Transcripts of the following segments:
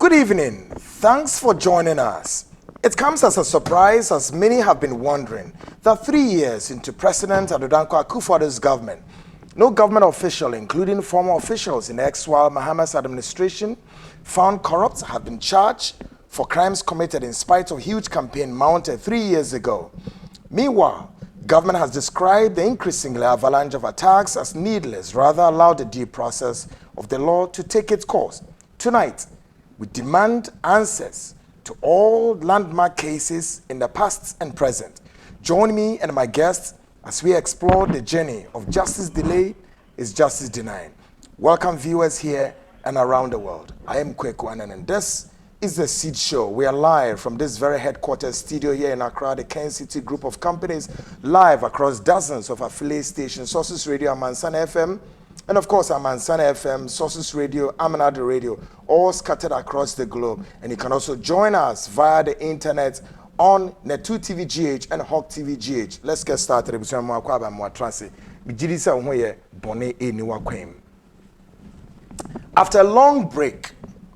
Good evening. Thanks for joining us. It comes as a surprise, as many have been wondering, that 3 years into President Dindiok Akufo-Addo's government, no government official, including former officials in the ex-Wal Mahama's administration, found corrupt have been charged for crimes committed in spite of huge campaign mounted 3 years ago. Meanwhile, government has described the increasingly avalanche of attacks as needless, rather allow the due process of the law to take its course. Tonight, we demand answers to all landmark cases in the past and present. Join me and my guests as we explore the journey of justice delayed is justice denied. Welcome viewers here and around the world. I am Kpemka, and this is the Seed Show. We are live from this very headquarters studio here in Accra, the Ken City group of companies, live across dozens of affiliate stations, Sources Radio, Amansana FM, and of course, Amansana FM, Sources Radio, Amanado Radio, all scattered across the globe. And you can also join us via the internet on Net2 TV GH and Hawk TV GH. Let's get started. After a long break,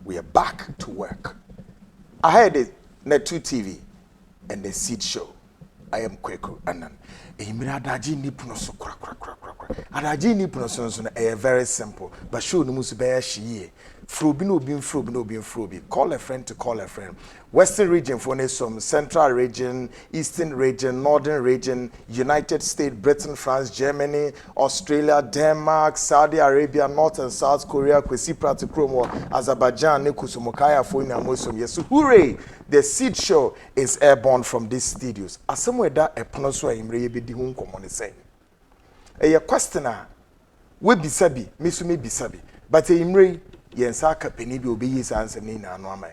we are back to work. I had the Net2 TV and the Seed Show. I am Kpemka Anan. Adaji ni puno very simple, but show no musu be shiye. Frobi no bin. Call a friend to call a friend. Western region for some, Central region, Eastern region, Northern region, United States, Britain, France, Germany, Australia, Denmark, Saudi Arabia, North and South Korea, Kwesi to Kromo, Azerbaijan, Nikusumokaya for Namusum. Yes, hooray! The Seed Show is airborne from these studios. As somewhere that a pronoswa imre be di hun common saying. A questioner we bisabi, misumi bisabi, but a imre yensaka penibi obi his answer ni na anwama.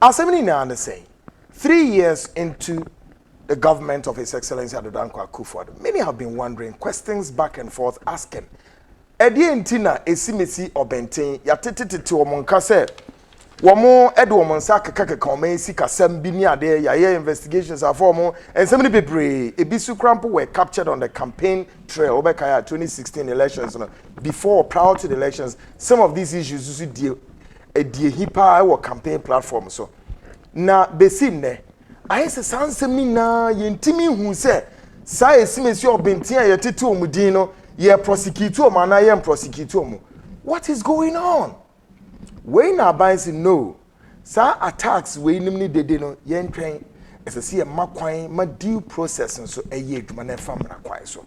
As many now saying, 3 years into the government of His Excellency Dindiok Akufo-Addo, many have been wondering, questions back and forth, asking, Edi entina esimesi obenten yatetete omonka se womo edo omonsa kaka omensi kasam bi ni ade ya investigations afomo and so many people ebisu crampo were captured on the campaign trail obekaya 2016 elections before or prior to the elections. Some of these issues usu die hipa our campaign platform so na besin ne ayese sansem ni na yentimi hu se sa esimesi obenten ya yetete omudin no ye prosecute o mana ye prosecute o mu. What is going on? We na bansi no sa attacks we nimni dede no ye ntwen esese ye makwan ma due process so eye adwuma na fam na kwai so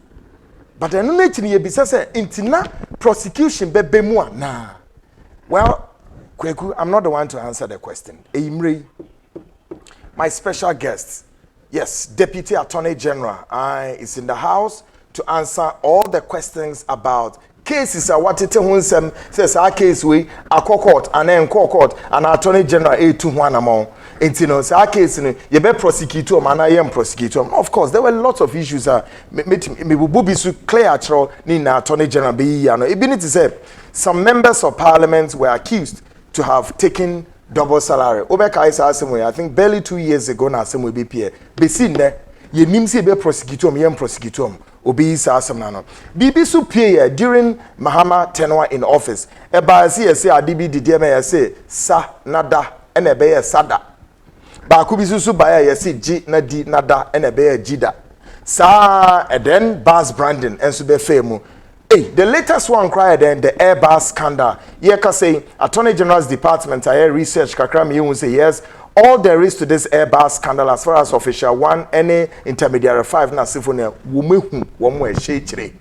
but eno na chini ye bisa se intina prosecution bebe mu na. Well, Kpemka, I'm not the one to answer the question. Eimre, my special guest, yes, Deputy Attorney General, is in the house to answer all the questions about cases what it says our case we a court and then court and Attorney General A2 one among it's our case you be prosecutor man I am prosecutor. Of course there were lots of issues me be so clear actual ni na Attorney General be you know even it is some members of parliament were accused to have taken double salary. Obeka is assemble I think barely 2 years ago na assemble be pie be seen there ye nimsi be prosecutor me am prosecutor obi isa asem na no bibi so pie during Mahama tenure in office e ba say adibi didie me say sa nada ene be ye sada ba ku bi so ba ye say ji na di nada ene be ye jida sa and then bus branding enso be femu. Hey, the latest one cried then the Airbus scandal. Ye ka say Attorney General's Department I research kakra me you say yes. All there is to this Airbus scandal as far as official one, any intermediary 5 na sifonia wumehu womo ehechire.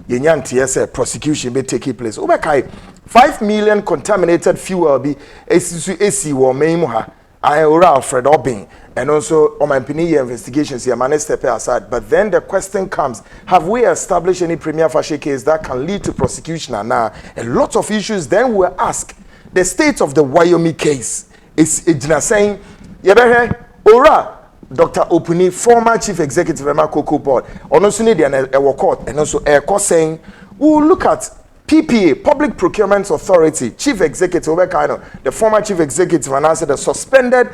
Yenyanti yes prosecution be taking place. Obekai 5 million contaminated fuel be AC wo meimu ha. I ora Alfred Obin and also on my investigations here man step aside. But then the question comes, have we established any premier facie case that can lead to prosecution? And now a lot of issues then we ask the state of the Wyoming case. Is saying, Yebehe, Ora, Dr. Opuni, former chief executive of Cocoa Board, on also need a court, and also a court saying, we will look at PPA, Public Procurement Authority, chief executive, the former chief executive, and answer the suspended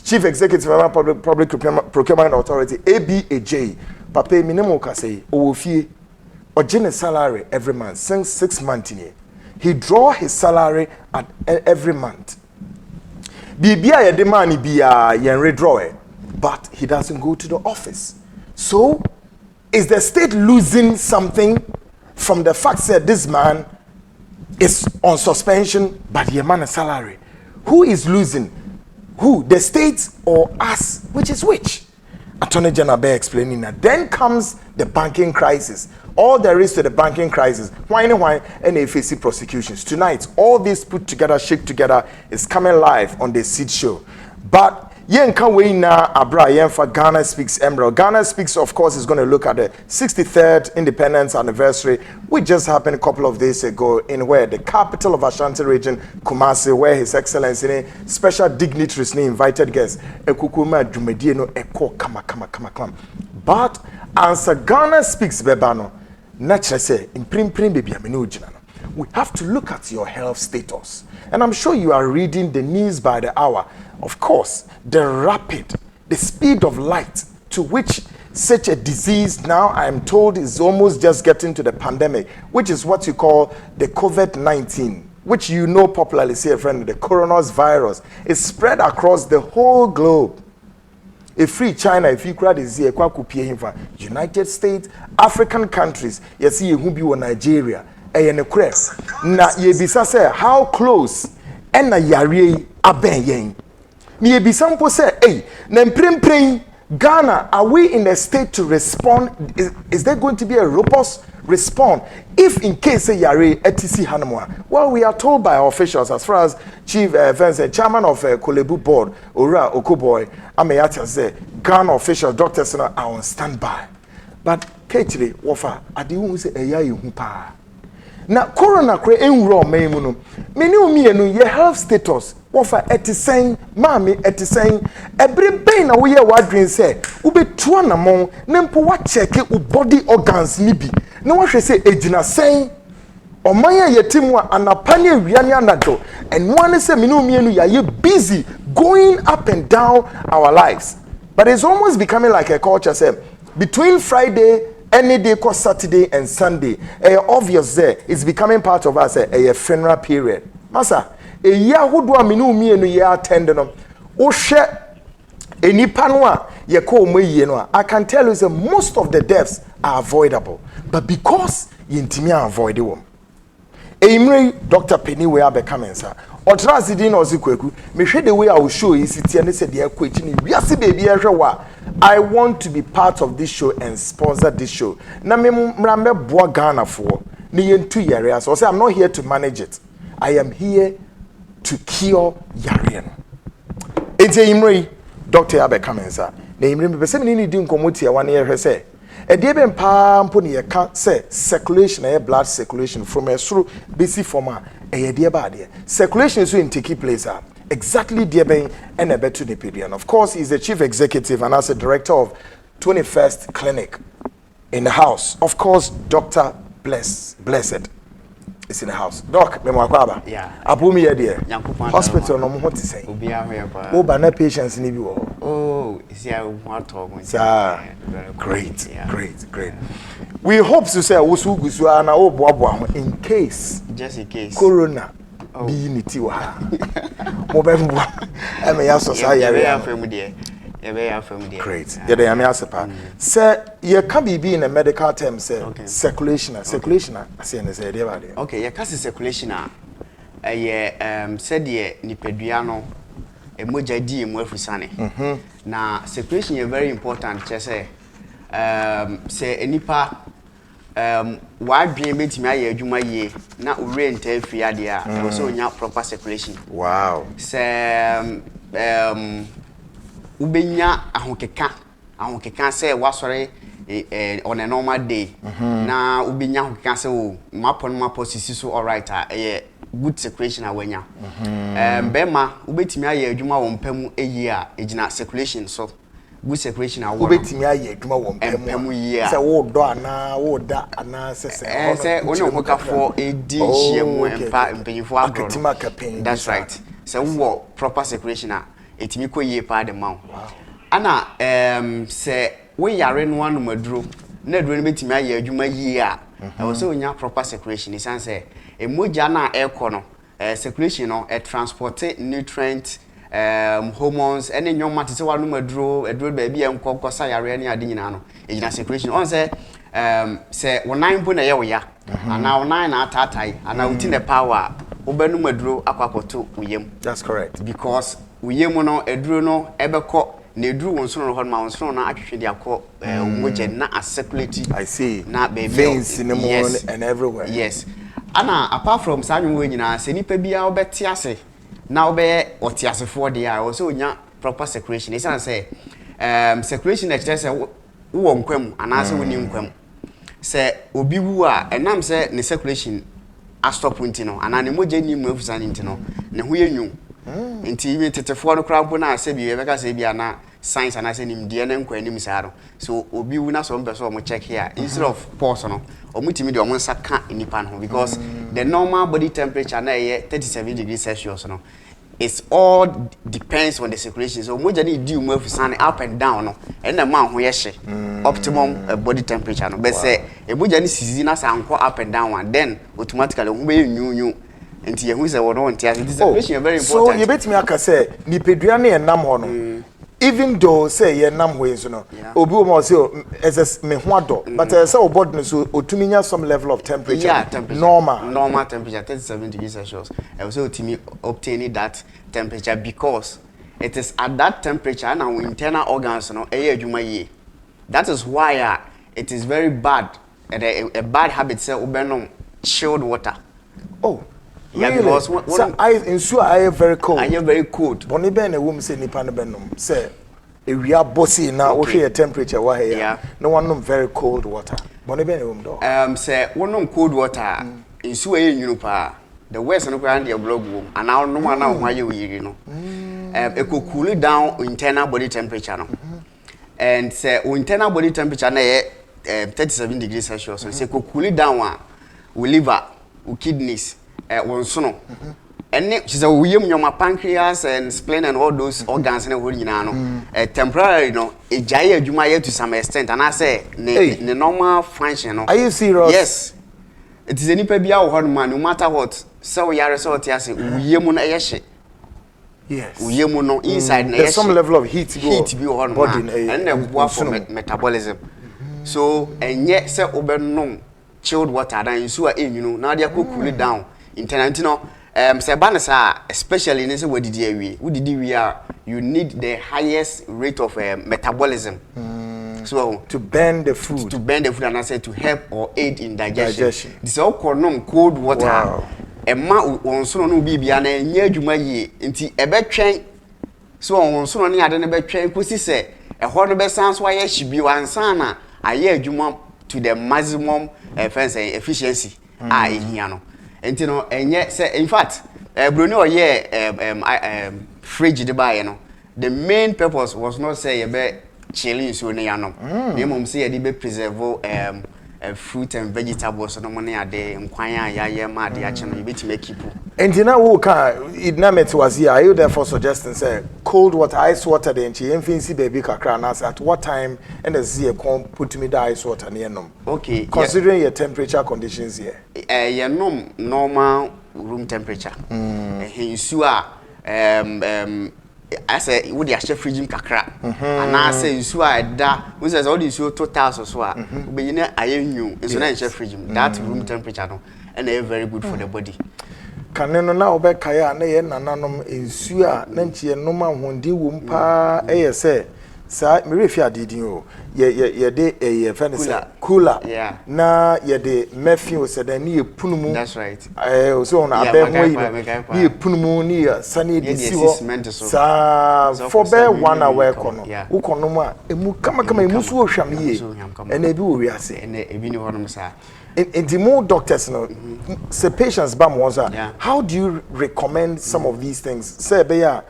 chief executive of Public Procurement Authority, ABAJ, Pape Minimo Kase, Owofi, or general salary every month, since 6 months in here. He draw his salary at every month. Bibia ye demand bia yen redraw it, but he doesn't go to the office. So is the state losing something from the fact that this man is on suspension but he man a salary? Who is losing? Who? The state or us? Which is which? Attorney General Bay explaining that. Then comes the banking crisis. All there is to the banking crisis. Why and FAC prosecutions. Tonight, all this put together, shake together, is coming live on the Seed Show. But yen can we na abra yen for Ghana Speaks Emerald. Ghana Speaks, of course, is going to look at the 63rd independence anniversary, which just happened a couple of days ago in where the capital of Ashanti region, Kumasi, where His Excellency, special dignitaries, invited guests, Ekukuma Jumedi no eko kama. But answer Ghana Speaks Bebano, naturally say in prim baby amenu. We have to look at your health status. And I'm sure you are reading the news by the hour. Of course, the speed of light to which such a disease now, I'm told, is almost just getting to the pandemic, which is what you call the COVID-19, which you know popularly say, friend, the coronavirus, is spread across the whole globe. If free China, if you crowd is here, United States, African countries, you see who be Nigeria, na yebisa say how close and na yare aben yen. Ni yebisa mpo say, hey, na mprempren Ghana, are we in a state to respond? Is there going to be a robust response if in case say yare etc hanamwa? Well, we are told by our officials, as far as Chief Vincent, Chairman of Kolebu Board, Ora Okoboy, Ameyata say Ghana officials, doctors are on standby. But Katie, Wafa, adiwu say eya yu pa. Na corona kre enwuro memu no meni omienu ye health status wofa etisen maami etisen every pain na wo ye wadwen say wo betua na mon ne mpo wa check u body organs ni bi na wo hwe say ejina sen oman ye timu anapa ne awia ne anado and one say meni omienu ya ye busy going up and down our lives, but it's almost becoming like a culture say between Friday any day called Saturday and Sunday, obvious there, it's becoming part of us a funeral period. Masa, a year who do a minu me and year attending them. O share any panwa, ye call me yeno. I can tell you that most of the deaths are avoidable, but because you avoid them. Imre Dr. Penny we are becoming, sir. Or transidin or zikweku, me share the way I will show you, city and said, dear quitting, we are baby. I want to be part of this show and sponsor this show. Na me mrambe boa Ghana for ni in 2 areas. So say I'm not here to manage it. I am here to cure yarian. It's a Imre Dr. Abe Kamensa. Na Imre me pese me ni di nkomoti ya 1 year say. E de be mpa mpo ne ka say circulation e blood circulation from a through basic form e de ba de. Circulation is in take place exactly Dieben and a better period. Of course, he's the chief executive and as a director of 21st Clinic in the house. Of course, Dr. Blessed is in the house. Doc, Memwakwaba. Yeah. Abumi dear. Hospital no more to say. Oh, but no patients in you. Oh, is here what talking. Great, yeah. Great. We hope to say Usu Guswana or Bobo in case. Just in case. Corona. Be unity wa mobembo am ya society ya from there great ya dey am ya sepa say you can be in a medical term say circulation say na say dey ba dey okay ya case circulation ye said ye nipadua no emoja di emu afusane na circulation is very important che say enipa wadwen betimi aye adwuma ye na ure nta afiri ade a so nya proper circulation. Wow. Se ubenya ahokeka se wasore on a normal day na ubenya ahokeka se o mapo sisi so all right good circulation awanya bema ubetimi aye adwuma wo mpamu eyi a ejina circulation so good circulation awon ubetimi aye adwuma wo mpamu se wo do ana wo da ana se woni hokafo edi hiemu empa mpanyifo agro that's right se wo proper circulation a etimi koyie pa de ma ana se we yare no anu maduro na aduro no betimi aye adwuma yi a e so onya proper circulation isan se emoja na ekono circulation no transport nutrient hormones any nyoma te se wa no maduro eduro ba bia nkọ sa yare ne ade nyina no ejina secretion on say say wonan bo na ye wo ya ana wonan na atatai ana uti ne power obenu maduro akwakoto uyem. That's correct. Because uyem no eduro no ebekọ na eduru wonso no hon ma wonso na atwetwe dia kọ moje na acirculate. I see. Na baby veins in the morning and everywhere. Yes. Ana apart from sanwo nyina se nipa bia obete ase na obe otiasefo de a o se onya proper circulation. It's an say circulation e kire se wo nkwam ana se woni nkwam. Se obi wu a enam se ne circulation a stop ntino ana ne moje ni mu afusa ntino ne ho yenwu. Nti ibi tetefo no kra bo na se bi e beka se bia na science ana se nimdie na nkwa anim saaro. So obi wu na so mbe so mo check here instead of pause no omutimi de omonsa ka nipa no because the normal body temperature na 37 degrees Celsius no it's all depends on the circulation. So moja ni di umu afusane up and down no and na ma ho ye hye optimum body temperature no but say e moja ni sisi na sa anko up and down one then automatically ho be nyunyu nti ye hu se wono ntia the circulation is very important. So you bet me aka say ni pedua na enam ho no even though say ye nam ho enso no obi o ma say as me ho ado but say o body no so otuminya some level of temperature. Yeah, temperature normal temperature 37 degrees Celsius and so otimi obtaining that temperature because it is at that temperature and our internal organs no adwuma ye. That is why it is very bad a bad habit say obenom chilled water. Oh yeah, really? Because so I ensure I am very cold. I am very cold. Boni be na wom say nipa na benom say ewia bossy na wo hwe temperature wa here. Yeah. No one nom very cold water. Boni be na wom do. Say wonom cold water ensure ye nwunu pa. The worst no kwa dey blog wom and now no man na ho aye oyiri no. It could cool down internal body temperature no. And say internal body temperature na 37 degrees Celsius. So say could cool down we liver, we kidneys wonsono ene she say we nyoma pancreas and spleen and all those organs na ho nyina no temporarily no ejaye adwuma ye to some extent and I say ne normal function no. Are you serious? Yes, it is any pa bia wo no man no matter what so we are result ya say we mu na ye hye. Yes, we mu no inside na ye there's some level of heat be ho no body and na go for metabolism. So enye say obenom chilled water dan nsu a enwunu na dia cool down internal say banasa especially in say wadidi awie wudidi wi a you need the highest rate of metabolism so to burn the food and I say to help or aid in digestion. This all konom cold water. Wow. Emma wonso no bibia na enya adwuma yi nti ebetwen so wonso no ade ne betwen kosi se ehɔ no besan so aye hyibi wansa na aye adwuma to the maximum efficiency ehia no. Enti no enye say in fact broni oye fridge de buy no the main purpose was not say you be chilling so ne yanom na mom say you be preserve fruit and vegetables no money ade nkwan ya ma de ache no you bet make keep. And now who can it na met was here are you therefore suggesting say cold water ice water the nchi emfinsi baby kakra na at what time and the see come put me the ice water near nom. Okay, considering your temperature conditions here you nom normal room temperature nsu a I say would ya chef fridge kakra and I say nsu a da we say all this 2000 so a be you na ayenwu nsu na chef fridge that room temperature no and they very good for the body. Kaneno na obekaya na ye nananom nsu a na nchie nom ahondi wom pa say sa me refi adidin o ye de ye fenese cooler na ye de mefin o sedan ni epunumu. That's right. So na abe ho yi ni epunumu ni sane de si ho sa for be 1 hour kono wo kono a emu kama emu so hwam yi ena ebi wo wiase ena ebi ni honom sa. In the more doctors know say patients bam once how do you recommend some of these things say be ya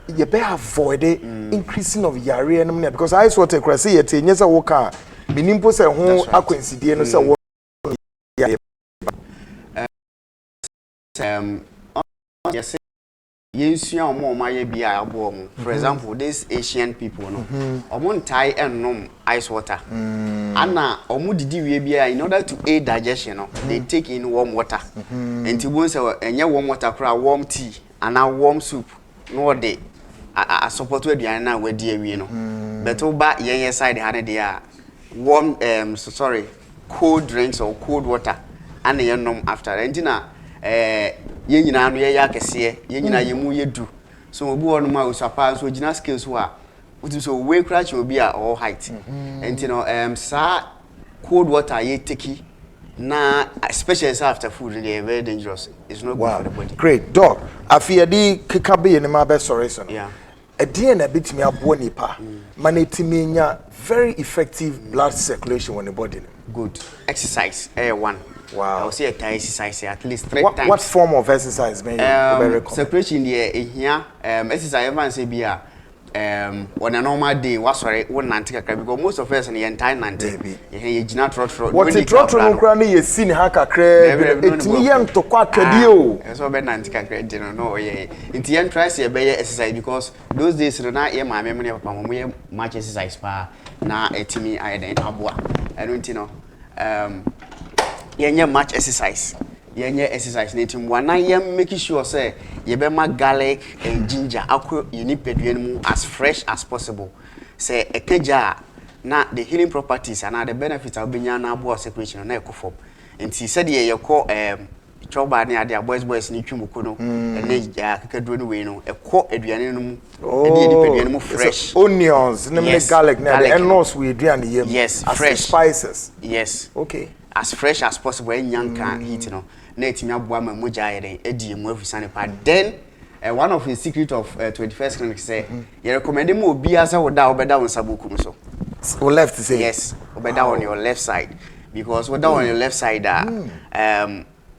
you better avoid the increasing of yare and because I sort of say it in yes woka minimpo say ho akwansidie no say yes yensu omo maye bia abo omo for example this Asian people no omo tie ennom ice water ana omo didi wie bia in order to aid digestion no they take in warm water and to won say enye warm water kra warm tea and a warm soup no dey a support aduane na wadi awie no but oba yen side ha ne dia warm cold drinks or cold water and yen nom after entina yen nyina no ye yakese yen nyina yemu yedu so obi wonu ma usapa so gina skills ho a uti so we crash obi a all height entino sa cold water ye take na especially after food they very dangerous. It's not good for the body. Great. Doc, afiyadi kikabe ye ne ma be sorry so no. Yeah. Edie na bitimi abo nipa. Manetimi nya very effective blood circulation in the body. Good. Exercise one. Wow. I will say a exercise at least 3 times. What form of exercise may you recommend? Circulation here exercise everyone say be on a normal day was sorry one nanti because most of us in the entire nanti you gina trot what the trot no kra na ye si ni ha kakra etimi ye ntokwa twade o so be nanti kakra no ye nti ye try say be exercise because those days na ye ma me ne papa mo ye match exercise pa na etimi ayen aboa eno nti no ye match exercise yenye exercise netim wana yem make sure say ye be ma garlic and ginger akọ yinipeduan mu as fresh as possible say ekeja na the healing properties and the benefits of benya na abo secretion na ekofom nti said ye yekọ choba ne ade boys ni twumuko no ene akakaduro no we no ekọ aduane no mu ede yinipeduan mu fresh onions ne garlic na and nose we aduane yem yes as fresh spices yes okay as fresh as possible enyanka heat no na etimi aboa ma moja ayere edi emu afusane pa then one of the secret of 21st clinic say you recommend mo obi asa wo da obeda won saboku so left to say yes obeda on your left side because what on your left side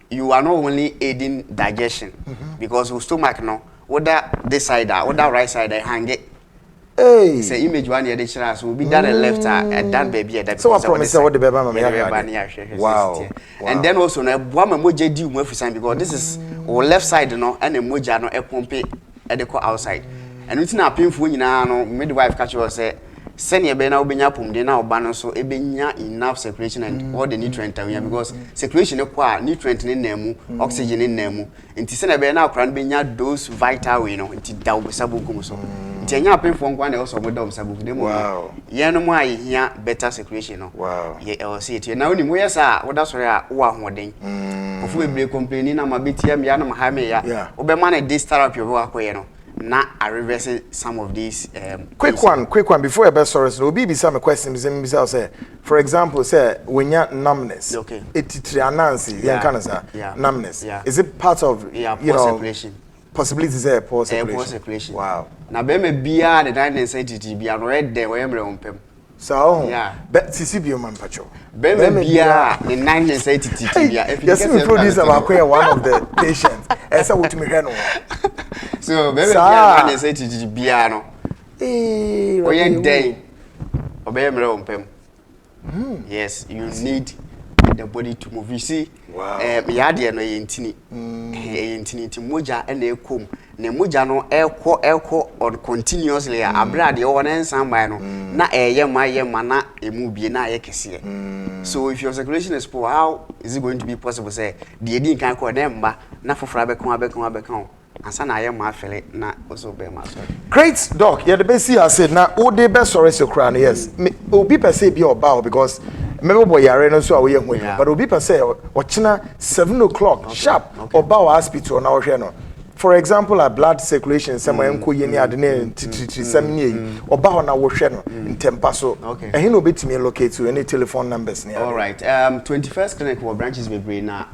you are not only aiding digestion because your stomach no whether this side or that right side hang it. Hey, say image one here the chira so be that left and that baby that so I promise what the baby mama wow. And then also na boa ma moja di mu afisan because this is our left side no and the moja no e pompe e dey go outside and wetin na painful nyina no midwife catch us say senior be na obenya pomde na oba no so ebenya enough circulation and all the nutrients because circulation e kwa nutrient ne namu oxygen ne namu nti senior be na akra no benya those vital we no nti dawo sabokum so nya painful nkwa na also modom saboku dem wow ye no mu ahia better circulation no wow ye see it na oni mu yesa woda sori a wo ahoden ofu ebre complaining na mabetia me ya na ha me ya obema na this therapy wo akoye no na I reverse some of these quick one before your best stories no be some questions me say for example say when you numbness okay etitri anansi yen kana sa numbness is it part of you know circulation possibilities there poor circulation wow na be me bia the dining entity bia no red there we emre ompem so but CCB man pacho be me bia the dining entity bia if you see producer about one of the patients esa what me hwe no so be me bia dining entity bia no oyen day obe emre ompem yes you need the body to move. You see, yadi no yentini, yentini ti moja ene ekom. Ne moja no eko on continuously. Abra de o na nsamba no na yema na emu bie na kese. So if your circulation is poor, how is it going to be possible? Say the edi kan ko na mba na fofora abekon. Ansa na yema afele na also be ma so. Great doc, yeah the best I said na o de best sorry so crown yes. Obi per se be oba because maybe boy yare no so awye hu but obi per se ochina 7 o'clock sharp oba wa hospital na ohwe no for example a blood circulation somewhere enko ye ni ade ne titiri sam ni oba ho na wohwe no ntempa so ehin no betimi locate to any telephone numbers ne all right 21st clinic wo branches be brain na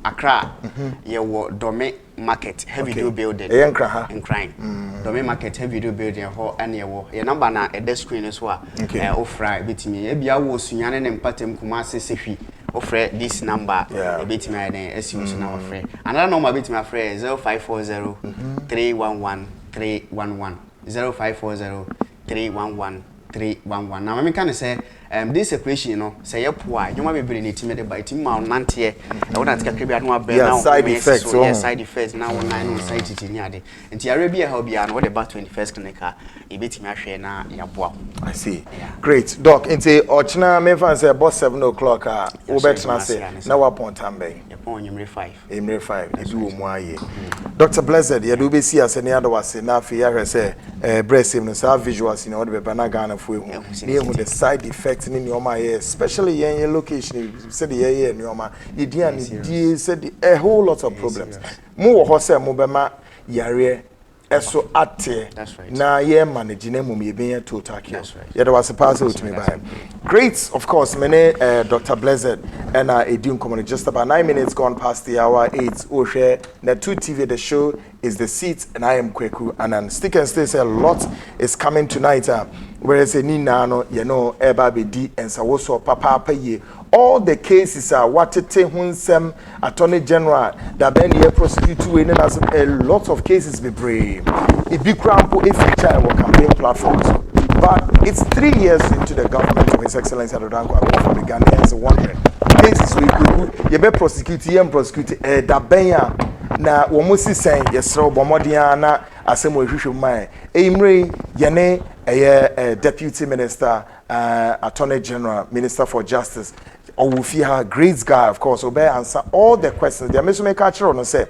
Accra ye wo Dome Market heavy do building in Crime Dome Market heavy do building ho ane ye wo ye number na e screen so a ofra betimi e bia wo sunyane ne mpatem kuma sesehwi ofra this number e betimi na esi so na ofra another number betimi afra 0540 311 311 0540 311 311 na me can say this equation, you know, say you poor, you might be bringing it to by team mount nantie. I want to take a side effects. So yeah, side effects now online side it in yard. And Arabia how be and what about 21st clinic, a bit me share na ya boa. I see. Great. Doc, into Ochina me fan say about 7 o'clock Obetna say now upon Tambe. Upon Emre 5. Emre 5. They do more ye. Dr. Blessed, you do be see as any other was enough here say breast him no visuals in order be banagana for near with the side effects in your my especially in location said the year in your ma you said a whole lot of problems. More horse mobema yare eso ate na ye managing mum being total care. Yeah, there was a parcel to me by great, of course, many Dr. Blessed and a doing community just about 9 minutes gone past the hour 8 or share the 2 TV the show is the seat and I am Kweku and stick and stay say a lot is coming tonight whereas a nina no you know eba be di and so also papa ye all the cases are what it hunsem attorney general that ben ye prosecute we as a lot of cases be brave it be crampo if you child will campaign platforms but it's 3 years into the government of His Excellency Adodanko for the Ghanaians wondering cases we could you be prosecute that ben na womusi sen yesro bomodian na asem ohwehwe man emre yene deputy minister attorney general minister for justice owufi ha great guy of course obey answer all the questions they meso make actually no say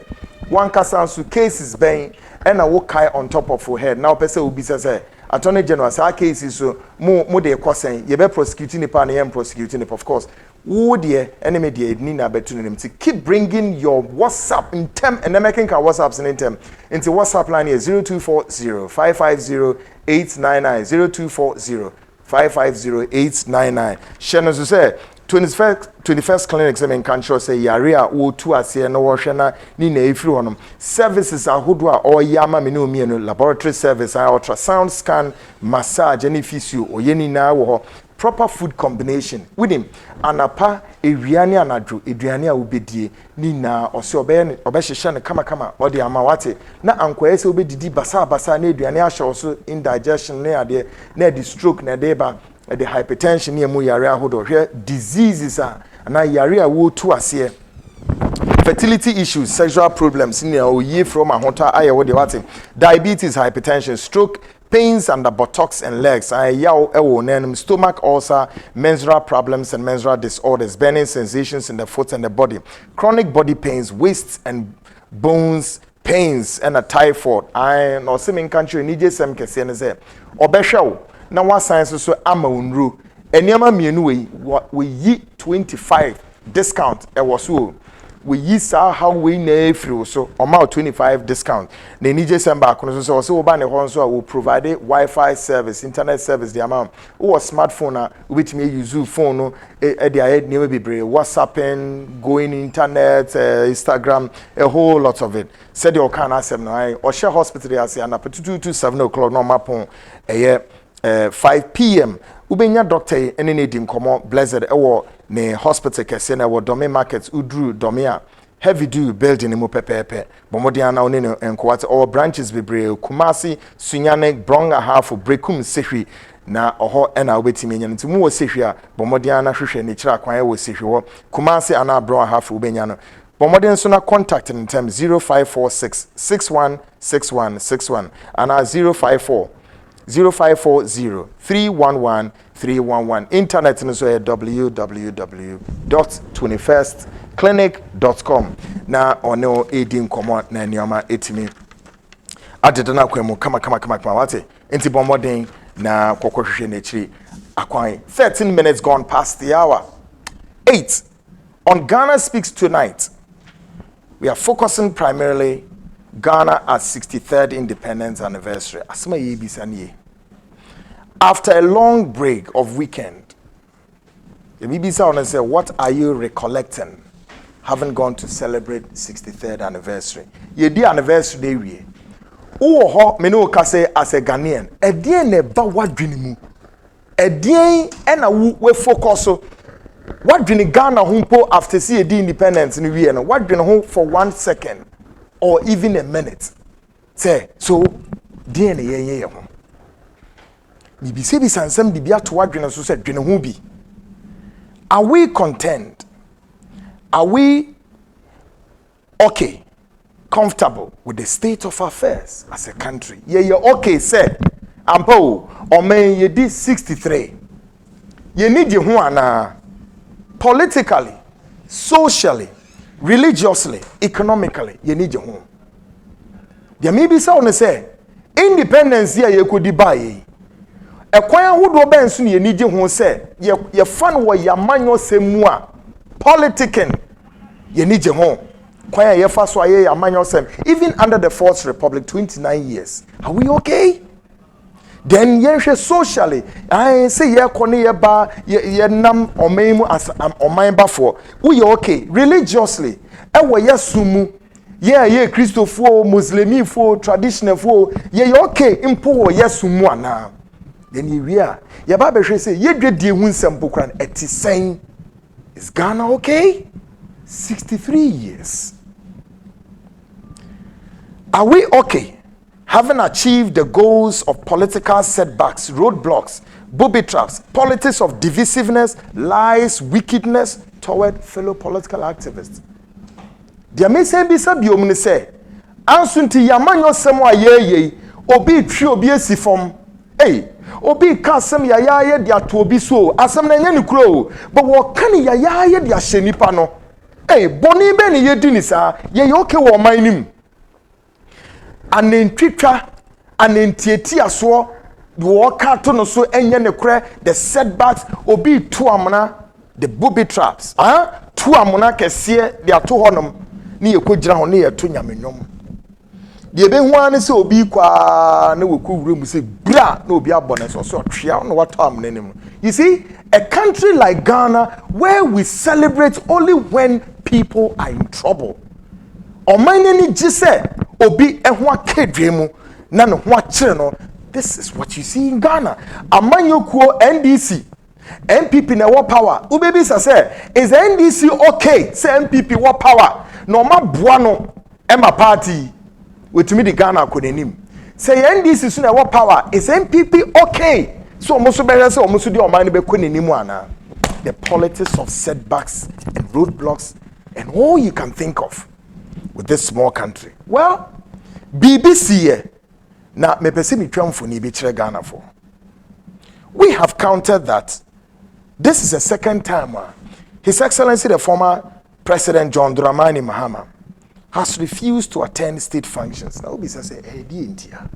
one kasansu cases ben and a wo kai on top of your head now person will be say attorney general say cases so mo de kosen ye be prosecuting nipa na ye prosecuting nipa of course wo de enemy de ni na betu nim to keep bringing your WhatsApp in term and then making our WhatsApps in term into WhatsApp line here 0240 550 899 0240 550 899 sheno so say 21st clinic say men can show say yarea wo tu ase no wo hwe na ni na efiri honom services ahodo a oyama me no mi no laboratory service ultrasound scan massage any physio oyeni na wo ho proper food combination with him anapa ewiane anadwo eduane a obedie ni na ose obehye ne kama ode ama wate na ankoye se obedidi basa na eduane ahye so indigestion ne ade na di stroke na de ba the hypertension ne mu yare ahodo hwe diseases na yare a wo tu ase fertility issues sexual problems in oye from ahota aye wo de wate diabetes hypertension stroke pains under buttocks and legs, stomach ulcer, menstrual problems and menstrual disorders, burning sensations in the foot and the body, chronic body pains, waist and bones pains, and a typhoid. I know some in country need some kesen say. Obeshaw. Now what science so ama unru. Enyama mienu we yi 25 discount e was we use how we na free so amount 25 discount na nije semba kono so so oba ne ho so will provide Wi-Fi service internet service the amount or smartphone na which me use phone no e dey ahead ne be bre WhatsApping going internet Instagram a whole lot of it said you can asem no I or share hospital as ya na 2 to 7 o'clock no mapon 5 p.m. ubenya doctor ene ne di nkomo blessed ewo ne hospital kese na wo dome market udru dome a heavy do building mu pepepe bomodian na one enkwate all branches bebre Kumasi Sunyane Bronga half Brekum Sehwi na oho ena obetimi nya nti mu wo Sehwi a bomodian na hwehwe ne kira kwan wo Sehwi wo Kumasi ana Bronga half ubenya no bomodian so na contact in term 0546 616161 ana 054 0540 311 311 internet no so www.21stclinic.com na ono edin komo na nioma etimi adede na kwemu kama wate enti bomodin na kokohwehwe na chiri akwan 13 minutes gone past the hour 8 on Ghana Speaks Tonight. We are focusing primarily Ghana at 63rd independence anniversary. Asma yebisanie. After a long break of weekend, the BBC want to say, what are you recollecting? Haven't gone to celebrate 63rd anniversary. Ye di anniversary day we. Ho me no ka say as a Ghanaian. Edien ne ba wadwene mu. Edien ena we focus so. Wadwene Ghana humpo after see the independence ni we no. Wadwene ho for 1 second or even a minute. Say so DNA ye ho. Bibi se bi sansam bibia to wadwene so se dwene ho bi Are we content? Are we okay, comfortable with the state of affairs as a country? Yeah, okay, said. Ampo, or may ye did 63. You need your one politically, socially, religiously, economically, you need your home. There may be someone say, independence here you could buy. A choir would open soon you need your home say, your fun where your manual say more politicking, you need your home. Choir your first way your manual say, even under the Fourth Republic, 29 years. Are we okay? Then yes, socially, I say yeah, corner ba ye nam or memu as or my bafo. We okay religiously. Ewe yes sumu. Yeah, Christopher, Muslimi for traditional for yeah, okay impo yes sumu na. Then you are. Ya Bible say ye did the winsome book and eti saying is Ghana okay? 63 years. Are we okay? Having achieved the goals of political setbacks, roadblocks, booby traps, politics of divisiveness, lies, wickedness toward fellow political activists. There may say be sabiomne say, Ansunti yamanyo semwa ye, obi tri obi esifom. Hey, obi kasem yaya dia to obi so, asem na nya nikuro, but wo kan yaya dia hyenipa no. Hey, boni be ni yedi ni sa, ye okay wo man nim. Anentwitwa anentieti aso wo ka to no so enye ne kre the setbacks obi to amana the booby traps to amona kese de ato honom ne yekogira ho ne yeto nyamenyom de be hu ane se obi kwa na weku wurem se bra na obi abone so so twia no wato amana nim. You see, a country like Ghana where we celebrate only when people are in trouble. Omaneni jise obi ehwa kedwemu na no ho akire no. This is what you see in Ghana. Amanyokuo NDC MPP na what power. Ubebi say is NDC okay? Say MPP what power? No ma boa no ema party wetumi di Ghana konenim. Say NDC so na what power? Is MPP okay? So omoso be say omoso di oman be konenim ana. The politics of setbacks and roadblocks and all you can think of with this small country. Well, BBC na mepese mi twamfo ni be kire Ghana for. We have counted that this is the second time His Excellency the former President John Dramani Mahama has refused to attend state functions. Now we say di ntia.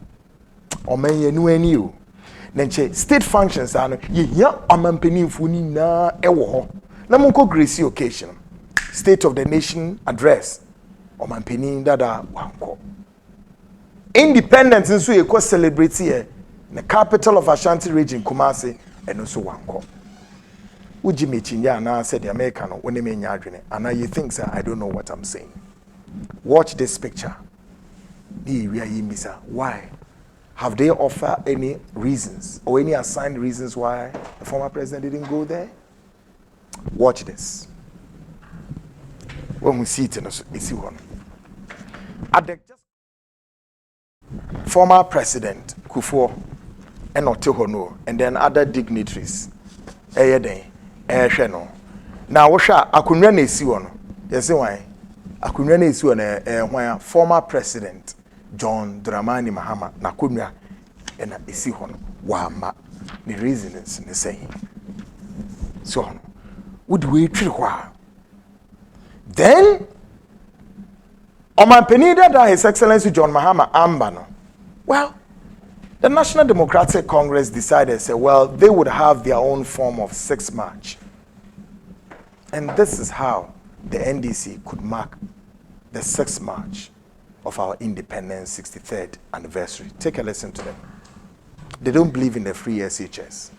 O men ye nu ani o. Nenche state functions are ye ya amampenimfo ni na ewo ho. Na monko grace occasion. State of the Nation address. Omampeni dada wanko. Independence nso ye ko celebrate here. The capital of Ashanti region, Kumasi, and also Wanko. Uji mechinya na said the American when me nyadwene. And now you think sir, I don't know what I'm saying. Watch this picture. Why? Have they offered any reasons or any assigned reasons why the former president didn't go there? Watch this. When we see it in one. At the former president Kufuor and Otehono, and then other dignitaries. No. Now, Washa, Akunra Nesiwono. Yes, why? Akunra Nesiwono, where former president John Dramani Mahama, Nakunra, and Isihono, Wama, the reason is the same. So, would we try? Then, Oman Penida, that His Excellency John Mahama Ambano. Well, the National Democratic Congress decided, say, well, they would have their own form of 6 March. And this is how the NDC could mark the 6th March of our independence 63rd anniversary. Take a listen to them. They don't believe in the free SHS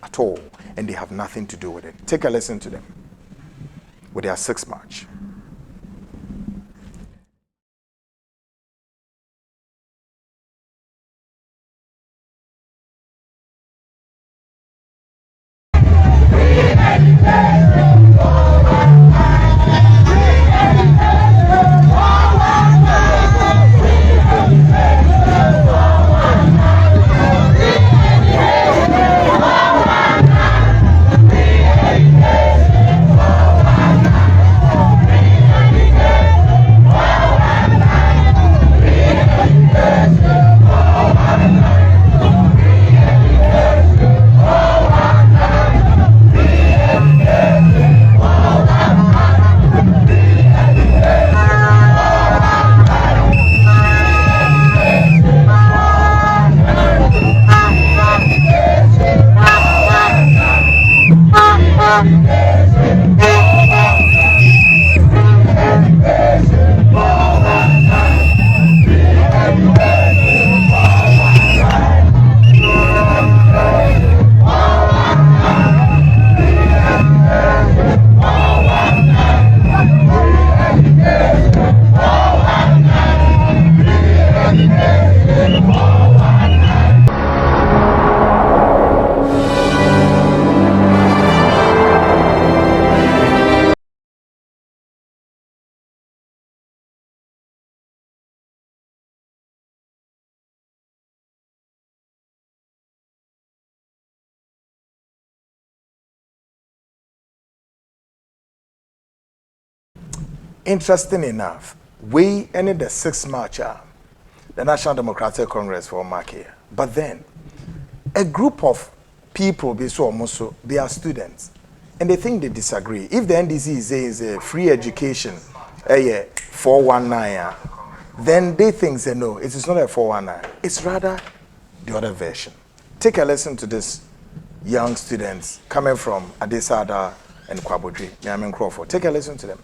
at all, and they have nothing to do with it. Take a listen to them with their 6th March. interesting enough, we ended the 6th March, the National Democratic Congress for mark here. But then, a group of people, they are students, and they think they disagree. If the NDC is a free education, 419, then they think say no, it is not a 419. It's rather the other version. Take a listen to this young students coming from Adesada and Kwabodri, Nyamin Crawford. Take a listen to them.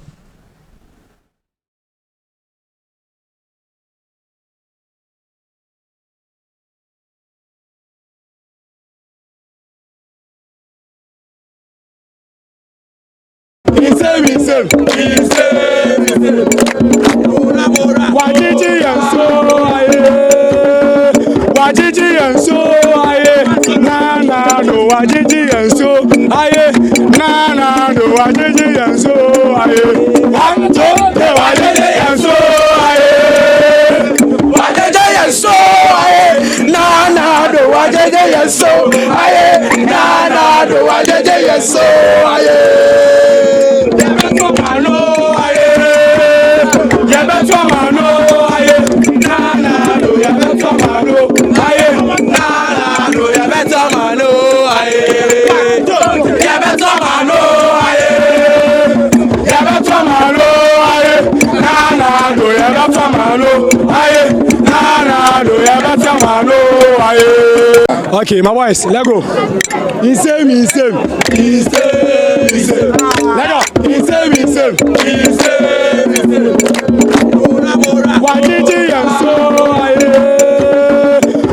Wajiji and so aye na do wajiji and so aye na do wajiji and so aye anto de wajiji and so aye wajiji and so aye na do wajiji and so aye na do wajiji and so aye Okay, my boys, let go. Insane. Let go. Insane. Wajiji and so aye.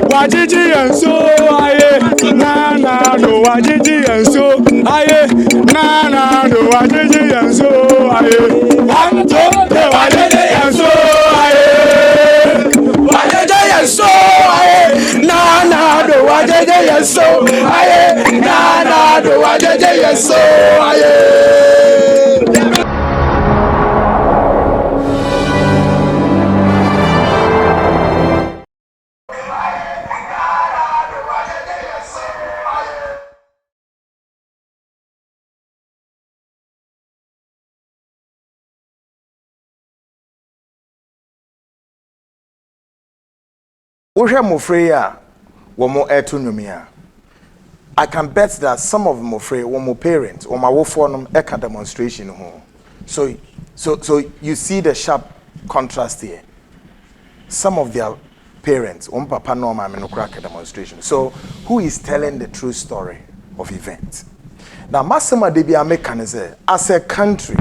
Wajiji and so aye. Na do wajiji and so aye. Na do wajiji and so aye. Anto de wajiji and so aye. Wajiji and so aye. Na do wajiji and so aye. Na do wajiji and so aye. I can bet that some of them afraid womo parents or my wolf eka demonstration home. So you see the sharp contrast here. Some of their parents, papa no mama no crack demonstration. So who is telling the true story of events? Now Masema Debia Mekanese, as a country,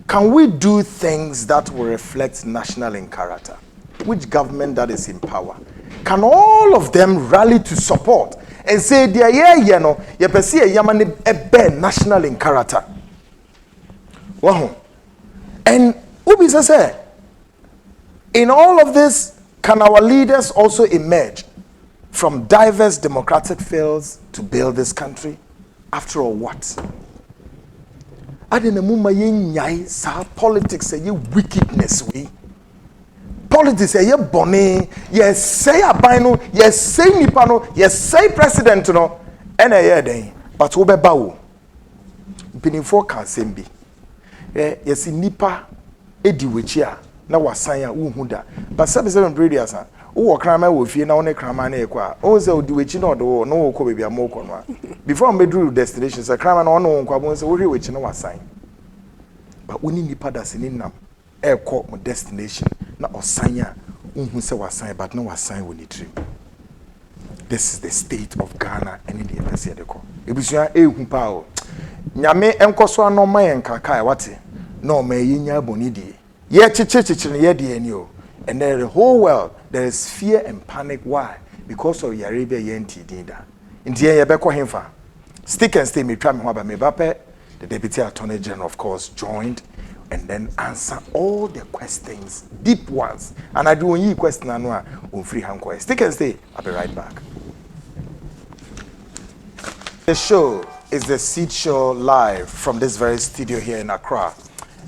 can we do things that will reflect national in character? Which government that is in power? Can all of them rally to support and say, "Dear, no, you perceive Yamani a national in character"? Wow. And Ubisa say, in all of this, can our leaders also emerge from diverse democratic fields to build this country? After all, what? I didn't know politics say wickedness we. Politics say bonny, yes say abino, yes say nipano, yes say president no, and a year day, but ube bawo. Pinifo can same be. Yes nipa edi wechia na wasanya uhuda. But 77 previous o krama wo fie na one krama na ekwa. O ze odi wechi na odo no wo ko bebia mo ko no. Before me do destination say krama na ono nkwa bo say wo hwe wechi na wasan. But oni nipa da sininam ekọ mo destination na osanya unhu se wasan but no wasan wo ni dream. This is the state of Ghana and in the embassy de ko. Ebusua ehu pa o. Nyame enkoso anoma yen kaka wate. No me yinya bonidi. Ye chichichichi ye de ani o. And then the whole world there is fear and panic. Why? Because of Arabia yenti dinda. Inti ye beko hemfa. Stick and stay me try me hoba me bape. The Deputy Attorney General of course joined and then answer all the questions, deep ones. And I do only question anwa on free hand quest. Stick and stay. I'll be right back. The show is the Seed Show live from this very studio here in Accra.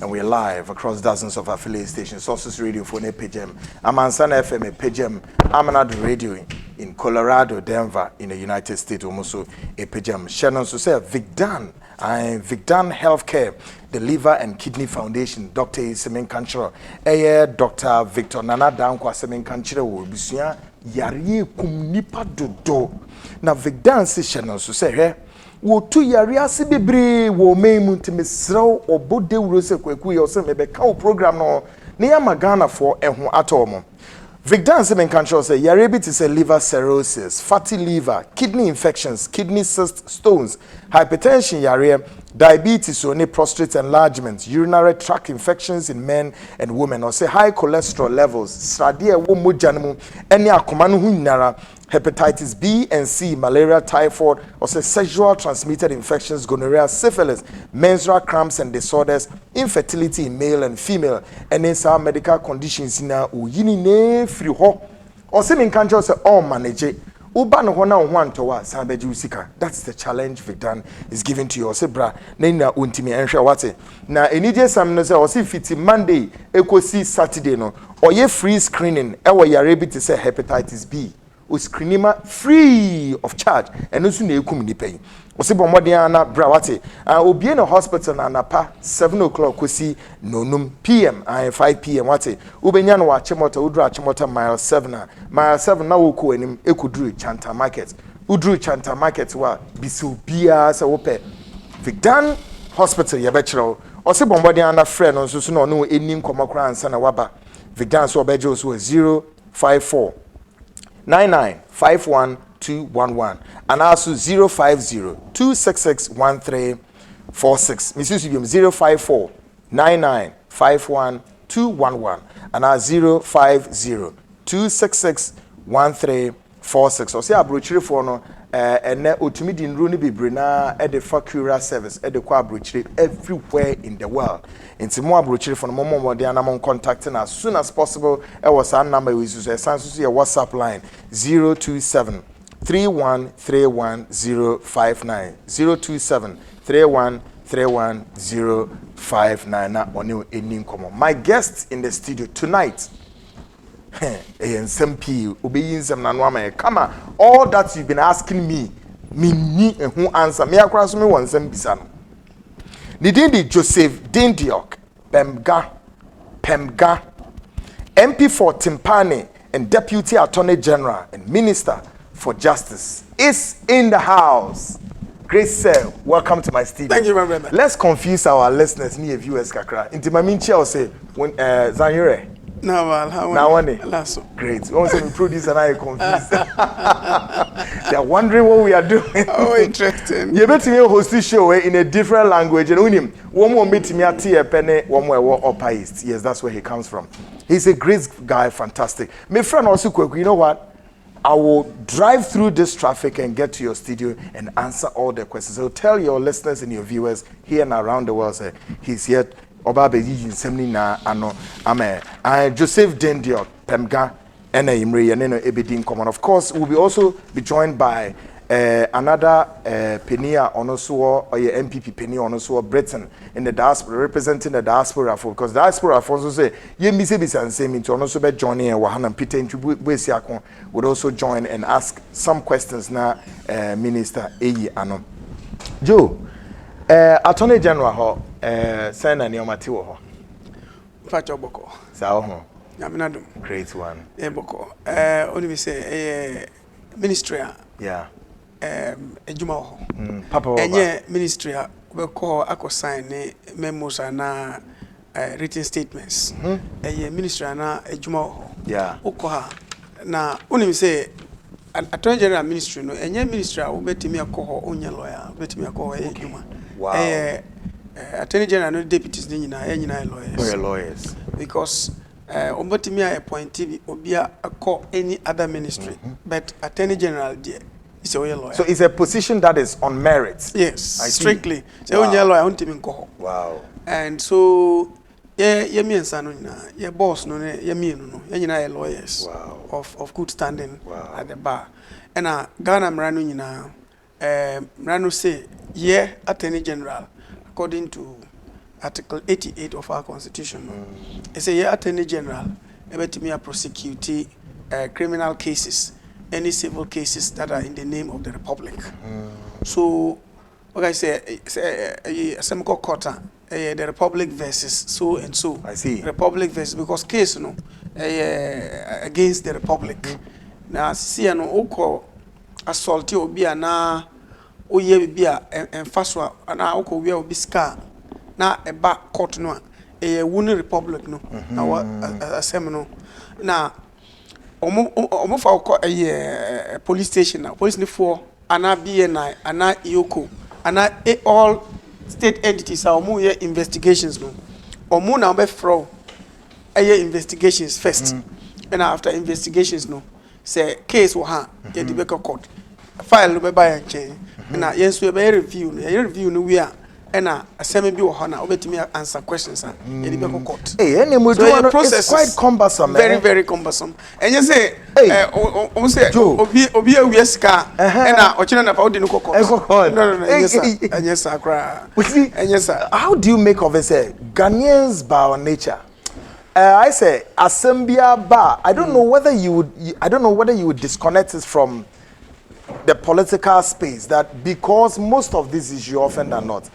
And we're live across dozens of affiliate stations. Sources Radio for Pejem. I'm Ansana FM Pejem. I'm another radio in Colorado, Denver, in the United States, almost a pajam. Shannon so say Vicdan Healthcare, the Liver and Kidney Foundation, Dr. Semen Kanchero, Dr. Victor Nana Dankwa Semen Kanchero will be seen yari kum nipa dodo. Na Vicdan si Shannon so say hey. Wo tu yari ase bebre wo memu ntimesraw obode wurose kwaku ye so mebe ka program no ne ya magana for ehun atomo. Vicdan Semen Kanchero say yari bi say liver cirrhosis, fatty liver, kidney infections, kidney cyst stones, hypertension yari, diabetes or prostate enlargement, urinary tract infections in men and women, or say high cholesterol levels, sradia wo mojanmu, any akomanu hu nyara, hepatitis B and C, malaria, typhoid, or say sexual transmitted infections, gonorrhea, syphilis, menstrual cramps and disorders, infertility in male and female, and then some medical conditions in a yini ne free ho, or say in country say all manage. Uba no hona ohwantowa sabeji usika. That's the challenge Vicdan is giving to you. Ose bra na ina untimi enhwe wate. Na enije sam no say ose fiti Monday ekosi Saturday no. Oye free screening ewo yare bi te say hepatitis B. O screenima free of charge. Eno su na ekum ni pay. Ose bomodin na bra wate. Obi in a hospital na napa 7 o'clock kosi nonum PM and 5 PM wate. Ubenya no achemota udru achemota mile 7 mile 7 na woku enim ekudru Chanta Market. Udru Chanta Market wa bisu bia se wope. Vicdan Hospital ye bechiro. Ose bomodin na friend no so no no enim komakra ansa na waba. Vicdan so obejo so 054 9951211 and also 050-266-1346. Mrs. 054-9951-211 and our 050-266-1346. Or say abrochire for no and otumi di nru ni bebre na e de facura service e de kwa abrochire everywhere in the world. Inti mo abrochire for no mo de anamon contacting as soon as possible. E was our number we use sanso your WhatsApp line 027-3131-059 027-3131-059 na oni eni nkomo. My guest in the studio tonight come all that you've been asking me who answer me across me one sem bisano. Nidindi Joseph Dindiok Kpemka MP for Timpani and Deputy Attorney General and Minister for Justice is in the house. Grace sir, welcome to my studio. Thank you very much. Let's confuse our listeners, near viewers kakra. Inti maminchi will say when Zanyure. No, well, how now one day. Great. Also, we produce and I confused. They're wondering what we are doing. Oh, interesting. You bet me host this show in a different language. And when one more meet me at Tia Penny, one more upper east. Yes, that's where he comes from. He's a great guy, fantastic. My friend also quick. You know what? I will drive through this traffic and get to your studio and answer all the questions. So tell your listeners and your viewers here and around the world, say he's here. Obabe yi nsemni na ano ame Joseph Dindiok Kpemka ena imre ye no ebedi common. Of course we'll be also be joined by another Penia Onoso or MPP Penia Onoso Britain in the diaspora, representing the diaspora for because diaspora for so say ye mi se bisa nsem into Onoso be joining and Wahana Peter Ntwesiakon would also join and ask some questions na Minister Eyi ano. Joe Attorney General ho Sena ni omati wo ho. Facho boko. Sa ho. Yaminadum. Great one. Boko. Only we say ministry. Yeah. Ejuma ho. Papa wo. Enye ministry we call ako sign memos na written statements. Ministry na ejuma ho. Yeah. Oko ha. Na only we say Attorney General Ministry no enye ministry wo betimi akoho onye lawyer betimi akoho ejuma. Wow. Attorney General no deputies ni nyina lawyers. We're lawyers. Because ombotimi appointee obia akọ any other ministry, but Attorney General there is a lawyer. So it's a position that is on merit. Yes, strictly. So onye lawyer untimi nko. Wow. And so ye me nsa no nyina ye boss no ye me no ye nyina lawyers. Wow. Of good standing. Wow. At the bar. And Ghana mrano nyina mrano say Attorney General according to Article 88 of our Constitution. It says Attorney General able to prosecute criminal cases any civil cases that are in the name of the republic. So, like I say, some court, the republic versus so and so. I see. Republic versus because case no, against the republic. Now, see, no, oko assault obi ana oye bibia enfaswa na oko wi obi ska na eba court no wuni republic no na wa asem no na omo fa oko police station na police ni for ana BNI ana Ioko ana all state entities are omo investigations no omo na be from investigations first and after investigations no say case wo ha ye di be court file be buy and na yenso be review no we are na asem bi wo ho na obetimi answer questions ye di be court any mo do it's quite cumbersome very cumbersome and you say o say obi awie sika na o chine na pa odi no court no yes akra yes how do you make of it say Ghanaians by our nature I say Assembia bar. I don't know whether you would disconnect it from the political space that because most of these issues often than not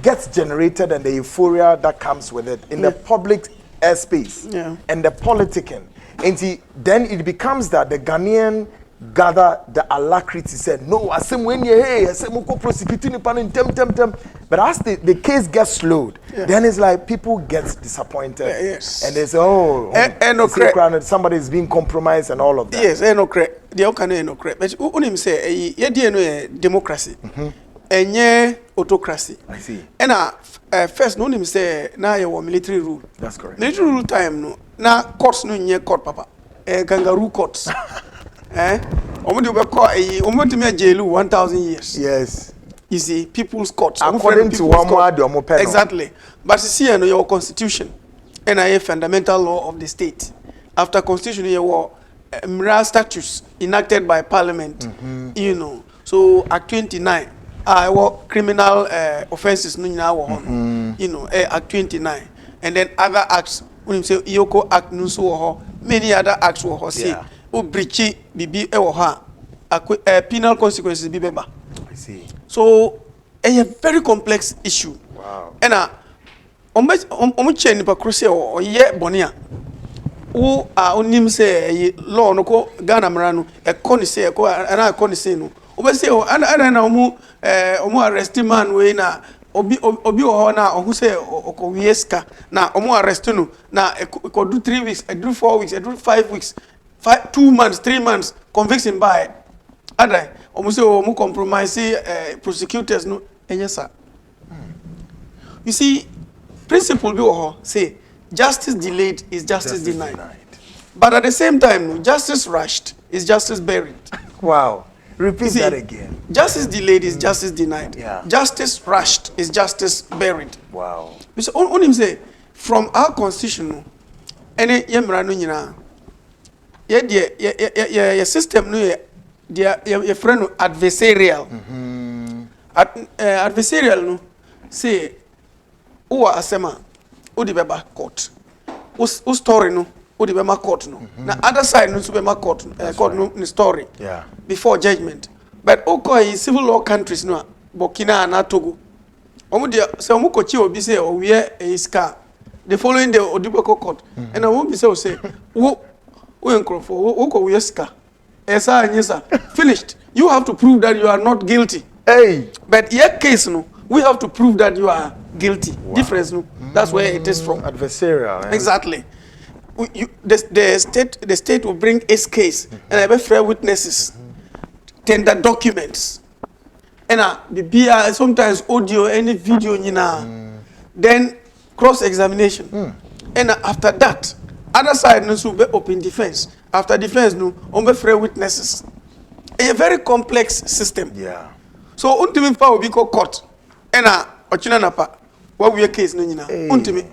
gets generated and the euphoria that comes with it in the public airspace and the politicking. And then it becomes that the Ghanaian gather the alacrity said no I say when you hey I say moko prosecuting in tem but as the case gets slowed then it's like people get disappointed and they say no somebody is being compromised and all of that no correct they can no correct but unim say ye dey no democracy enye autocracy I see and first no unim say na ye military rule that's correct military rule time no na courts no nye court papa kangaroo courts Omo be call omo to me jail 1000 years. Yes. You see people's courts according to one more exactly. But see your constitution and a fundamental law of the state. After constitution you were moral statutes enacted by parliament. You know. So Act 29 criminal offenses no nyina you know Act 29 and then other acts when you say Ioko Act no so many other acts were see o breachi bibi ewo ha penal consequences bi beba I see so a very complex issue wow and omo che nipa krose o ye bone a wo onim say law no ko Ghana mra no e koni say ko ana koni say no obe say ana na omo arrest man we na obi ho na ohu say okowieska na omo arrest no na ko do 3 weeks e do 4 weeks e do 5 weeks 2 months 3 months conviction by adai omo say omo compromise prosecutors no enyesa you see principle bi ho say justice delayed is justice denied. But at the same time justice rushed is justice buried. Wow, repeat that again. Justice delayed is justice denied. Justice rushed is justice buried. Wow. So on him say from our constitution any yemra no nyina ye system no ye friend adversarial. Adversarial no say who asema odi beba court. O story no odi bema court no. Na other side no so bema court court no ni story. Yeah. Before judgment. But okay civil law countries no Burkina na Togo. Omo dia say omo kochi obi say o we iska. The following day odibeko court. And I won't be say wo enkrofo wo ko we iska. Esa anyesa finished. You have to prove that you are not guilty. Hey. But your case no we have to prove that you are guilty. Wow. Difference no. That's where it is from. Adversarial. Eh? Exactly. The state will bring its case and have fair witnesses, tender documents, and the sometimes audio, any video, then cross-examination, and after that, other side no will be open defense. After defense, no, on fair witnesses. A very complex system. Yeah. So ultimately, power will be called court, and ochinanapa. What we case no ultimate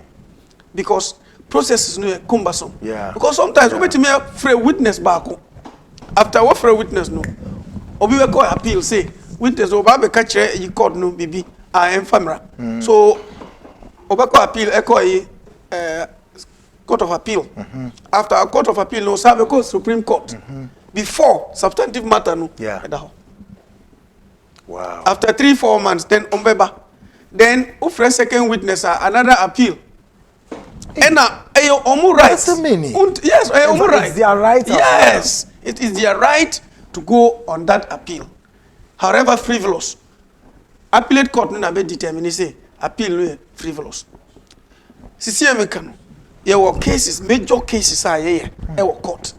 because processes no cumbersome. Yeah. Because sometimes we me free witness back. After what free witness no, obi we call appeal say witness oba be catch you court no bibi famra. So oba call appeal e call court of appeal. After a court of appeal no serve go Supreme Court. before substantive matter no. Yeah. Wow. After 3-4 months, then umbeba. Then ufre second witness another appeal. And now omu rights. That's a meaning. Yes, omu rights. It's their right. Yes, it is their right to go on that appeal. However frivolous. Appellate court no na be determine say appeal no frivolous. Sisi emeka there were cases, major cases are here. Court.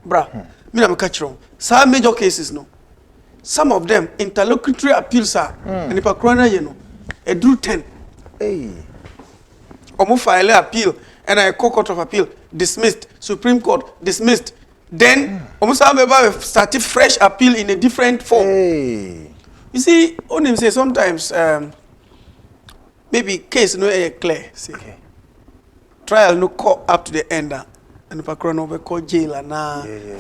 Bra, me na meka chiro. Some major cases no. Some of them interlocutory appeals are and if a corona you know a drew 10. Hey. Omo file appeal and a court of appeal dismissed, Supreme Court dismissed. Then almost start a fresh appeal in a different form. Hey. You see, only say sometimes maybe case no clear. See. Okay. Trial no call up to the end and if a corona over call jail and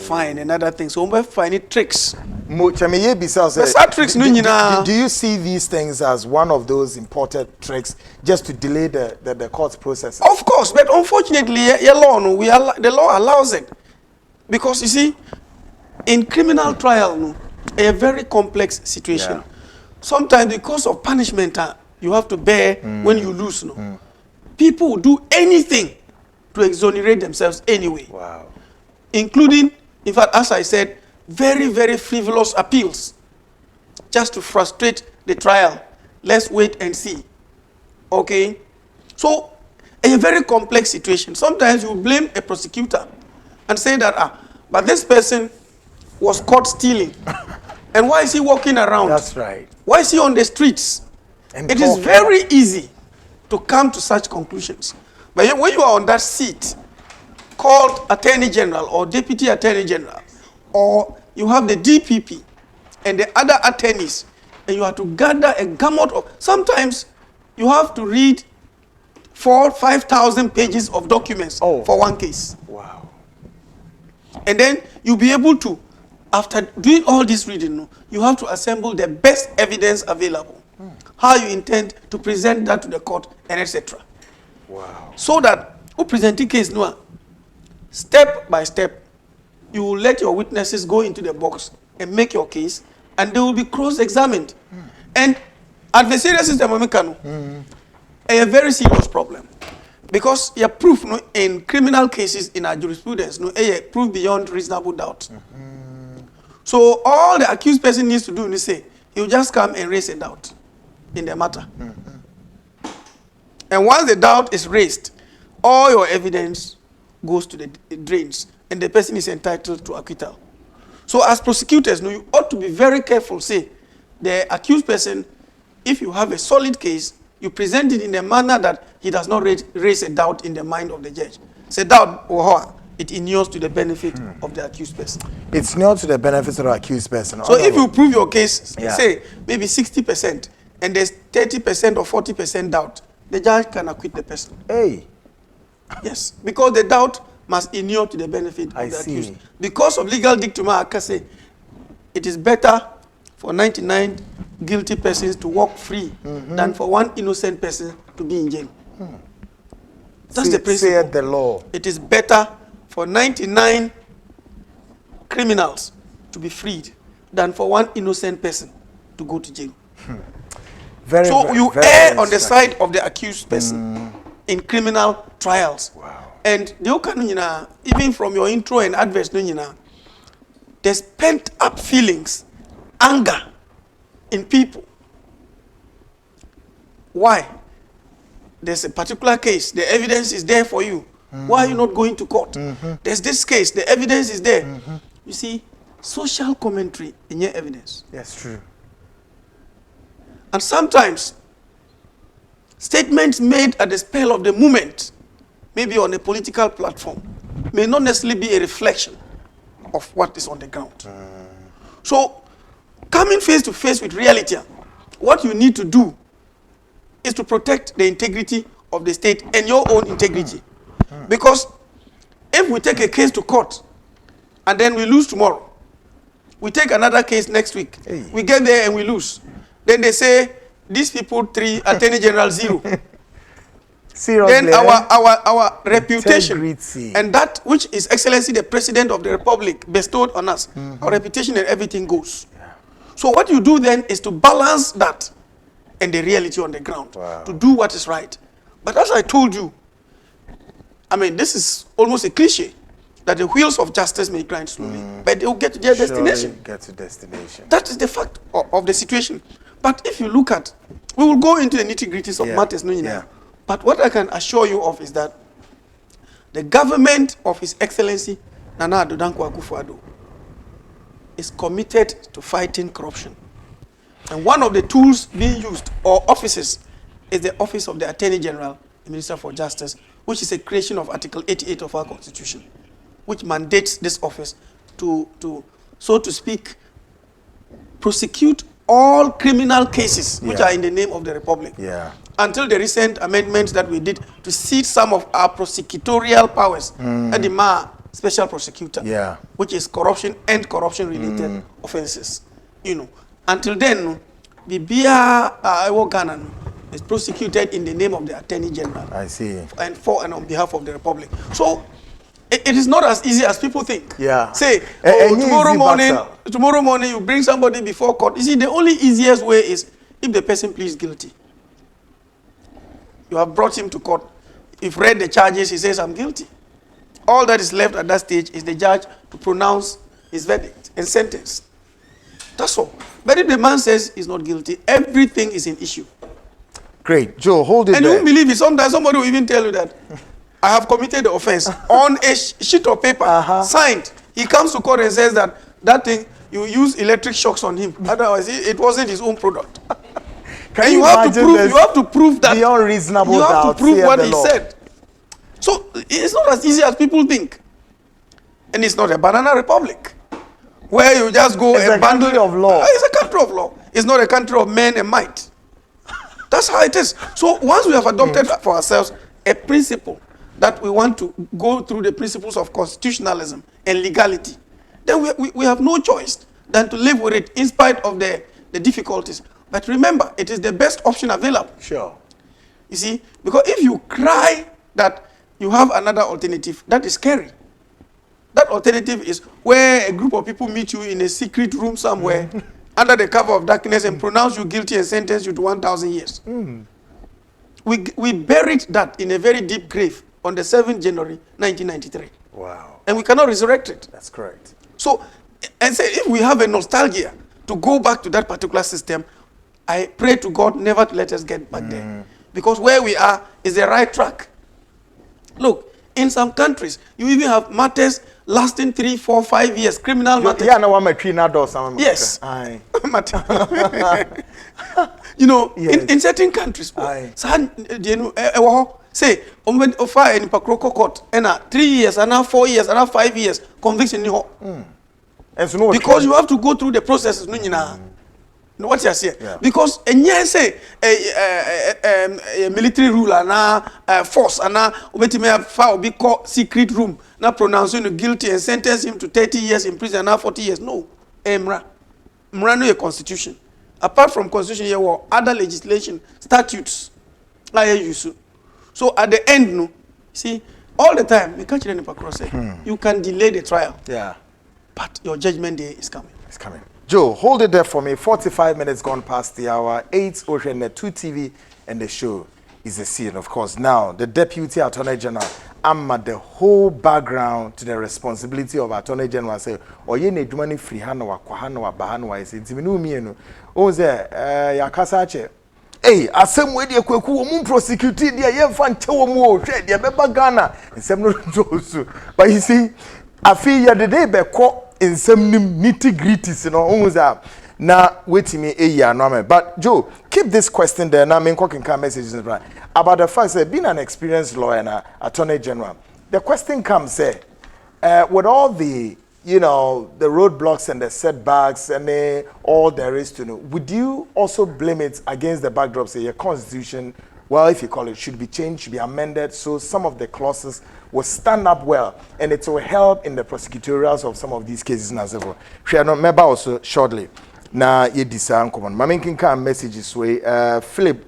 fine and other things. So we find it tricks. Tricks, do you see these things as one of those imported tricks just to delay the court process? Of course, but unfortunately, the law allows it. Because you see, in criminal trial, no, a very complex situation. Yeah. Sometimes because of punishment, you have to bear when you lose. No, people will do anything to exonerate themselves anyway. Wow. Including, in fact, as I said, very, very frivolous appeals just to frustrate the trial. Let's wait and see. Okay? So, a very complex situation. Sometimes you blame a prosecutor and say that, but this person was caught stealing. And why is he walking around? That's right. Why is he on the streets? And it is very easy to come to such conclusions. But when you are on that seat, called Attorney General or Deputy Attorney General, or you have the DPP and the other attorneys, and you have to gather a gamut of, sometimes you have to read 4,000-5,000 pages of documents for one case. Wow. And then you'll be able to, after doing all this reading, you have to assemble the best evidence available. How you intend to present that to the court, and etc. Wow. So that, who present the case, step by step, you will let your witnesses go into the box and make your case, and they will be cross-examined. And adversarial system, a very serious problem. Because your proof in criminal cases in our jurisprudence, proof beyond reasonable doubt. So all the accused person needs to do is say, he'll just come and raise a doubt in the matter. And once the doubt is raised, all your evidence goes to the drains, and the person is entitled to acquittal. So as prosecutors, you ought to be very careful. Say, the accused person, if you have a solid case, you present it in a manner that he does not raise a doubt in the mind of the judge. Say doubt, it inures to the benefit of the accused person. It's not to the benefit of the accused person. So if you prove your case, say maybe 60%, and there's 30% or 40% doubt, the judge can acquit the person. Hey. Yes, because the doubt must inure to the benefit of the accused. Because of legal dictum, I can say it is better for 99 guilty persons to walk free than for one innocent person to be in jail. That's the principle. Said the law. It is better for 99 criminals to be freed than for one innocent person to go to jail. So you err on the side of the accused person in criminal trials. Wow. And even from your intro and adverse, there's pent up feelings, anger in people. Why? There's a particular case, the evidence is there for you. Why are you not going to court? There's this case, the evidence is there. You see, social commentary in your evidence. That's true. And sometimes, statements made at the spell of the moment, maybe on a political platform, may not necessarily be a reflection of what is on the ground. So, coming face to face with reality, what you need to do is to protect the integrity of the state and your own integrity. Because if we take a case to court and then we lose tomorrow, we take another case next week, we get there and we lose. Then they say, these people 3, Attorney General 0. Seriously, then our reputation integrity. and that which His Excellency the President of the Republic bestowed on us, our reputation and everything goes. So what you do then is to balance that and the reality on the ground, to do what is right. But as I told you, I mean, this is almost a cliche, that the wheels of justice may grind slowly, but they will get to their destination. Get to destination. That is the fact of the situation. But if you look at, we will go into the nitty-gritties of matters, no, Yeah. But what I can assure you of is that the government of His Excellency Nana Addo Dankwa Akufo-Addo is committed to fighting corruption. And one of the tools being used, or offices, is the Office of the Attorney General, the Minister for Justice, which is a creation of Article 88 of our Constitution, which mandates this office to so to speak, prosecute all criminal cases which are in the name of the Republic. Yeah. Until the recent amendments that we did to cede some of our prosecutorial powers at the special prosecutor, which is corruption and corruption-related offenses. Until then, the Ghana is prosecuted in the name of the Attorney General. I see. And for and on behalf of the Republic. So it is not as easy as people think. Yeah. Say, tomorrow morning you bring somebody before court. You see, the only easiest way is if the person pleads guilty. You have brought him to court. If read the charges, he says, I'm guilty. All that is left at that stage is the judge to pronounce his verdict and sentence. That's all. But if the man says he's not guilty, everything is an issue. Great. Joe, hold it and there. you won't believe it. Sometimes somebody will even tell you that I have committed the offense on a sheet of paper, signed. He comes to court and says that thing, you use electric shocks on him. Otherwise, it wasn't his own product. And you have to prove that. Beyond reasonable you have doubt, to prove what he law. said. So it's not as easy as people think. And it's not a banana republic where you just go and bundle. It's a country of law. It's a country of law. It's not a country of men and might. That's how it is. So once we have adopted for ourselves a principle that we want to go through the principles of constitutionalism and legality, then we have no choice than to live with it in spite of the difficulties. But remember, it is the best option available. Sure. You see, because if you cry that you have another alternative, that is scary. That alternative is where a group of people meet you in a secret room somewhere under the cover of darkness and pronounce you guilty and sentence you to 1,000 years. We buried that in a very deep grave on the 7th January 1993. Wow. And we cannot resurrect it. That's correct. So, and say if we have a nostalgia to go back to that particular system, I pray to God never to let us get back there. Because where we are is the right track. Look, in some countries, you even have matters lasting 3, 4, 5 years, criminal matters. Yeah, no one may treat that or something. Yes. Aye. Yes. In certain countries, say, fire in Pakroko court, and 3 years, and 4 years, and 5 years, conviction. Because you have to go through the processes. What you say? Yeah. Because say a military ruler na force and na obetime file be called secret room na pronouncing you guilty and sentence him to 30 years in prison na 40 years. No, mra no a constitution. Apart from constitution, there were other legislation, statutes. So at the end, no, see, all the time we can't across it. You can delay the trial. Yeah, but your judgment day is coming. It's coming. Joe, hold it there for me. 45 minutes gone past the hour. 8 Ocean 2 TV, and the show is a scene. Of course, now the Deputy Attorney General, I'm at the whole background to the responsibility of Attorney General. Say, oh, you need money free hand or kwahano or bahano. I say, Timinu mieno. Oh, there, Yakasache. Hey, asem we dey kwaku omun prosecute dey ye fan tewo mu o hwe dey be Ghana. Nsem no josu. But you see, afi ye dey be ko in some nitty-gritties, now wait me a year, no. But Joe, keep this question there. Now, can messages about the fact that being an experienced lawyer and attorney general, the question comes, with all the the roadblocks and the setbacks and all there is to know, would you also blame it against the backdrop, say your constitution? Well, if you call it, should be changed, should be amended, so some of the clauses will stand up well, and it will help in the prosecutorials of some of these cases as well. Share no member also shortly. Na ye design common. Mamin can messages way. Philip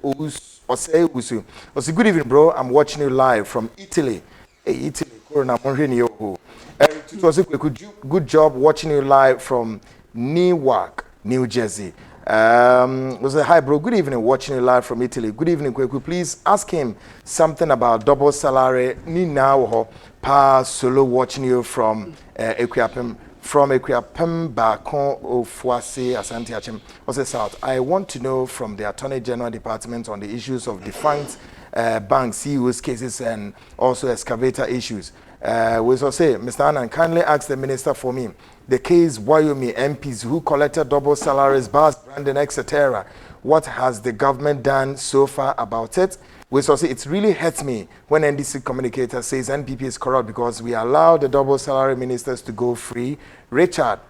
Ose Usu. Ose, good evening, bro. I'm watching you live from Italy. Hey, Italy, Corona Monrenio. It was a good job watching you live from Newark, New Jersey. Was a hi, bro. Good evening, watching you live from Italy. Good evening, Kweku. Please ask him something about double salary. Ni now pa solo watching you from Kpemka. From Kpemka Ofuase Asante Achem, Ose South. I want to know from the Attorney General Department on the issues of defunct bank CEOs cases and also excavator issues. We also say, Mr. Annan, kindly ask the minister for me. The case Wyoming MPs who collected double salaries, bars, branding, etc. What has the government done so far about it? We also say it really hurts me when NDC communicator says NPP is corrupt because we allow the double salary ministers to go free. Richard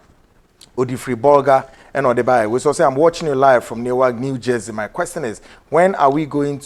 Odifri Bolga and Odebai. We also say I'm watching you live from Newark, New Jersey. My question is, when are we going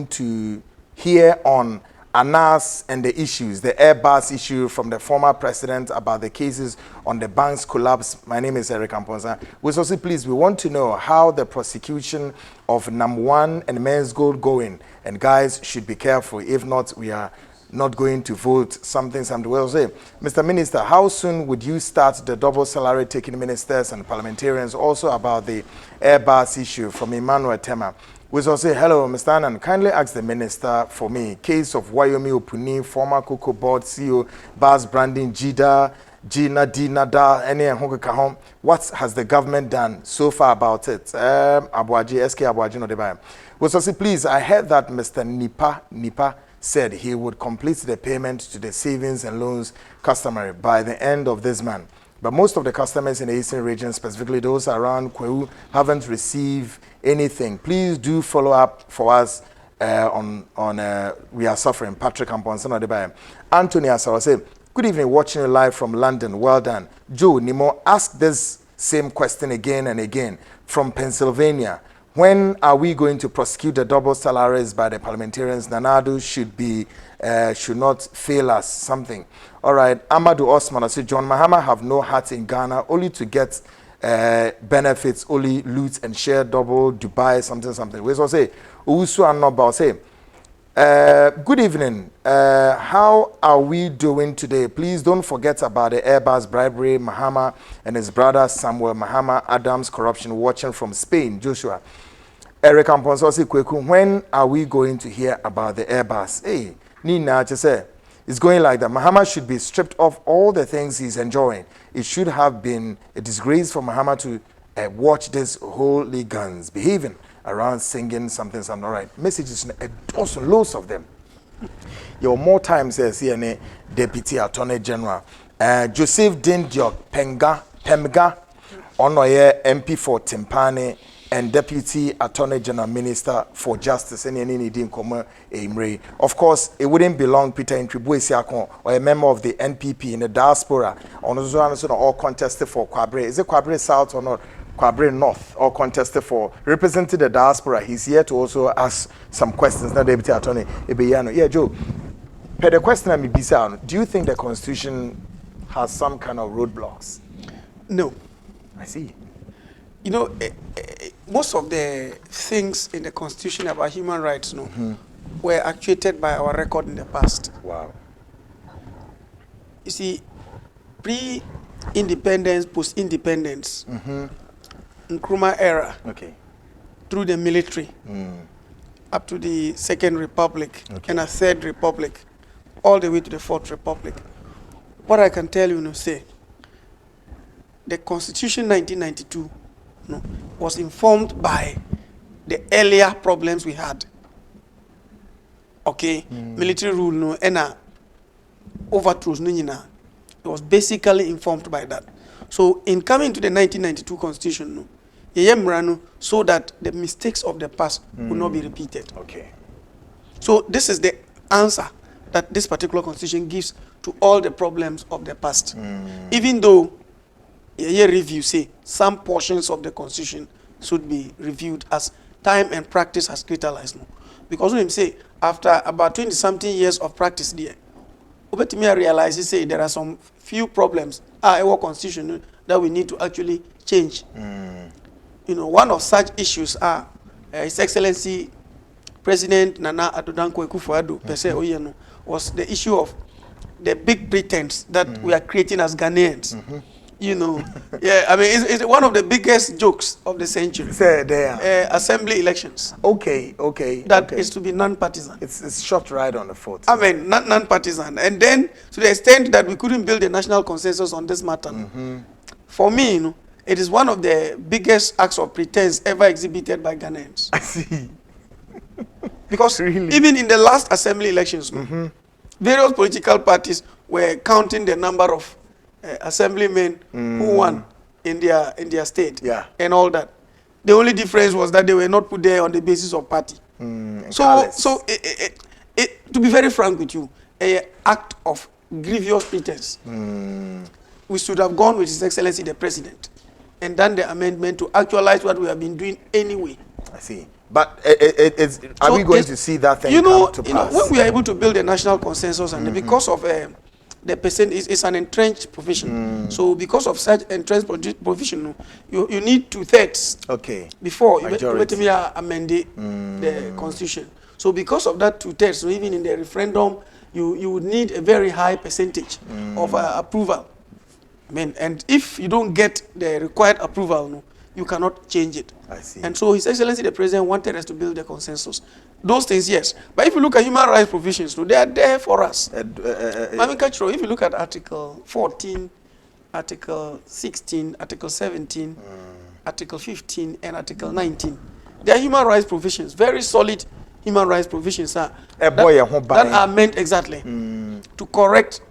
to hear on Anas and the issues, the Airbus issue from the former president about the cases on the bank's collapse? My name is Eric Amponza. We also please, we want to know how the prosecution of NAM1 and Men's Gold going. And guys should be careful. If not, we are not going to vote something. We will say, Mr. Minister, how soon would you start the double salary taking ministers and parliamentarians? Also about the Airbus issue from Emmanuel Tema. We also say, hello, Mr. Annan, kindly ask the minister for me. Case of Wyoming Opuni, former Cocoa Board CEO, Bars Branding, Gina, Da, any Kahom. What has the government done so far about it? Abuaji, SK Abuaji, no debate. We also say, please, I heard that Mr. Nipa said he would complete the payment to the savings and loans customary by the end of this month. But most of the customers in the Eastern region, specifically those around Kwehu, haven't received anything. Please do follow up for us we are suffering. Patrick Amponson Odebaye. Anthony Asaro say, good evening, watching you live from London. Well done. Joe Nimo, ask this same question again and again from Pennsylvania. When are we going to prosecute the double salaries by the parliamentarians? Nanadu should not fail us something. All right, Amadou Osman, I say John Mahama have no heart in Ghana, only to get benefits, only loot and share double Dubai, something. We also say, Usu and Nobal say, good evening. How are we doing today? Please don't forget about the Airbus bribery, Mahama and his brother Samuel Mahama Adams corruption watching from Spain, Joshua. Eric Amponso say, Kweku, when are we going to hear about the Airbus? Hey, Nina, just say, it's going like that. Mahama should be stripped of all the things he's enjoying. It should have been a disgrace for Mahama to watch these hooligans behaving around singing something. All right. Messages, also loads of them. Your more times as CNA Deputy Attorney General. Joseph Dindiok Kpemka, Onoye MP for Timpani, and Deputy Attorney General Minister for Justice. Of course, it wouldn't belong Peter Intribuesiakon or a member of the NPP in the diaspora. All contested for Kwabre. Is it Kwabre South or not? Kwabre North, or contested for representing the diaspora. He's here to also ask some questions. Now, Deputy Attorney Ebeyano. Yeah, Joe. Per the question I'm Ibisa, do you think the Constitution has some kind of roadblocks? No. I see. You know, most of the things in the Constitution about human rights were actuated by our record in the past. Wow. You see, pre-independence, post-independence, Nkrumah era, through the military, up to the Second Republic and a Third Republic, all the way to the Fourth Republic. What I can tell you, say, the Constitution 1992 was informed by the earlier problems we had. Military rule, and overthrows, it was basically informed by that. So, in coming to the 1992 Constitution, so that the mistakes of the past will not be repeated. So, this is the answer that this particular Constitution gives to all the problems of the past. Even though a review say some portions of the Constitution should be reviewed as time and practice has crystallized. Because when say after about 20-something years of practice there, I realize say there are some few problems our Constitution that we need to actually change. One of such issues are His Excellency President Nana Addo Dankwa Akufo-Addo per se oyeno was the issue of the big pretense that we are creating as Ghanaians. You know, yeah, I mean, it's one of the biggest jokes of the century. Say there. Assembly elections. Okay. That is to be non-partisan. It's shot right on the foot. I mean, non-partisan. And then, to the extent that we couldn't build a national consensus on this matter, for me, you know, it is one of the biggest acts of pretense ever exhibited by Ghanaians. I see. Because Really? even in the last assembly elections, various political parties were counting the number of assemblymen who won in their state, and all that. The only difference was that they were not put there on the basis of party. So to be very frank with you, an act of grievous pretense. We should have gone with His Excellency the President and done the amendment to actualize what we have been doing anyway. I see. But are we going to see that thing come to pass? When we are able to build a national consensus, and because of the percent is an entrenched provision. So because of such entrenched provision, you need 2/3 before you amend the constitution. So because of that 2/3, so even in the referendum, you would need a very high percentage of approval. I mean, and if you don't get the required approval, you cannot change it. I see. And so His Excellency the President wanted us to build a consensus. Those things, yes. But if you look at human rights provisions, they are there for us. If you look at Article 14, Article 16, Article 17, Article 15, and Article 19, they are human rights provisions, very solid human rights provisions that are meant exactly to correct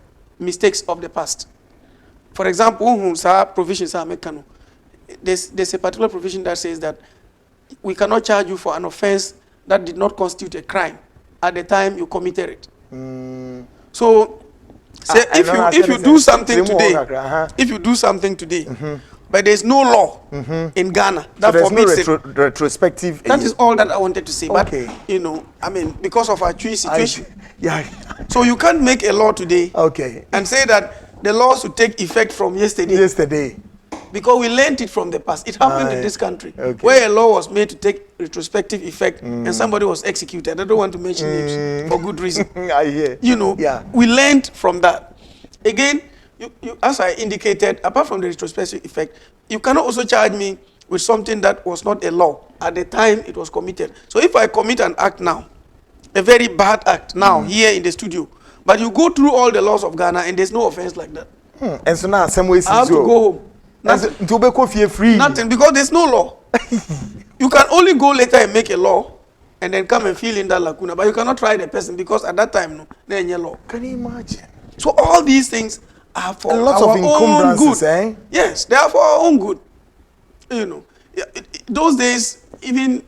mistakes of the past. For example, provisions are made. There's a particular provision that says that we cannot charge you for an offense that did not constitute a crime at the time you committed it. So, say if you do something today, but there's no law in Ghana that forbids it. Retrospective. That is all that I wanted to say. But you know, I mean, because of our situation, so you can't make a law today and say that the law should take effect from yesterday. Because we learned it from the past. It happened in this country, where a law was made to take retrospective effect and somebody was executed. I don't want to mention names for good reason. I hear. You know, we learned from that. Again, you, as I indicated, apart from the retrospective effect, you cannot also charge me with something that was not a law at the time it was committed. So if I commit an act now, a very bad act now, here in the studio, but you go through all the laws of Ghana and there's no offense like that. And so now, some ways I have to go home. Nothing, because there's no law. You can only go later and make a law and then come and fill in that lacuna, but you cannot try the person because at that time, there's no law. Can you imagine? So all these things are for a lot our of encumbrances, own good. Yes, they are for our own good. You know, those days, even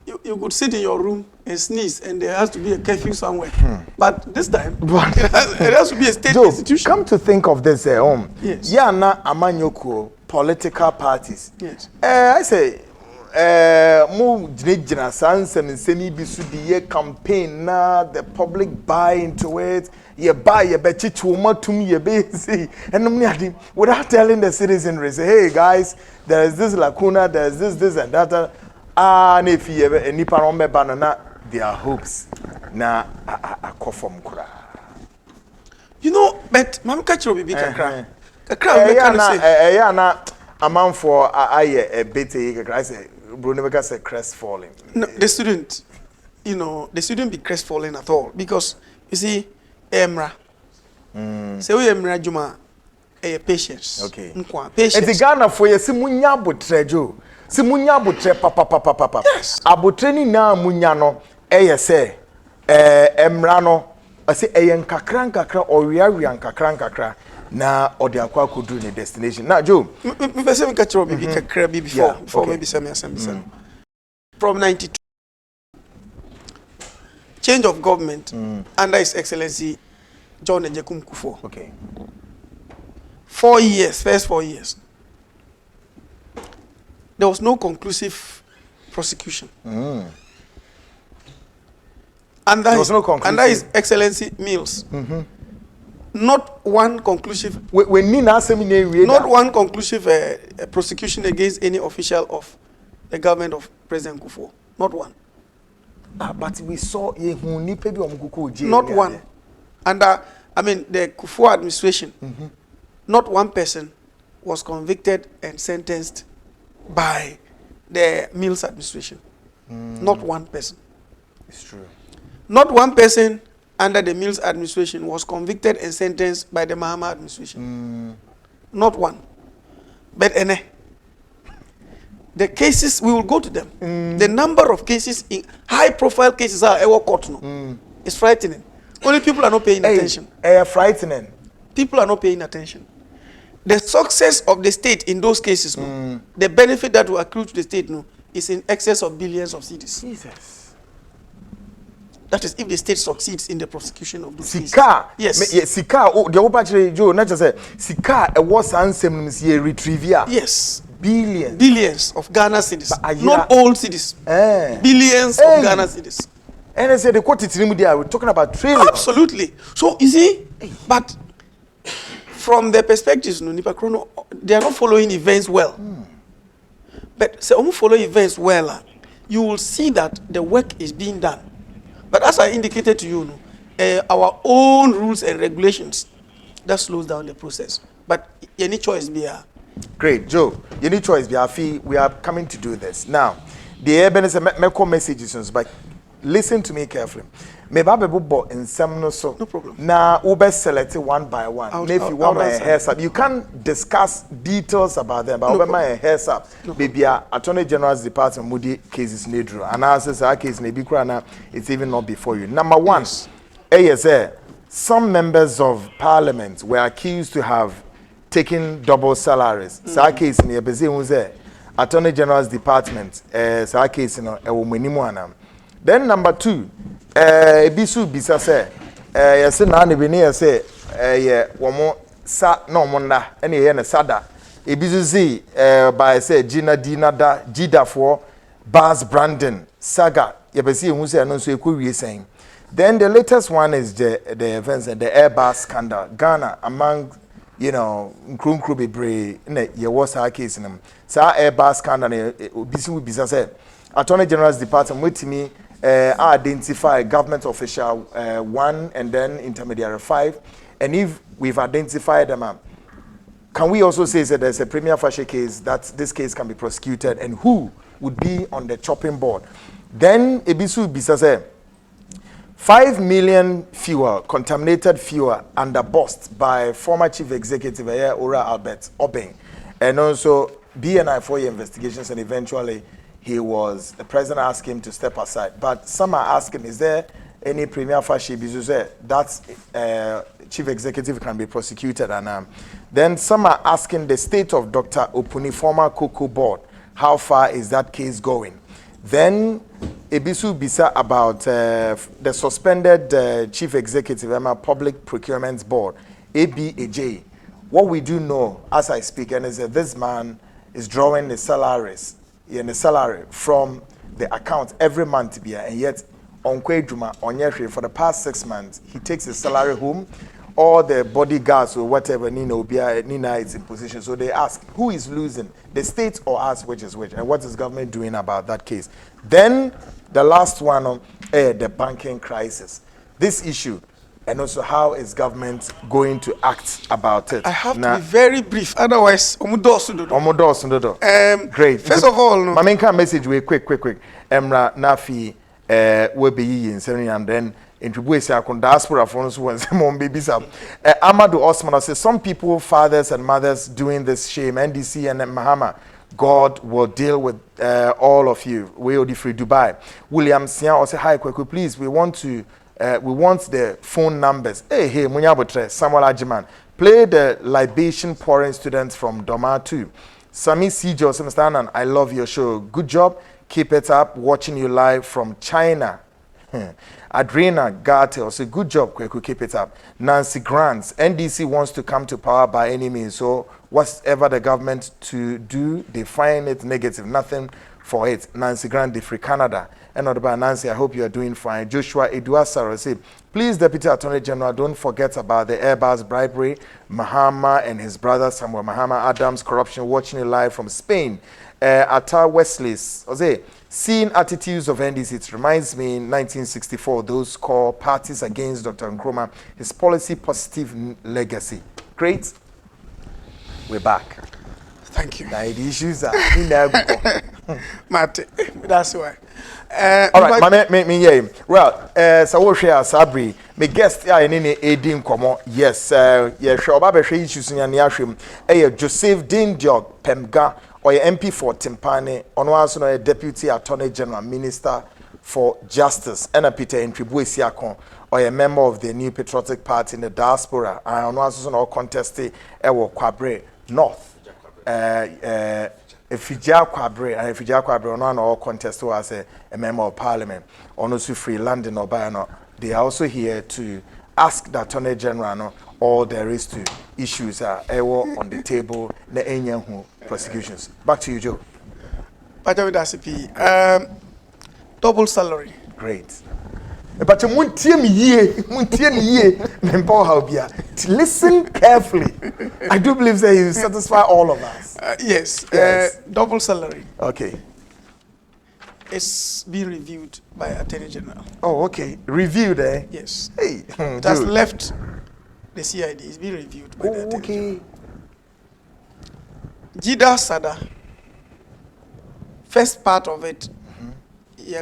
you could sit in your room and sneeze, and there has to be a curfew somewhere. But this time, it has to be a state institution. Come to think of this, yes. Yana Amanyoko, political parties. Yes. I say, mo jina sans and semi bisu the campaign na the public buy into it. You buy your bechichu matum ye basi and without telling the citizenry, say, hey guys, there is this lacuna, there is this and that. And if you ever any parombe banana, their hopes na a kofom kura. You know, but Mama Kachiro be kakra. Kakra na a man for a bit I say Brunebeka say crestfallen. No, the student, you know, they shouldn't be crestfallen at all because you see, Emra. Say we Emra Juma patience. Okay. Patience. And the Ghana for ye simunya butrejo. Simunya butre papa. Yes. Abutreni na munya no say Emra no say nkakra oriya nkakra na odi akwa kudu ni destination. Now Joe, me say me Kachiro be kakra before maybe some from 92 change of government under His Excellency John Ejekum Kufuor. Okay. 4 years, first 4 years. There was no conclusive prosecution. Under His Excellency Mills. Not one conclusive. Not one conclusive prosecution against any official of the government of President Kufuor. Not one. But we saw Not one. Under, I mean, the Kufuor administration, not one person was convicted and sentenced by the Mills administration. Not one person. It's true. Not one person under the Mills administration was convicted and sentenced by the Mahama administration. Not one. But the cases, we will go to them. The number of cases, high-profile cases are ever court no. It's frightening. Only people are not paying attention. Frightening. People are not paying attention. The success of the state in those cases, no, the benefit that will accrue to the state, no, is in excess of billions of cedis. Jesus. That is if the state succeeds in the prosecution of those Sika. cases. Yes. Sika. Oh, the opportunity, Joe. Not just say Sika. It was ansem retrivia. Yes. Billions of Ghana cedis. Not old cedis. Billions of Ghana cedis. And I said the quote there. We're talking about trillions. Absolutely. So you see, but from the perspectives, no, Nipa Krono, they are not following events well. But say, follow events well, you will see that the work is being done. But as I indicated to you, our own rules and regulations, that slows down the process. But any choice be here. Great, Joe. Any choice be here. We are coming to do this now. The Ebenezer Meko messages, but listen to me carefully. Me babe bo in some no so. No problem. Now, Uber select one by one. If you want my hairs up, you can't discuss details about them. But Uber my hairs up. Baby, Attorney General's Department Moody cases nedru. And answers our case may be crana. It's even not before you. Number one, ASA. Some members of Parliament were accused to have taken double salaries. Our case near Bezi Attorney General's Department. Our case no Then number two. Bisu bisa say yesi na ne bi ne yesi womo sa na omonda ene ye ne sada ebisu zi by say Gina Dinada Gidafo Bas Brandon Saga yebesi ehu say no so ekowie sen. Then the latest one is the events and the Airbus scandal. Ghana among nkrunkru bebre ne ye was our case nim. Sa Airbus scandal bisu bisa say Attorney General's Department wetimi identify government official 1 and then intermediary 5, and if we've identified them, can we also say that there's a premier facie case that this case can be prosecuted, and who would be on the chopping board? Then Ebisu Bisase 5 million fuel, contaminated fuel, underbossed by former chief executive Ora Albert Obeng, and also BNI for investigations, and eventually the president asked him to step aside. But some are asking, is there any premier facie bizu that chief executive can be prosecuted? And then some are asking the state of Dr. Opuni, former Cocoa board, how far is that case going? Then Ebisu Bisa about the suspended chief executive public procurement board, ABAJ. What we do know, as I speak, and is that this man is drawing the salaries in the salary from the account every month, and yet on Kwejuma on Yeshri for the past 6 months, he takes his salary home, all the bodyguards or whatever Nina is in position. So they ask, who is losing, the state or us, which is which, and what is government doing about that case? Then the last one, the banking crisis, this issue, and also how is government going to act about it? I have to be very brief, otherwise, Great. First of all, my main message, we quick. Emra Nafi will be in 70 and then introduce our diaspora for us when some babies up. Amadou Osman says some people, fathers and mothers, doing this shame. NDC and Mahama, God will deal with all of you. We will be free Dubai. William Sian also hi, quick, please. We want the phone numbers. Hey, Munyabotre, Samuel Ajiman. Play the libation pouring students from Doma 2. Sami C. Joseph Stanan, I love your show. Good job. Keep it up. Watching you live from China. Adrena Garte also good job. Keep it up. Nancy Grants, NDC wants to come to power by any means. So whatever the government to do, they find it negative, nothing for it. Nancy Grande free Canada. And not about Nancy, I hope you are doing fine. Joshua Eduasaro said, please, Deputy Attorney General, don't forget about the Airbus bribery, Mahama and his brother Samuel Mahama Adams corruption, watching it live from Spain. Atta Wesley's, seeing attitudes of NDC, it reminds me in 1964, those call parties against Dr. Nkrumah, his policy positive legacy. Great. We're back. Thank you. Now the issues are in there. Mate, that's why. All right, well, so we share Sabri. My guest here in Edim Komo. Yes, yeah, sure. Baba share issues in Yashim. Joseph Dindiok Kpemka, or MP for Timpane, on was a Deputy Attorney General Minister for Justice, and Peter Ntribuesiakon, or a member of the New Patriotic Party in the diaspora. I on was no contested Ewo Kwabre North. Ifija Kwabre, no all contest as a member of parliament, also free London or Bayano. They are also here to ask the Attorney General no, all there is to issues on the table, the prosecutions. Back to you, Joe. Double salary. Great. But you listen carefully. I do believe that you satisfy all of us. Yes. Double salary. Okay. It's being reviewed by Attorney General. Oh, okay. Reviewed, eh? Yes. Hey. It has left the CID. It's being reviewed by the Attorney General. Jida Sada. First part of it,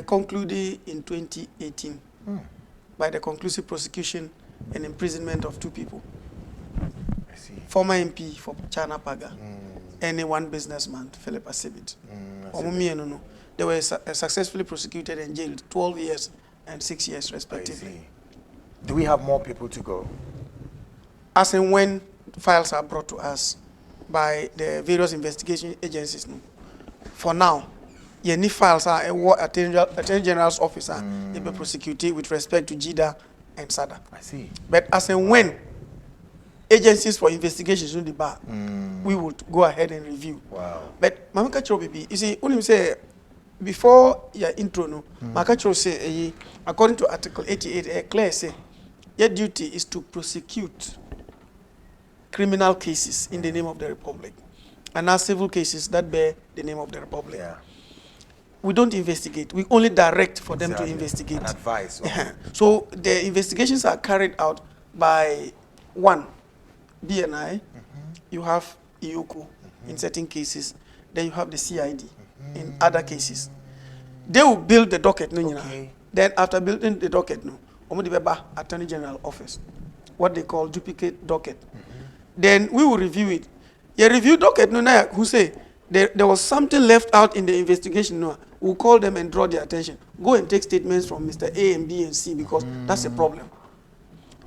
concluded in 2018 by the conclusive prosecution and imprisonment of 2 people. I see. Former MP for China Paga and one businessman, Philip Asibit. They were successfully prosecuted and jailed 12 years and 6 years respectively. Do we have more people to go? As and when files are brought to us by the various investigation agencies. For now, any files are Attorney General's office they be prosecuted with respect to Jida and Sada. I see. But as and when agencies for investigations in the bar, we would go ahead and review. Wow. But Mama Kachro baby, you see, when you say before your intro, no, Mama Kachro say, according to Article 88, Claire say, your duty is to prosecute criminal cases in the name of the Republic, and now civil cases that bear the name of the Republic. Yeah. We don't investigate. We only direct for them to investigate. And advise. So the investigations are carried out by one, BNI, you have IOCO in certain cases, then you have the CID in other cases. They will build the docket. Okay. Then after building the docket, Attorney General office, what they call duplicate docket. Then we will review it. You review docket, who say there was something left out in the investigation. We'll call them and draw their attention. Go and take statements from Mr. A and B and C because that's a problem.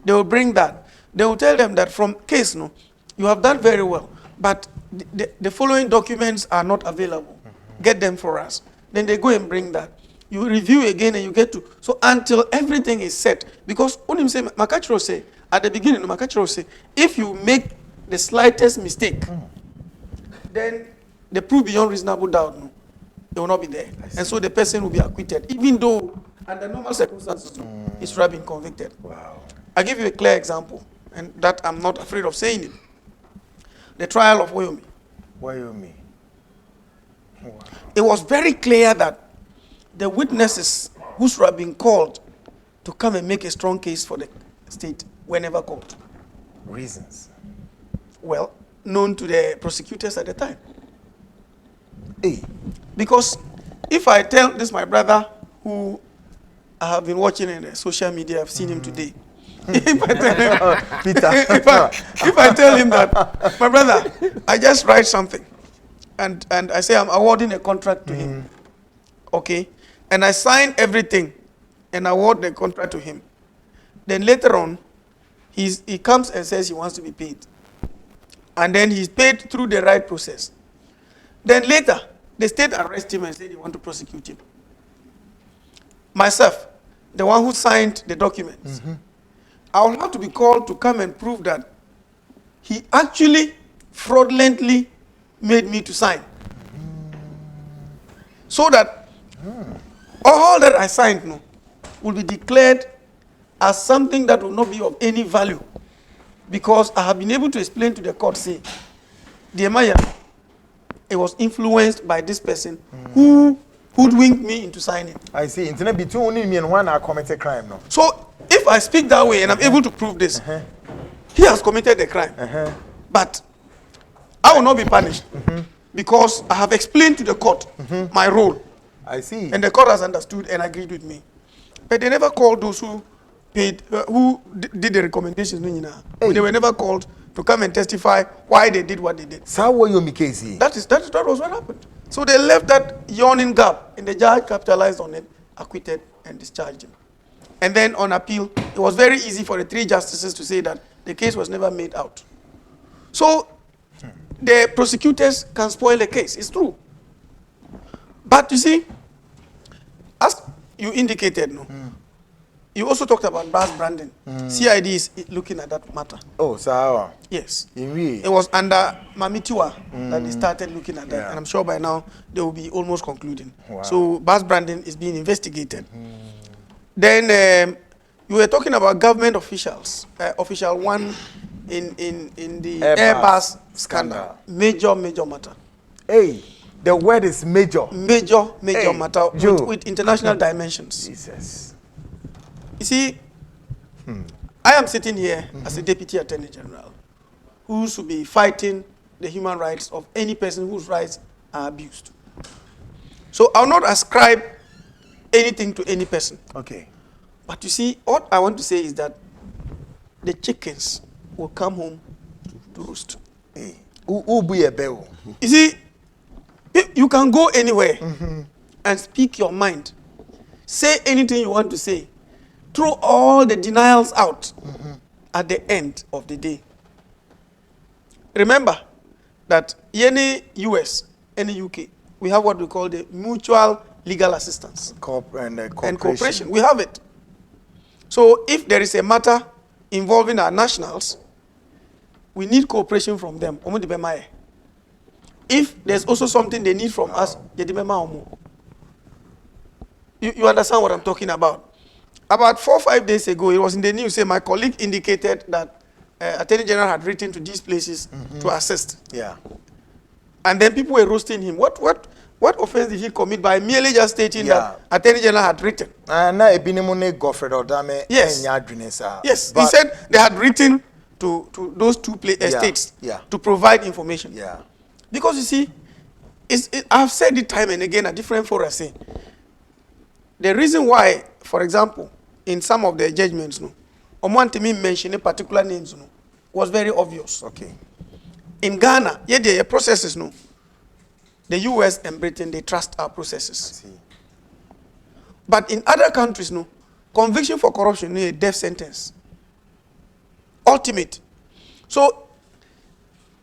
They will bring that. They will tell them that from case, you have done very well, but the following documents are not available. Get them for us. Then they go and bring that. You review again and you get to. So until everything is set, because Makachiro say, at the beginning, Makachiro say, if you make the slightest mistake, then the proof beyond reasonable doubt, they will not be there. And so the person will be acquitted, even though under normal circumstances, he should have been convicted. Wow. I'll give you a clear example, and that I'm not afraid of saying it. The trial of Wayomi. Wayomi. Wow. It was very clear that the witnesses who should have been called to come and make a strong case for the state were never called. Reasons? Well, known to the prosecutors at the time. Hey. Because if I tell this, my brother, who I have been watching in the social media, I've seen him today. If I tell him, Peter. if I tell him that, my brother, I just write something, and I say I'm awarding a contract to him, okay, and I sign everything, and award the contract to him. Then later on, he comes and says he wants to be paid, and then he's paid through the right process. Then later, the state arrests him and say they want to prosecute him. Myself, the one who signed the documents, I will have to be called to come and prove that he actually fraudulently made me to sign. So that all that I signed no, will be declared as something that will not be of any value. Because I have been able to explain to the court, say, dear Maya, it was influenced by this person who hoodwinked me into signing. I see. Internet between only me and one I committed crime no. So if I speak that way and I'm able to prove this, he has committed the crime. But I will not be punished because I have explained to the court my role. I see. And the court has understood and agreed with me. But they never called those who paid, did the recommendations. They were never called to come and testify why they did what they did. So what you make easy? That was what happened. So they left that yawning gap, and the judge capitalized on it, acquitted, and discharged him. And then on appeal, it was very easy for the 3 justices to say that the case was never made out. So the prosecutors can spoil the case. It's true. But you see, as you indicated, no, you also talked about brass branding. CID is looking at that matter. Oh, so Yes. it It was under Mamitiwa that they started looking at that. And I'm sure by now they will be almost concluding. Wow. So brass branding is being investigated. Then you were talking about government officials. Official 1 in the Airbus scandal. Major matter. Hey, the word is major. Major Hey, matter Joe. with international dimensions. Jesus. You see, I am sitting here as a Deputy Attorney General who should be fighting the human rights of any person whose rights are abused. So I'll not ascribe anything to any person. Okay. But you see, what I want to say is that the chickens will come home to roost. Hey, who be a bell? You see, you can go anywhere and speak your mind. Say anything you want to say. Throw all the denials out at the end of the day. Remember that any US, any UK, we have what we call the mutual legal assistance and cooperation. We have it. So if there is a matter involving our nationals, we need cooperation from them. If there's also something they need from us, you understand what I'm talking about? About 4 or 5 days ago, it was in the news, say my colleague indicated that Attorney General had written to these places to assist. Yeah. And then people were roasting him. What offense did he commit by merely just stating that Attorney General had written? Yes. Yes, he said they had written to those 2 states to provide information. Yeah. Because you see, I've said it time and again at different fora, saying the reason why, for example, in some of the judgments, Omwantimi mentioning particular names, was very obvious. Okay. In Ghana, the processes, the US and Britain, they trust our processes. I see. But in other countries, conviction for corruption is a death sentence. Ultimate. So,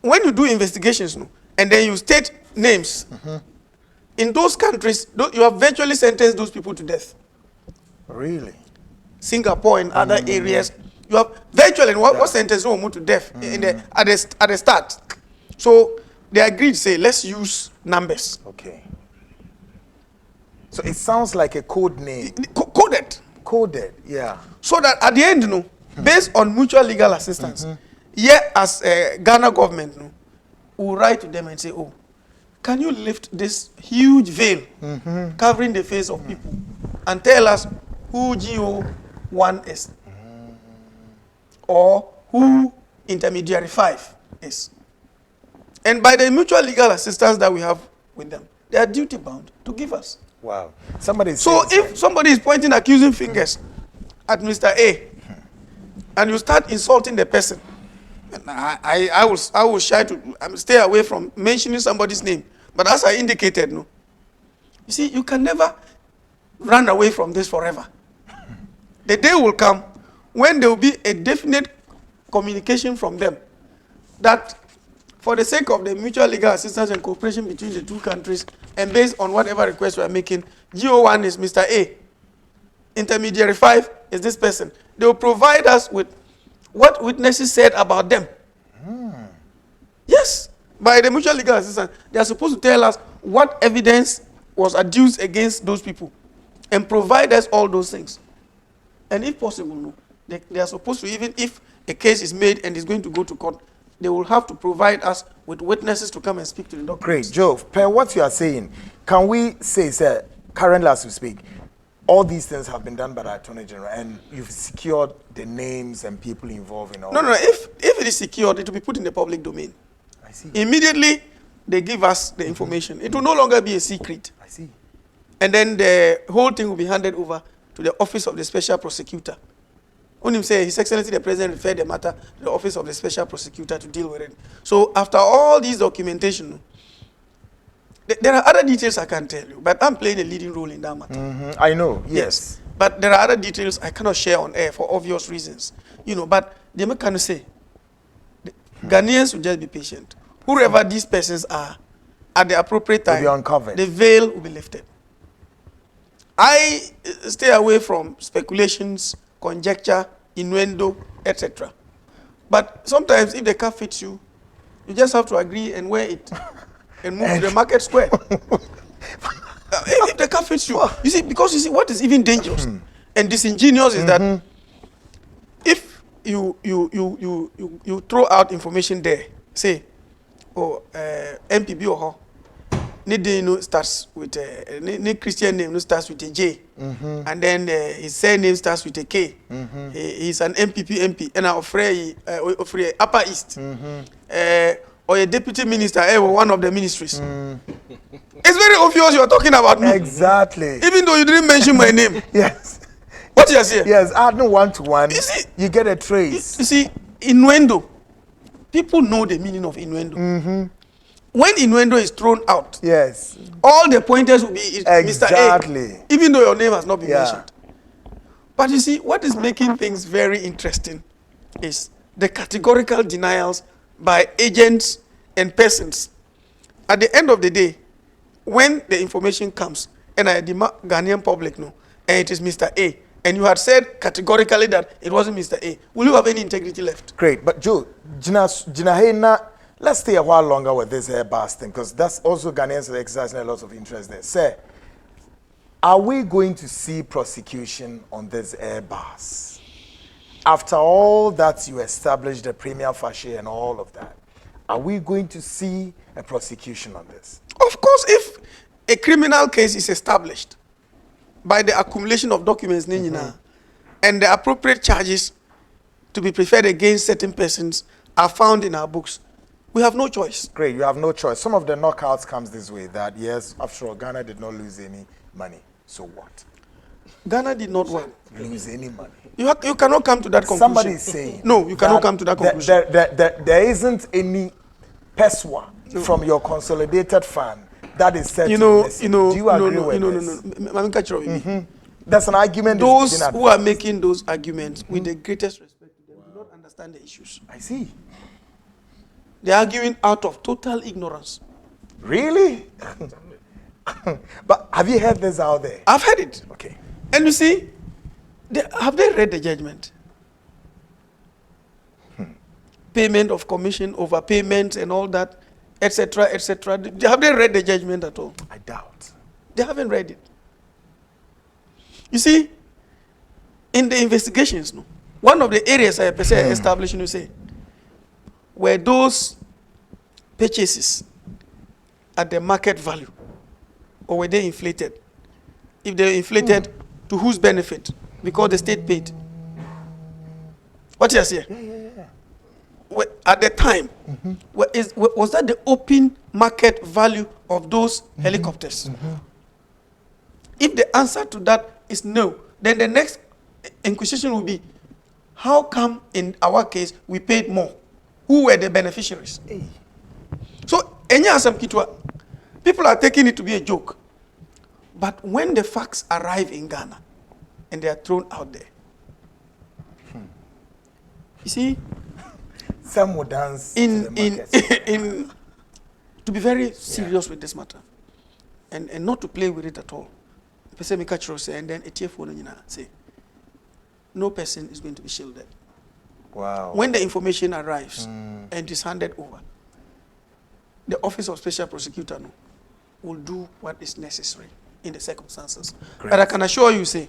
when you do investigations, and then you state names, in those countries, you have virtually sentenced those people to death. Really? Singapore and other areas, you have virtually what sentence you to death at the start. So they agreed, say, let's use numbers. Okay. So it sounds like a code name. Coded. Coded, yeah. So that at the end, based on mutual legal assistance, as a Ghana government, will write to them and say, oh, can you lift this huge veil covering the face of people and tell us who GO1 is or who intermediary 5 is? And by the mutual legal assistance that we have with them, they are duty bound to give us. Wow. So if somebody is pointing accusing fingers at Mr. A and you start insulting the person, I will shy to stay away from mentioning somebody's name. But as I indicated, you see, you can never run away from this forever. The day will come when there will be a definite communication from them that for the sake of the mutual legal assistance and cooperation between the 2 countries and based on whatever request we are making, GO1 is Mr. A. Intermediary 5 is this person. They will provide us with what witnesses said about them. Yes, by the mutual legal assistance, they are supposed to tell us what evidence was adduced against those people and provide us all those things. And if possible, no, they are supposed to, even if a case is made and is going to go to court, they will have to provide us with witnesses to come and speak to the documents. Great, Joe. Per what you are saying, can we say, sir, currently as we speak, all these things have been done by the Attorney General, and you've secured the names and people involved in all? No. If it is secured, it will be put in the public domain. I see. Immediately, they give us the information. It will no longer be a secret. I see. And then the whole thing will be handed over to the Office of the Special Prosecutor. When him say, His Excellency the President referred the matter to the Office of the Special Prosecutor to deal with it. So after all these documentation, there are other details I can't tell you, but I'm playing a leading role in that matter. I know, yes. But there are other details I cannot share on air for obvious reasons. But the can say, Ghanaians will just be patient. Whoever these persons are, at the appropriate time, will be uncovered. The veil will be lifted. I stay away from speculations, conjecture, innuendo, etc. But sometimes if the car fits you, you just have to agree and wear it and move to the market square. If the car fits you, you see, because you see what is even dangerous and disingenuous is that if you throw out information there, say, MPB or ne name starts with ne Christian name starts with a J, and then his surname starts with a K. He's an MP, and I offer Upper East, or a deputy minister, one of the ministries. It's very obvious you are talking about me. Exactly. Even though you didn't mention my name. Yes. What you are saying? Yes, add no one-to-one. You see, you get a trace. You see, innuendo. People know the meaning of innuendo. When innuendo is thrown out, yes, all the pointers will be exactly. Mr. A, even though your name has not been mentioned. But you see, what is making things very interesting is the categorical denials by agents and persons. At the end of the day, when the information comes, and I demand Ghanaian public know, and it is Mr. A, and you had said categorically that it wasn't Mr. A, will you have any integrity left? Great, but Joe, Jina, let's stay a while longer with this bus thing, because that's also Ghanaians are exercising a lot of interest there. Sir, are we going to see prosecution on this Airbus? After all that you established, the premier fascia and all of that, are we going to see a prosecution on this? Of course, if a criminal case is established by the accumulation of documents, and the appropriate charges to be preferred against certain persons are found in our books, we have no choice. Great, you have no choice. Some of the knockouts comes this way, that yes, after all, Ghana did not lose any money. So what? Ghana did not lose any money. You cannot come to that conclusion. Somebody is saying no, you cannot come to that conclusion. There isn't any peswa from your consolidated fund that is said to be missing. Do you agree with this? That's an argument. Those who are making those arguments, with the greatest respect to them, do not understand the issues. I see. They're arguing out of total ignorance. Really? But have you heard this out there? I've heard it. Okay. And you see, have they read the judgment? Payment of commission, overpayment and all that, etc., etc. Have they read the judgment at all? I doubt. They haven't read it. You see, in the investigations, one of the areas I established, were those purchases at the market value, or were they inflated? If they were inflated, to whose benefit? Because the state paid. What you say? At the time, was that the open market value of those helicopters? If the answer to that is no, then the next inquisition will be, how come in our case we paid more? Who were the beneficiaries? So, people are taking it to be a joke. But when the facts arrive in Ghana and they are thrown out there, you see, some would dance to be very serious with this matter and not to play with it at all. And then say, no person is going to be shielded. Wow. When the information arrives and is handed over, the Office of Special Prosecutor will do what is necessary in the circumstances. Great. But I can assure you, say,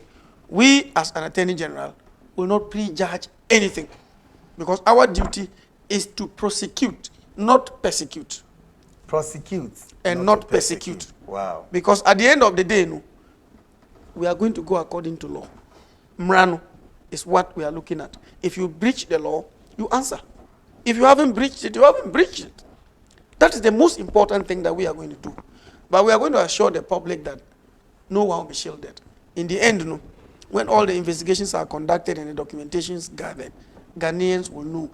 we as an Attorney General will not prejudge anything, because our duty is to prosecute, not persecute. Prosecute. And not persecute. Wow. Because at the end of the day, we are going to go according to law. Mrano is what we are looking at. If you breach the law, you answer. If you haven't breached it, you haven't breached it. That is the most important thing that we are going to do. But we are going to assure the public that no one will be shielded. In the end, when all the investigations are conducted and the documentation is gathered, Ghanaians will know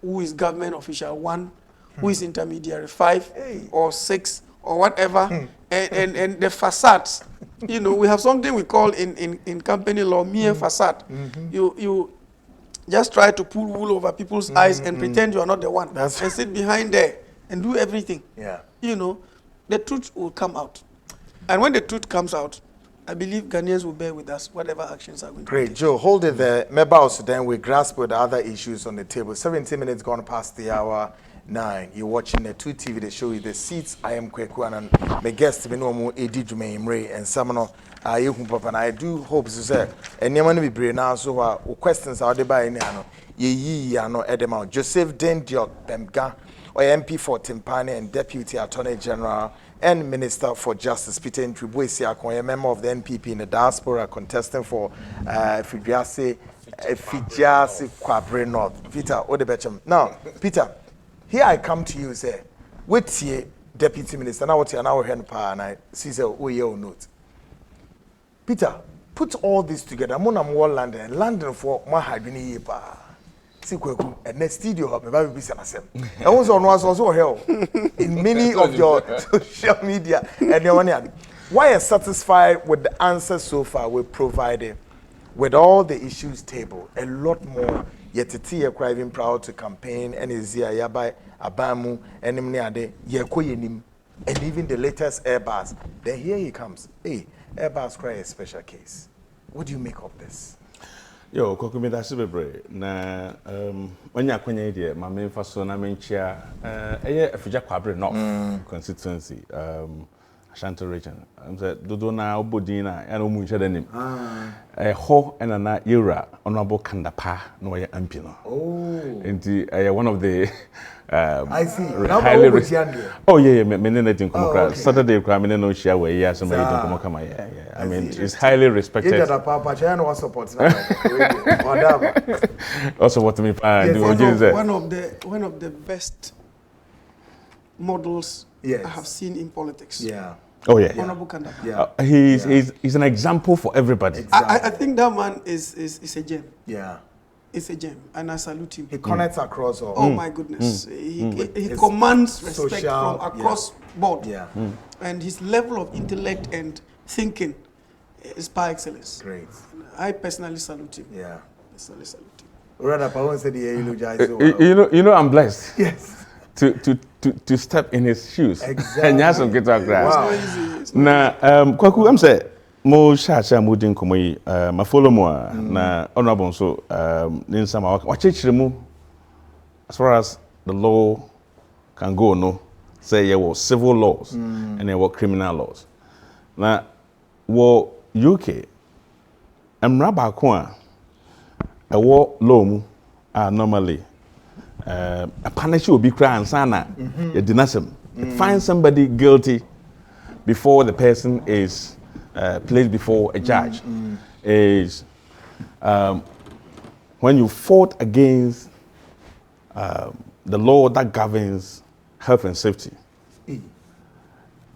who is government official 1, who is intermediary 5 or 6 or whatever, and the facades. We have something we call in company law mere facade. You just try to pull wool over people's eyes and pretend you are not the one, and sit behind there and do everything. Yeah. The truth will come out, and when the truth comes out, I believe Ghanaians will bear with us whatever actions are going to be Great. Joe, hold it there. Maybe also then we grasp with the other issues on the table. 17 minutes gone past the hour 9. You're watching the 2 TV. They show you the seats. I am Kweku and my guest, we know more Eddie Jume Imre and Samano. And I do hope to say, and you want to be brave now. So, questions are there by any ano. Ye ano Edema Joseph Dindiok Kpemka, or MP for Timpani and Deputy Attorney General and Minister for Justice Peter Ntribuesi, a member of the NPP in the diaspora contesting for Fijiase Kwabre North. Peter Odebecham. Now, Peter, here I come to you, say, what's here, Deputy Minister? Now, what you're now hearing, and I see, say, oh, yeah, note. Peter, put all this together. I'm on London, and London for my hardini yepa. See, and next studio hub, my baby be myself. I was also hell in many of your social media and your money. Why are you satisfied with the answers so far we provided with all the issues table? A lot more. Yet you're even proud to campaign and is here by Abamu and Nimniade, Yakoyenim, and even the latest Airbus. Then here he comes. Hey, Airbus cry a special case. What do you make of this? Yo, Kokumi that's bebre. Na when you akwenye idea, my main faso na menchia Fija Kwabre North constituency, Ashanti region. I'm said Dodo na Obodina and Omuncha denim. Ho and ana Yura Honorable Kandapa no ya Ampino. Oh. And one of the I see. Oh yeah, menene tin come cry. Saturday cry menene share where yeah somebody tin come come yeah. I mean it's highly respected. You got papa channel was support now. Also what me one of the best models I have seen in politics. Yeah. Oh yeah. Honorable Kandapa. Yeah. He's an example for everybody. Exactly. I think that man is a gem. Yeah. It's a gem, and I salute him. He connects across all. Oh my goodness, he commands respect from across board. Yeah. And his level of intellect and thinking is par excellence. Great. I personally salute him. Yeah. Personally salute him. Rather, said you know, I'm blessed. Yes. To step in his shoes. Exactly. And yes, get to Wow. It's not easy. Na kwaku am say mo sha mo din komo yi ma follow mo na honorable so ninsa ma wa chechire mu as far as the law can go no say there were civil laws and there were criminal laws. Na wo UK amra ba ko a wo law mu normally a punish will be cry and sana you deny him find somebody guilty before the person is placed before a judge is when you fought against the law that governs health and safety.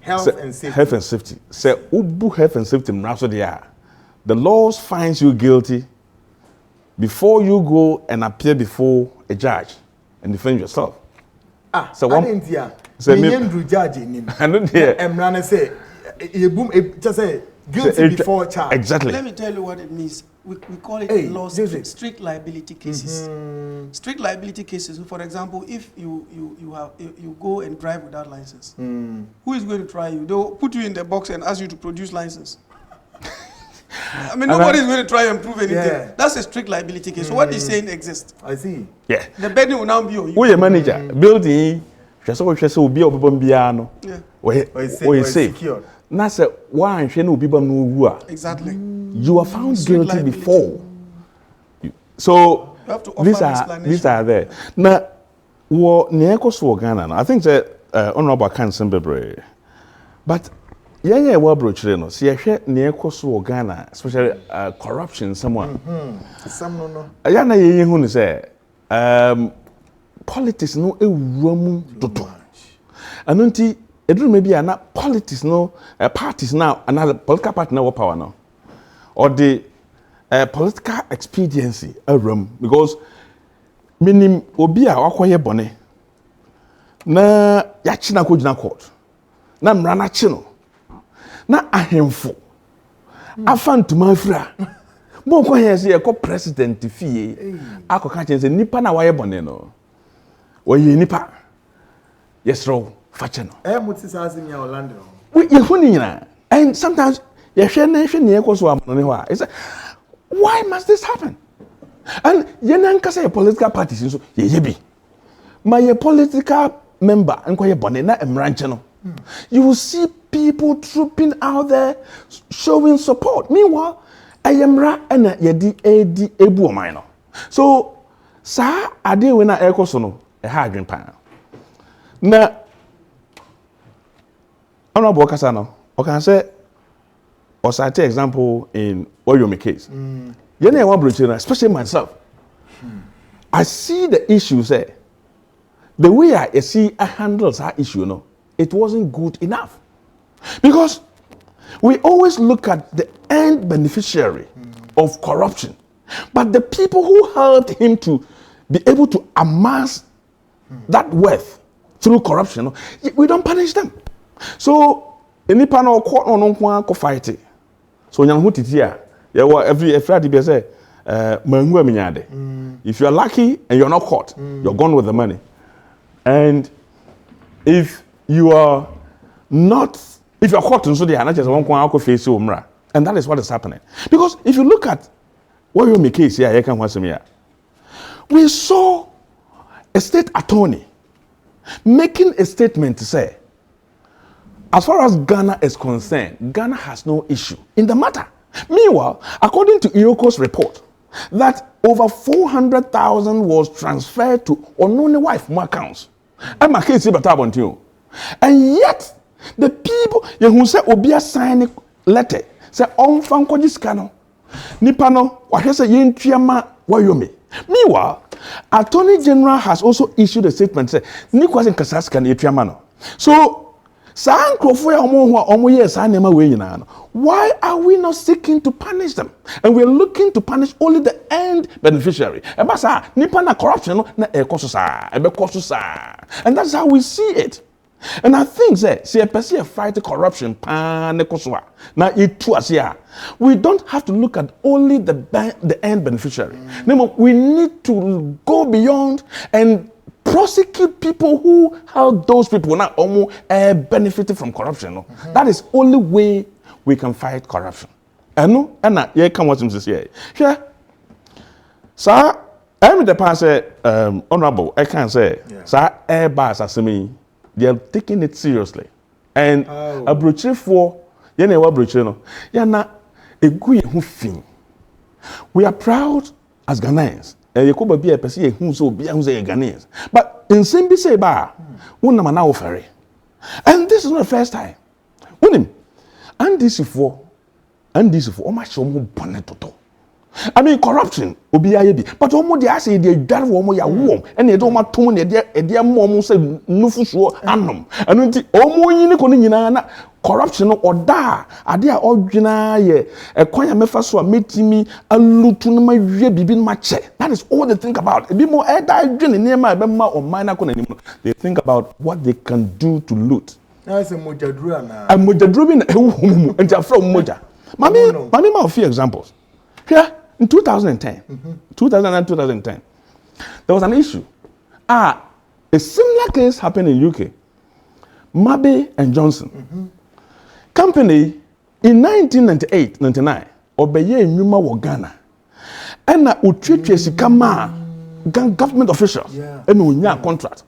Health and safety. Health and safety. Say ubu health and safety mraso dia. The laws finds you guilty before you go and appear before a judge and defend yourself. So one India. Say me judge in. I don't hear. Emrana say just say guilty before charge. Exactly. Let me tell you what it means. We call it laws, strict liability cases. Strict liability cases. For example, if you go and drive without license, who is going to try you? They'll put you in the box and ask you to produce license. I mean, nobody is going to try and prove anything. Yeah. That's a strict liability case. So what he's saying exists. I see. Yeah. The burden will now be on you. Who your manager? Building hwese so obi a obebam bia no we safe na say wan hwe na obi bam no wu a Exactly. you are found guilty liability. before so You have to offer these are there na wo ne ekoso Ghana no I think that honorable can bebre but yeah we brochire no see hwe ne ekoso Ghana especially corruption someone some no ya na ye hu ni say politics no ewuamu toto anunti eduru me bia na politics no parties now another political party now power now or the political expediency awram because minim obi a wakoye bone na ya chi na kojina court na mra na chi no na ahemfo afantuma afira mo ko he se ko president fie akoka chen se nipa na waye bone no waye nipa yesro fache no mutisa azimia Orlando we ye huni nyina and sometimes ye hwe na hwe ne ko so amno ne ho a why must this happen and ye nan ka say political parties so ye bi my political member enko ye bone na emranche no you will see people trooping out there showing support meanwhile ayemra and yedi edi ebu oman no so sa ade we na ekoso no ha adwen pa na honorable kasa no o can say or cite example in Oyomi case you know one brochure especially myself I see the issue say the way I see I handle that issue no it wasn't good enough because we always look at the end beneficiary of corruption but the people who helped him to be able to amass that wealth through corruption we don't punish them so any panel court no ko fight it so nyam ho titi a every Friday be say mangu aminyade if you are lucky and you're not caught you're gone with the money and if you are not if you're caught so they are not just one ko face umra and that is what is happening because if you look at what you make case here can wasem here we saw a state attorney making a statement to say as far as Ghana is concerned, Ghana has no issue in the matter. Meanwhile, according to Ioko's report, that over 400,000 was transferred to Onone wife more accounts. And yet, the people who say Obia sign letter say on fanko scano. Nipano, what has a yen triama Wyoming. Meanwhile, Attorney General has also issued a statement say Nikwas in Kasaskan Etriamano. So why are we not seeking to punish them? And we're looking to punish only the end beneficiary. And that's how we see it. And I think see a person fight corruption. Now we don't have to look at only the end beneficiary. We need to go beyond and prosecute people who help those people now almost benefited from corruption. That is only way we can fight corruption. And yeah, come what him say. Yeah. Sir, I'm the pastor honorable. I can say, sir, airbus as me, they are taking it seriously. And a brochure for what brochure no. Yeah, na a good who thing. We are proud as Ghanaians. You could be a person who's so be Ghanaians. But in Simbi say ba, one man now ferry. And this is not the first time. And this is for my show bonnet. I mean corruption obiaye but omo dey say dey dware wo mo ya wo and dey do ma tom na dey mo say nufusuo anom anu nti omo nyini ko nyina na corruption no oda ade a odwina ye ekwan ya mefa so a metimi alutu no ma wie bibi no ma che that is all they think about e bi mo e da dwene ne ma be ma o man na ko nanim no they think about what they can do to loot na say mojadru ana a mojadru bi na ewu nti afra moja mami ma few examples here in 2010, 2010, there was an issue. A similar case happened in UK. Mabe and Johnson. Company in 1998-99, obeye nyuma wa Ghana. And utwetwe sika ma government officials. And unya contract.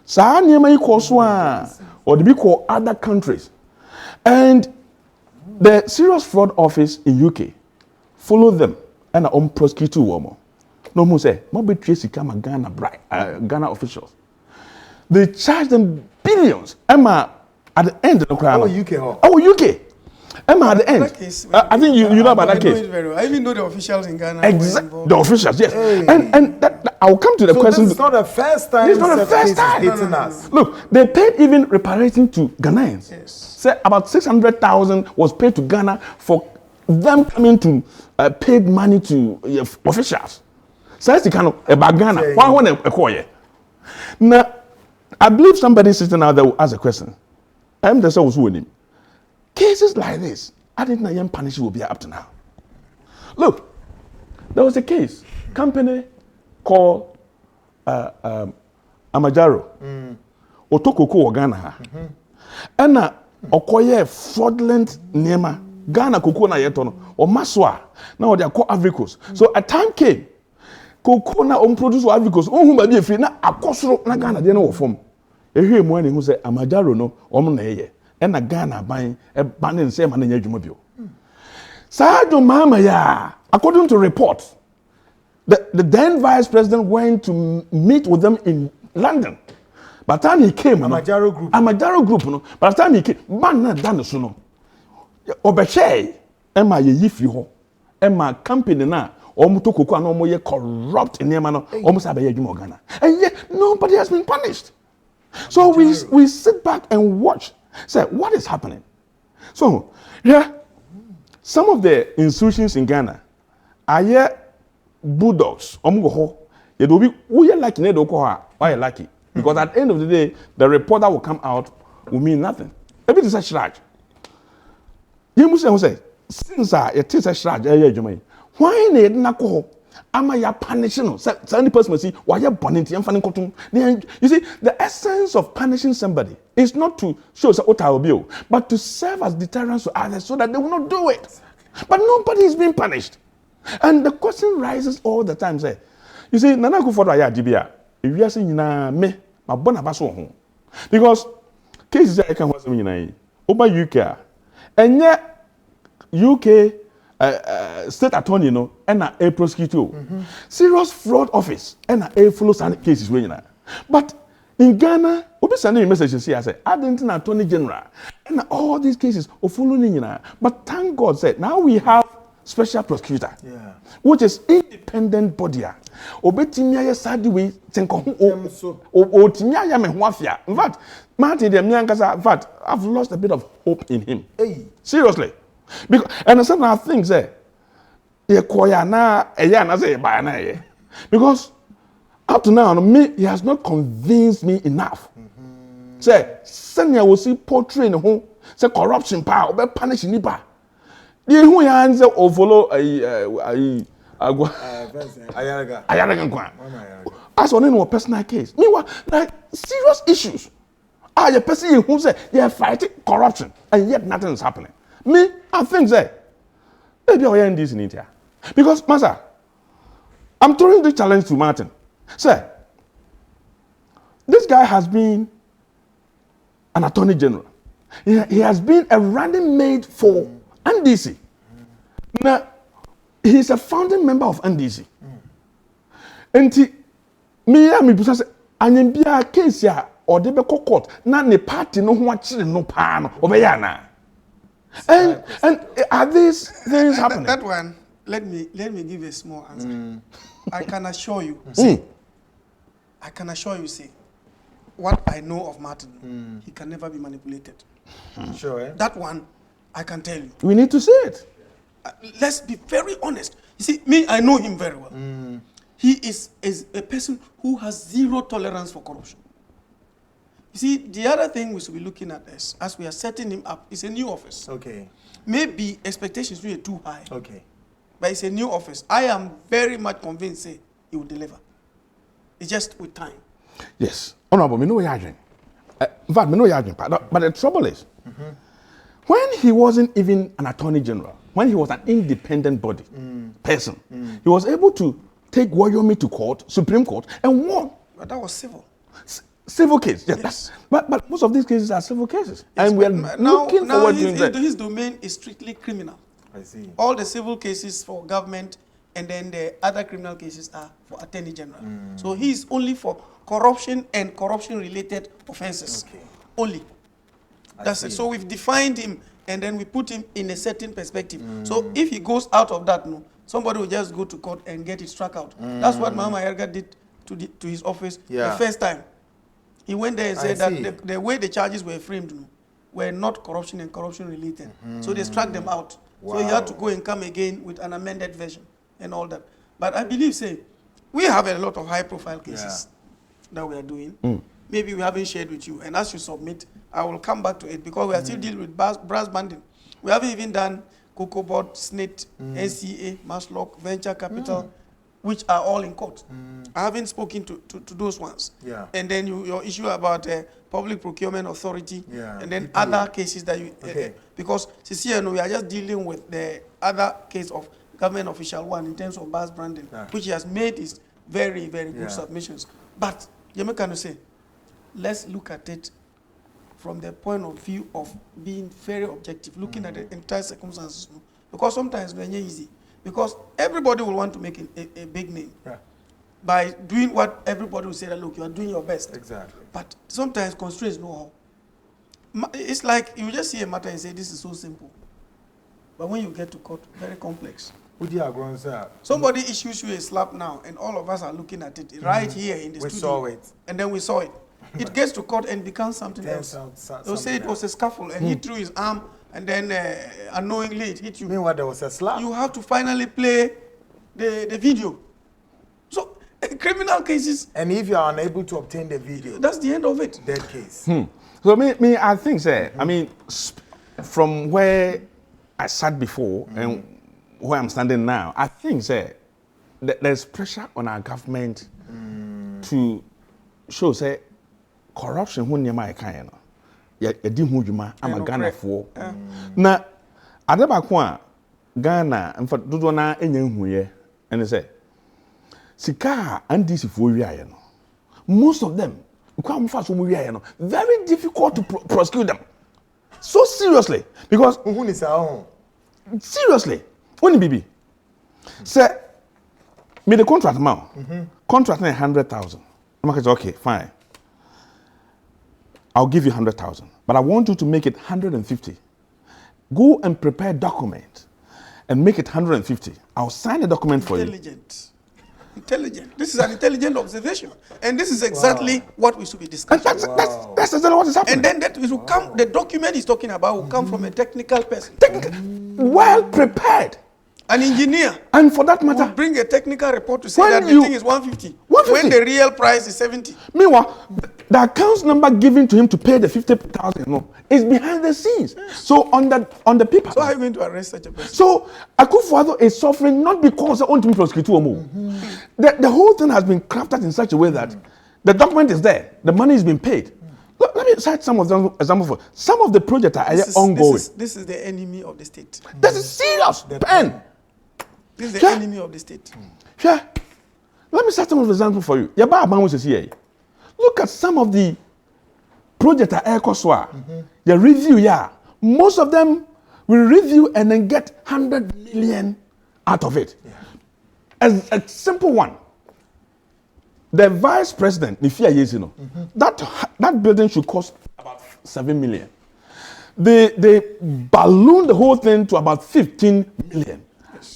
Saa niyama yi so a or the big other countries. And the Serious Fraud Office in UK follow them and are prosecute woman. No more say, more betray Sikama Ghana officials. They charge them billions. Emma at the end of the crime. UK. Emma at the end. I think you know about that case. I know it very well. I even know the officials in Ghana. Exactly. The officials, yes. Hey. And I'll come to the question. This is not the first time. It's not the first time. Hitting us. Look, they paid even reparating to Ghanaians. Yes. Say about 600,000 was paid to Ghana for them coming to paid money to officials. So that's the kind of about Ghana. Why want to acquire? Now, I believe somebody sitting out there will ask a question. I'm the source winning. Cases like this, I didn't know young punishment will be up to now. Look, there was a case, company called Amajaro, Otokoko Ghana, and okoye fraudulent nema Ghana cocoa na yetono or maswa. Now they are called Africos. So a time came, cocoa na produce Africos. Oh, who may be free na akosro na Ghana they know form. Ehwe mu ani hu say Amajaro no omo na yeye. And a Ghana buying a banning same and a jumobio. Sajo Mama ya, according to reports, the then vice president went to meet with them in London. By the time he came, Amajaro group, no. By the time he came, man na done so no. Obeche, Emma ye yifi Emma company na, omuto koko no mo ye corrupt in Yemano, almost abaye Ghana. And yet nobody has been punished. So we sit back and watch. Say, what is happening? So, yeah, some of the institutions in Ghana are here bulldogs. They will be we are lucky, why lucky? Because at the end of the day, the report that will come out will mean nothing. Maybe it's a charge. You must say, since it is a charge, why need not go? Am I punishing? So any person will see why you're burning. You see, the essence of punishing somebody is not to show what I will be, but to serve as deterrence to others so that they will not do it. But nobody is being punished. And the question rises all the time. Say, you see, Nana Kufodo aya dibia. If you are saying na me, my bona baso home. Because cases I can was me na over UK, and yet UK. State attorney, you know, and a prosecutor. Serious Fraud Office, and a follow cases. But in Ghana, we sending a message to see, I said, I didn't know Attorney General, and all these cases are following. But thank God, said now we have special prosecutor, which is independent body. Obetimia sadi we tenko o timia ya me hwafia. In fact, Martin de Miankasa, in fact, I've lost a bit of hope in him. Seriously. Because and some of things say because up to now me he has not convinced me enough. Say senior will see portraying who say corruption power be punish nipa. The who ya answer or follow Ayaraga. As on any personal case. Meanwhile, like serious issues. Your person who say they are fighting corruption and yet nothing is happening. Me, I think that maybe I end this in India. Because, Master, I'm throwing the challenge to Martin. Sir, this guy has been an attorney general. He has been a running mate for NDC. Now, he's a founding member of NDC. And me and me say, and be a case here or they be court. Now the party no one no pan over here. And are these things happening? That one, let me give a small answer. I can assure you, see, what I know of Martin, he can never be manipulated. Sure. Eh? That one, I can tell you. We need to see it. Let's be very honest. You see, me, I know him very well. He is a person who has zero tolerance for corruption. You see, the other thing we should be looking at is, as we are setting him up, it's a new office. Okay. Maybe expectations were too high. Okay. But it's a new office. I am very much convinced he will deliver. It's just with time. Yes. Honorable, me know you're in fact, me know you're but the trouble is, when he wasn't even an attorney general, when he was an independent body person, he was able to take Wayomi to court, Supreme Court, and won. But that was civil. Civil case, yes. But most of these cases are civil cases, Yes, and we are looking forward to that. his domain is strictly criminal. I see. All the civil cases for government, and then the other criminal cases are for Attorney General. So he is only for corruption and corruption-related offences. Okay. Only. That's it. So we've defined him, and then we put him in a certain perspective. So if he goes out of that, no, somebody will just go to court and get it struck out. That's what Mama Erga did to his office the first time. He went there and said that the way the charges were framed, no, were not corruption and corruption-related. So they struck them out. Wow. So he had to go and come again with an amended version and all that. But I believe, we have a lot of high-profile cases that we are doing. Maybe we haven't shared with you. And as you submit, I will come back to it because we are still dealing with brass banding. We haven't even done Cocoa Board, SNIT, NCA, Maslock, Venture Capital, which are all in court. I haven't spoken to those ones. Yeah. And then your issue about Public Procurement Authority, and then other cases that you... because CCNO, we are just dealing with the other case of government official one in terms of brass branding, which he has made his very, very good submissions. But, Yemi can say, let's look at it from the point of view of being very objective, looking at the entire circumstances. Because sometimes it's easy. Because everybody will want to make a big name by doing what everybody will say that, look, you are doing your best. Exactly. But sometimes constraints know how. It's like you just see a matter and say, this is so simple. But when you get to court, very complex. Somebody issues you a slap now, and all of us are looking at it right here in the studio. We saw it. And then we saw it. It gets to court and becomes something else. They'll say it was a scuffle, and he threw his arm, and then unknowingly it hit you. Meanwhile, there was a slap. You have to finally play the video. So, criminal cases... And if you are unable to obtain the video... That's the end of it. Dead case. So, me, I think, I mean, from where I sat before and where I'm standing now, I think, there's pressure on our government to show, corruption when you might kind ya di hu dwuma ama Ghana fo na adaba ko a Ghana in fact dodo na enya huye ene say sika andisi fo wiaye no most of them kwa mfa so mo wiaye no very difficult to prosecute them so seriously because who ni say seriously when bibi say me the contract amount contract 100,000 I'm like okay fine I'll give you 100,000, but I want you to make it 150. Go and prepare a document and make it 150. I'll sign the document for you. Intelligent. This is an intelligent observation. And this is exactly what we should be discussing. That's exactly what is happening. And then that will come, the document he's talking about will come from a technical person. Well prepared. An engineer. And for that matter, bring a technical report to say that the thing is 150. When the real price is 70. Meanwhile, the account number given to him to pay the 50,000 is behind the scenes. So on the paper. So how are you going to arrest such a person? So Akufo-Addo is suffering not because of only prosecute the whole thing has been crafted in such a way that the document is there, the money is being paid. Let me cite some of them examples. Some of the projects are ongoing. This is the enemy of the state. This is serious. Pen. This is the enemy of the state. Yeah. Let me cite some of the examples for you. Look at some of the projects at ECOSWA. The review, most of them will review and then get 100 million out of it. As a simple one. The vice president, that building should cost about 7 million. They ballooned the whole thing to about 15 million.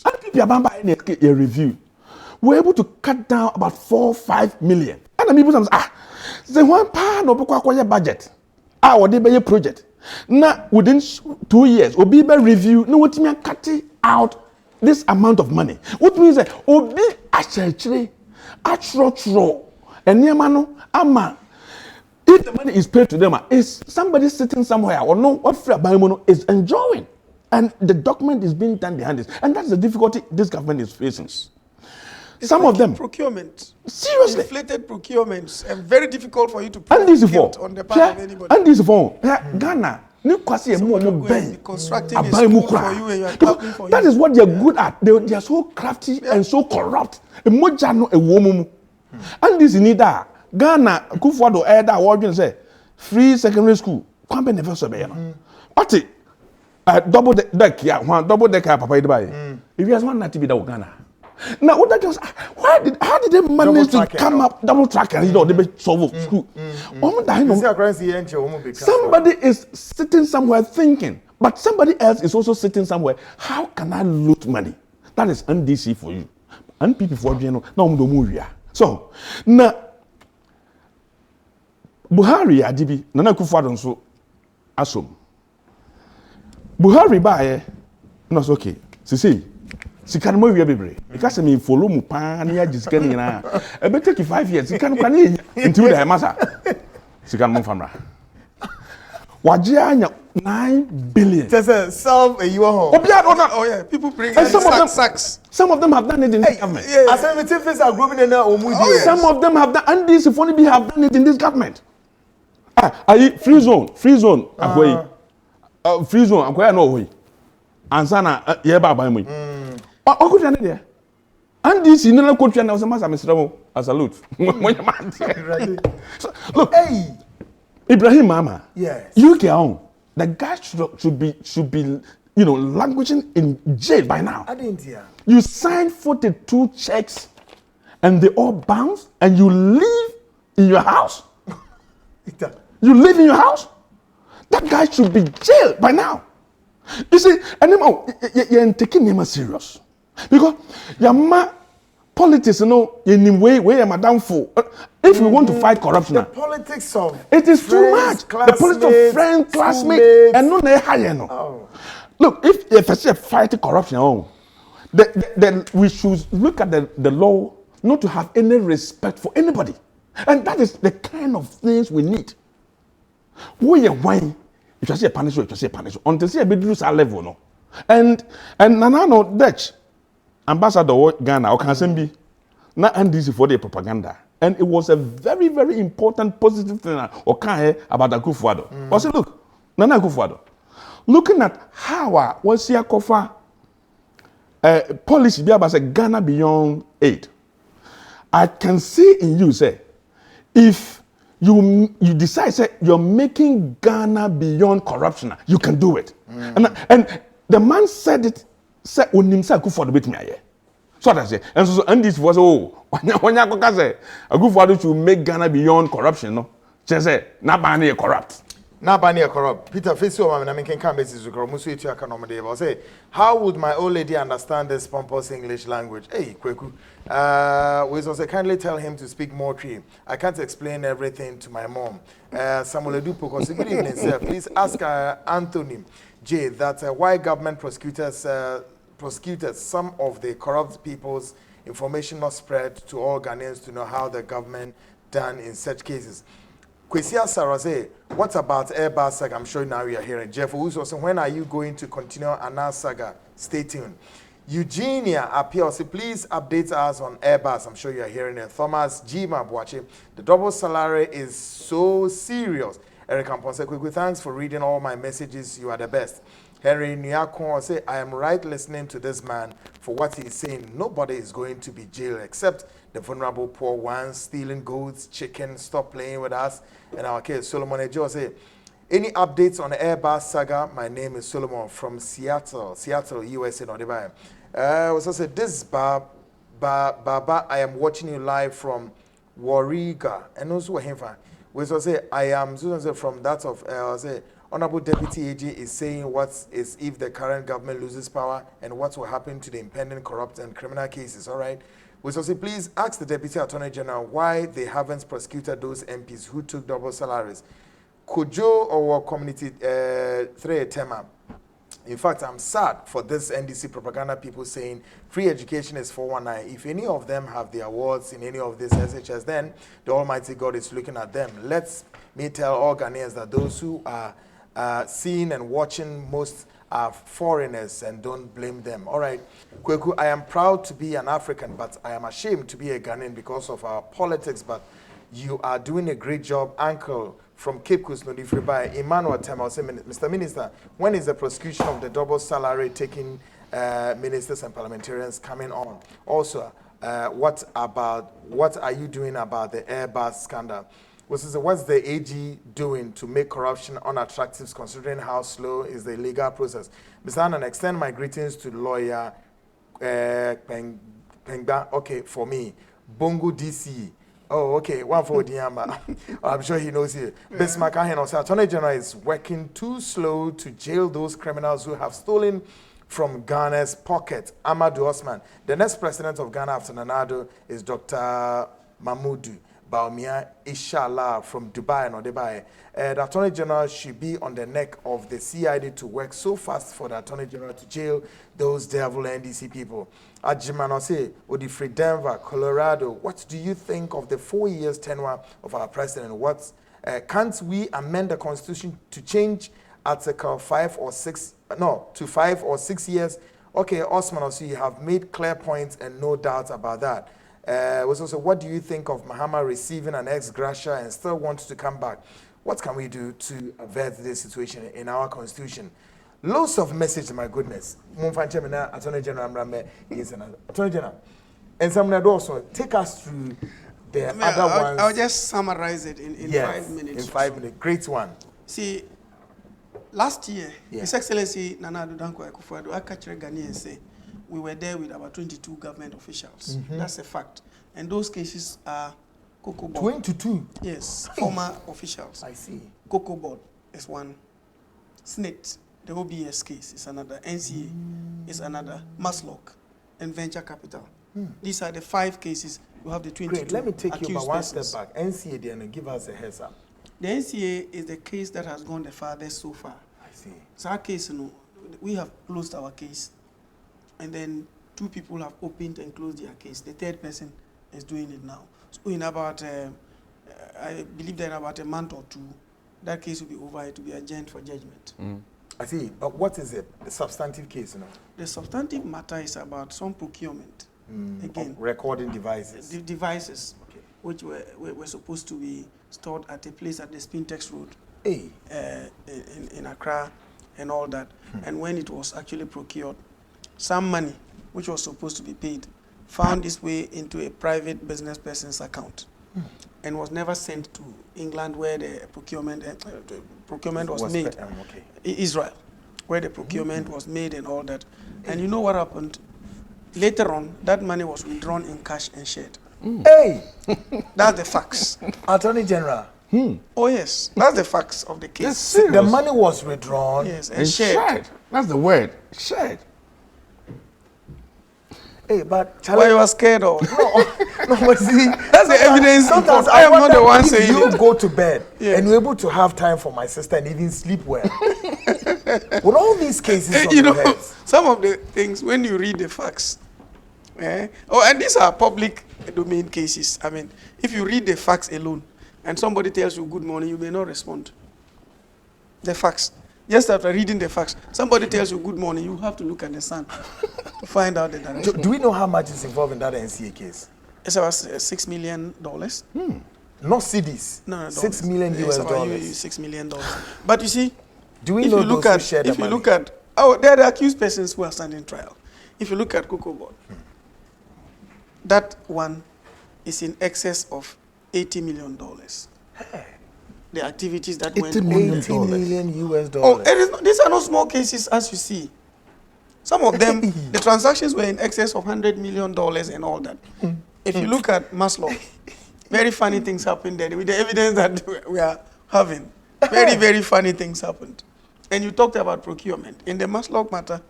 And people a review. We're able to cut down about 4-5 million. And the people say, the one part no budget. Or they buy a project. Now within 2 years, Obi review, no what mean cutting out this amount of money. What means that Obi actually and ama if the money is paid to them, is somebody sitting somewhere or no what is enjoying. And the document is being done behind this. And that's the difficulty this government is facing. Some of them. Procurement. Seriously. Inflated procurements. And very difficult for you to put on the part of anybody. And this for Ghana. Constructing a school for you and you are clapping for you. That is what they are good at. They are so crafty and so corrupt. And this need that. Ghana, Kufuado, Eda, Warden say, free secondary school, come never so be. Party, double deck, yeah, one double deck, Papa, if you has one not to be the Ghana. Now, what that just how did they manage to come up double track and they solve school? Somebody is sitting somewhere thinking, but somebody else is also sitting somewhere. How can I loot money? That is NDC for you. And people for you know, now movie. So now Buhari Adibi, Nana Kufuor so asom. Buhari bae, no okay. See. Sika mo wiye bebre because me follow mu pa na ya sika ni na e be take 5 years sika no kan into the masa sika mo famra waje anya 9 billion just solve you home oh yeah people bring some of them have done it in this government as if are grouping in some of them have done and this if only be have done it in this government free zone akwai free zone akwai no hoyi ansana ye baba mu Oku tane there. And this in another country and I was a master Mr. A salute. Look, hey, Ibrahim Mama. Yes. UK on. The guy should be languishing in jail by now. I didn't hear. You signed 42 checks and they all bounce and you live in your house. You live in your house? That guy should be jailed by now. You see, anymore, you're taking him serious. Because your politics, in way you're downfall. If we want to fight corruption, the politics of it is too much. The politics of friends, classmates, and no higher. No. Look, if I say fight corruption, then we should look at the law not to have any respect for anybody, and that is the kind of things we need. We are wine. If you say punish, you say punish. Until see a bit lose our level, no. And no Dutch ambassador Ghana or Kansembi, na NDC for the propaganda, and it was a very very important positive thing. Okay, about Akufo-Addo. I said, look, Nana Akufo-Addo, looking at how was here cover policy be about Ghana beyond aid. I can see in you say if you decide say you're making Ghana beyond corruption, you can do it. And the man said it, said Onimsa Akufo-Addo bit me here. So I say, and so and this was when you say Akufo-Addo should make Ghana beyond corruption, no? Just say na bani corrupt. Na bani corrupt. Peter Fesio mama na making campaigns to grow musu itu akanom dey. I say, how would my old lady understand this pompous English language? Hey, Kweku. We also kindly tell him to speak more Tree. I can't explain everything to my mom. Samuel Edupo, good evening, sir. Please ask Anthony J that why government prosecutors some of the corrupt people's information not spread to all Ghanaians to know how the government done in such cases. Kwesia Sarase, what about Airbus saga? I'm sure now you are hearing. Jeff also, when are you going to continue Anna saga? Stay tuned. Eugenia appeals, please update us on Airbus. I'm sure you are hearing it. Thomas G. Mabwache, the double salary is so serious. Eric Amponse, quickly, thanks for reading all my messages. You are the best. Henry Nyakon say, I am right listening to this man for what he is saying. Nobody is going to be jailed except the vulnerable poor ones stealing goats, chicken. Stop playing with us. And our case, Solomon Ejo say, any updates on the Airbus saga? My name is Solomon from Seattle, USA. Also said, this Baba, I am watching you live from Warriga. And also him. We also say, I am from that of say, Honorable Deputy AG is saying what is if the current government loses power and what will happen to the impending corrupt and criminal cases. All right. We also say, please ask the Deputy Attorney General why they haven't prosecuted those MPs who took double salaries. Kojo or community 3 tema. In fact, I'm sad for this NDC propaganda people saying free education is 419. If any of them have the awards in any of these SHS, then the Almighty God is looking at them. Let me tell all Ghanaians that those who are seeing and watching most are foreigners and don't blame them. All right. Kweku, I am proud to be an African, but I am ashamed to be a Ghanaian because of our politics. But you are doing a great job, Uncle. From Cape Coast, Nodifribai, Emmanuel Tema, say, Mr. Minister, when is the prosecution of the double salary taking ministers and parliamentarians coming on? Also, what are you doing about the Airbus scandal? What's the AG doing to make corruption unattractive, considering how slow is the legal process? Mr. Annan, extend my greetings to lawyer Kpemka. Okay, for me, Bongo DC. Oh, okay, one for Diamba. I'm sure he knows it. Bismarck Ahen, Attorney General is working too slow to jail those criminals who have stolen from Ghana's pocket. Amadou Osman. The next president of Ghana after Nana Addo is Dr. Mahmoud Baumia, inshallah, from Dubai and Dubai. The Attorney General should be on the neck of the CID to work so fast for the Attorney General to jail those devil NDC people. Ajimanose, Odifri Denver, Colorado, what do you think of the 4 years tenure of our president? Can't we amend the Constitution to change Article 5 or 6, to 5 or 6 years? Okay, Osman, also you have made clear points and no doubt about that. Was also, what do you think of Mahama receiving an ex-gratia and still wants to come back? What can we do to avert this situation in our constitution? Loads of messages, my goodness. Attorney General Amrambe is another. Attorney General, and some also take us through the other ones. I'll just summarize it in Yes, 5 minutes. in 5 minutes. Great one. See, last year, His Excellency Nana Addo Dankwa Akufo-Addo, I catch Ghanaians and say, we were there with about 22 government officials. That's a fact. And those cases are Cocoa Board. 22? Yes, former officials. I see. Cocoa Board is one. SNIT, the OBS case is another. NCA is another. Maslock and Venture Capital. These are the 5 cases. You have the 22 Great. Let me take you accused one persons. step back. NCA then and give us a heads up. The NCA is the case that has gone the farthest so far. I see. So our case, we have closed our case. And then 2 people have opened and closed their case. The 3rd person is doing it now. So in about, I believe that in about a month or 2, that case will be over. It will be adjourned for judgment. I see. But what is it? The substantive case, The substantive matter is about some procurement. Again, recording devices. the devices which were supposed to be stored at a place at the Spintex Road Hey. in Accra and all that. And when it was actually procured, some money which was supposed to be paid found its way into a private business person's account and was never sent to England where the procurement was made. Israel, where the procurement was made and all that. And you know what happened? Later on, that money was withdrawn in cash and shared. Hey! That's the facts. Attorney General. Oh yes, that's the facts of the case. That's serious. The money was withdrawn. Yes, and And shared. shared. That's the word. Shared. Hey, but Why you were scared of? no, but see, That's the evidence. sometimes I am not wonder the one if saying you it. go to bed Yes. and you're able to have time for my sister and even sleep well. With all these cases on You your know, heads. some of the things when you read the facts, and these are public domain cases. I mean, if you read the facts alone, and somebody tells you good morning, you may not respond. The facts. Just after reading the facts, somebody tells you good morning, you have to look at the sun to find out the direction. Do we know how much is involved in that NCA case? It's about $6 million. Not CDs. No, $6 million It's US about dollars. $6 million. But you see, Do we if know you look those at, who share the if you money? look at, they are the accused persons who are standing trial. If you look at Cocoa Board, that one is in excess of $80 million. The activities that went $80 million. $80 million US Oh, dollars. these are not small cases, as you see. Some of them, the transactions were in excess of $100 million and all that. If you look at Maslow, very funny things happened there with the evidence that we are having. Very, very funny things happened. And you talked about procurement. In the Maslow matter,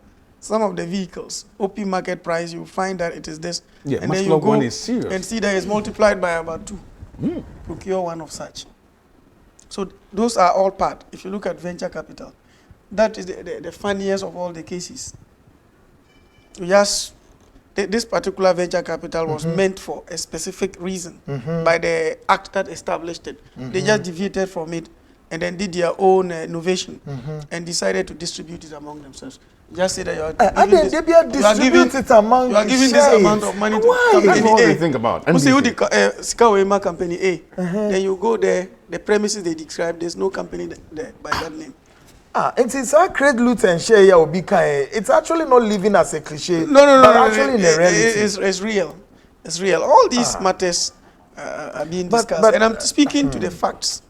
some of the vehicles, OP market price, you find that it is this. Yeah, and then you Maslow go one is serious. and see that it's multiplied by about 2. Procure one of such. So those are all part. If you look at venture capital, that is the funniest of all the cases. This particular venture capital was meant for a specific reason by the act that established it. They just deviated from it and then did their own innovation and decided to distribute it among themselves. Just say that you are giving this amount of money to That's company what A. they think about. You see who NBC. the Sikawema company A. Then you go there, the premises they describe, there's no company there by that name. It's a create loot and share here will be kind. It's actually not living as a cliche. No. But actually in the reality. It's real. It's real. All these matters are being discussed. but- and I'm speaking to the facts,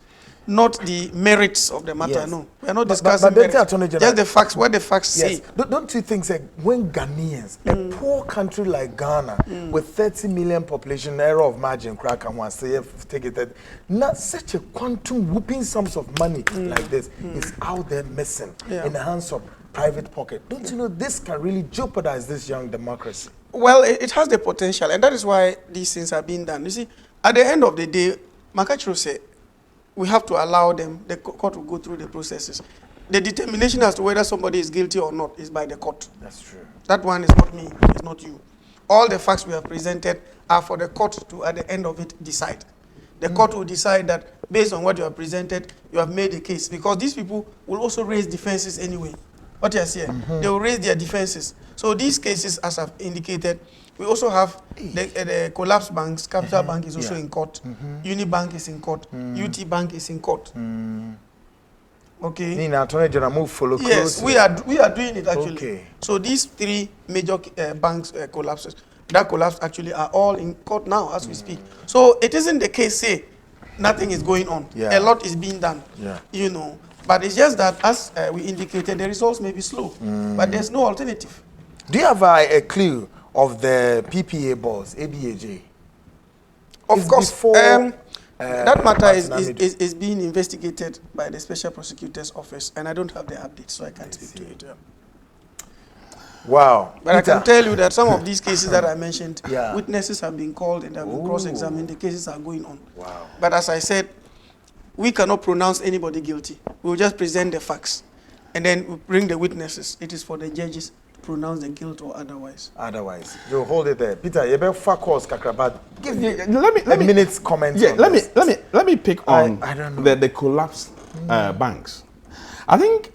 not the merits of the matter. Yes. No, we are not But- discussing but Deputy merits. Attorney General- Just the facts, what the facts Yes. say. Don't you think that when Ghanaians, a poor country like Ghana, with 30 million population, error of margin, crack and one say take it that not such a quantum whooping sums of money like this is out there missing Yeah. in the hands of private pocket. Don't you know this can really jeopardize this young democracy? Well, it has the potential, and that is why these things are being done. You see, at the end of the day, Makachiro said, we have to allow them, the court will go through the processes. The determination as to whether somebody is guilty or not is by the court. That's true. That one is not me, it's not you. All the facts we have presented are for the court to, at the end of it, decide. The court will decide that based on what you have presented, you have made a case. Because these people will also raise defenses anyway. What you see, they will raise their defenses. So these cases, as I've indicated, we also have the collapsed banks. Capital Bank is also in court. Unibank is in court. UT Bank is in court. Okay. Nina, Attorney General, move follow Yes, closely. we are doing it actually. Okay. So these three major banks collapses, that collapse actually are all in court now as we speak. So it isn't the case say nothing is going on. Yeah. A lot is being done. Yeah. You know, but it's just that as we indicated, the results may be slow, but there's no alternative. Do you have a clue of the PPA boss, ABAJ? Of It's course, before, that matter Martin Amidu. is being investigated by the Special Prosecutor's Office, and I don't have the update, so I can't speak to it. Yeah. Wow. But I Peter, can tell you that some of these cases that I mentioned, Yeah. witnesses have been called and have been Ooh. cross-examined. The cases are going on. Wow. But as I said, we cannot pronounce anybody guilty. We will just present the facts, and then we bring the witnesses. It is for the judges to pronounce the guilt or otherwise. Otherwise, you hold it there. Peter, you better fuck us, Kakrabat. Give me Let a me minute's comment. Yeah, on let this. me pick on I don't know. the collapsed banks. I think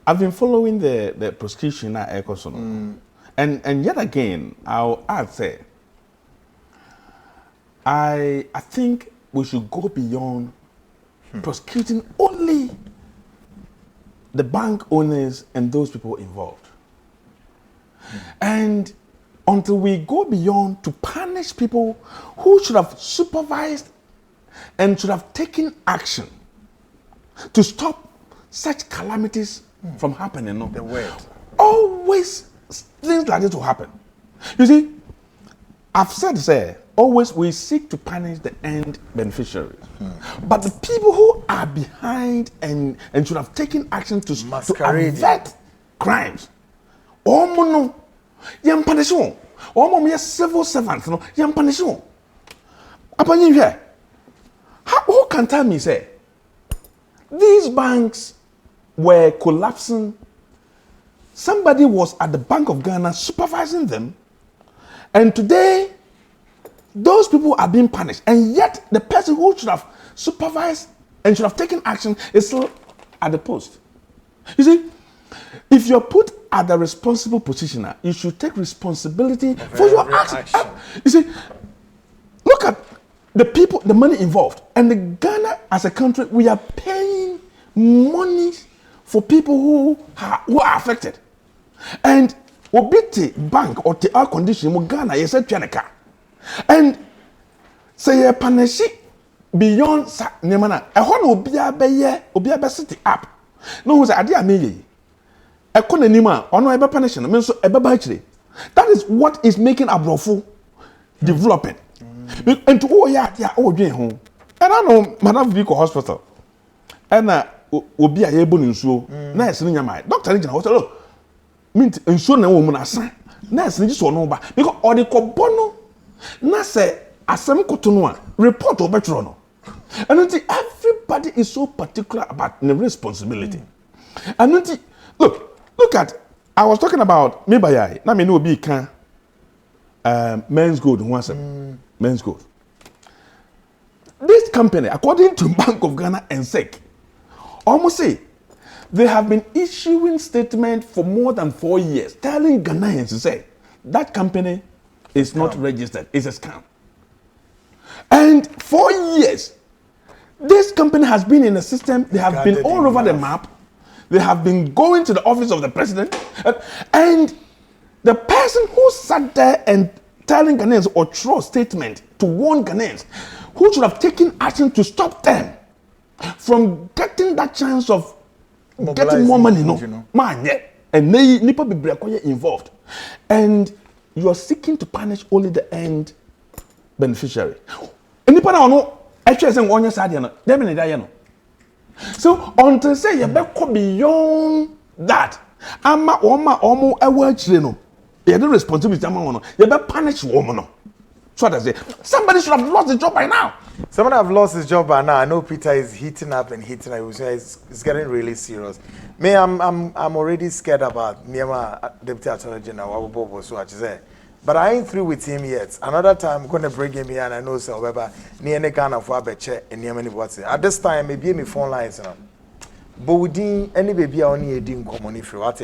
I've been following the prosecution at Ecoson, and yet again I'll add say I think we should go beyond prosecuting only the bank owners and those people involved. And until we go beyond to punish people who should have supervised and should have taken action to stop such calamities from happening. No? The word. Always things like this will happen. You see, I've said, always we seek to punish the end beneficiaries. But the people who are behind and should have taken action to Masquerade. avert crimes, Omo no, yam punish one. Omo me civil servants no, yam punish one. Upon here, who can tell me say these banks were collapsing? Somebody was at the Bank of Ghana supervising them, and today those people are being punished, and yet the person who should have supervised and should have taken action is still at the post. You see, if you're put at the responsible position, you should take responsibility for your every action. action. You see, look at the people, the money involved, and the Ghana as a country, we are paying money for people who are affected, and obiti bank or the air condition mo Ghana you said Pianaka. And say a punish beyond Nemana. A hon will be city up. No, was idea me. A conanima or no ever punishing means so ever actually. That is what is making Abrofu developing. And to doing home. And I know Madam Vico Hospital. And will be able in so nice in your mind. Doctor Region Hospital. Mint and so no woman as nice and just one over because all the cobono. Na say asem kotono a report obetro no. And until everybody is so particular about the responsibility. And until look at I was talking about me by na me no be can men's gold once men's gold. This company according to Bank of Ghana and SEC almost say they have been issuing statements for more than 4 years telling Ghanaians to say that company is not registered. It's a scam. And 4 years, this company has been in the system. They have been all over the map. They have been going to the office of the president. And the person who sat there and telling Ghanaians or true statement to warn Ghanaians who should have taken action to stop them from getting that chance of getting more money, man, yeah. And they nipa be involved, and you are seeking to punish only the end beneficiary. And nipa na no, actually saying one year side, no. So until say you better beyond that, ama omo ewe no, you the responsibility ama you better punish woman no. So what I say, somebody should have lost his job by now. Someone have lost his job by now. I know Peter is heating up. It's getting really serious. Me, I'm already scared about Niema Deputy Attorney General Wabobo, so I say. But I ain't through with him yet. Another time I'm gonna bring him here, and I know so whether near any kind of wabeche and near many what's at this time maybe me phone lines now. But within any baby only a dim common if you want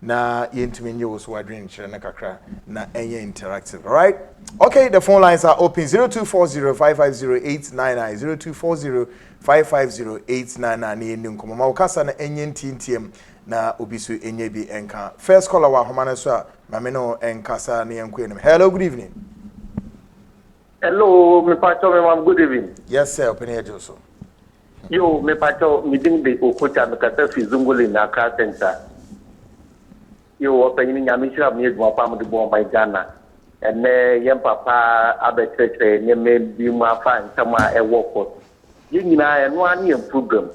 na yentumi nye wo so wadwen kyerɛ na kakra na enye interactive. All right, okay, the phone lines are open 0240550899 0240550899 ne yɛnim komo ma wokasa na enye ntintiem na obi so enye bi enka. First caller wa homa na so a ma me no enkasa na yenko enim. Hello, good evening. Hello, me pacho me mam, good evening. Yes sir, open here Joso. Yo, me pacho me ding de okucha me kasa fi zunguli na Accra Center. Yo, open ni nyami shira me edwa pa mo de bo my Ghana. Ene yem papa abetrete ne me bi mu afa ntama e work. Ye nyina e no ani program.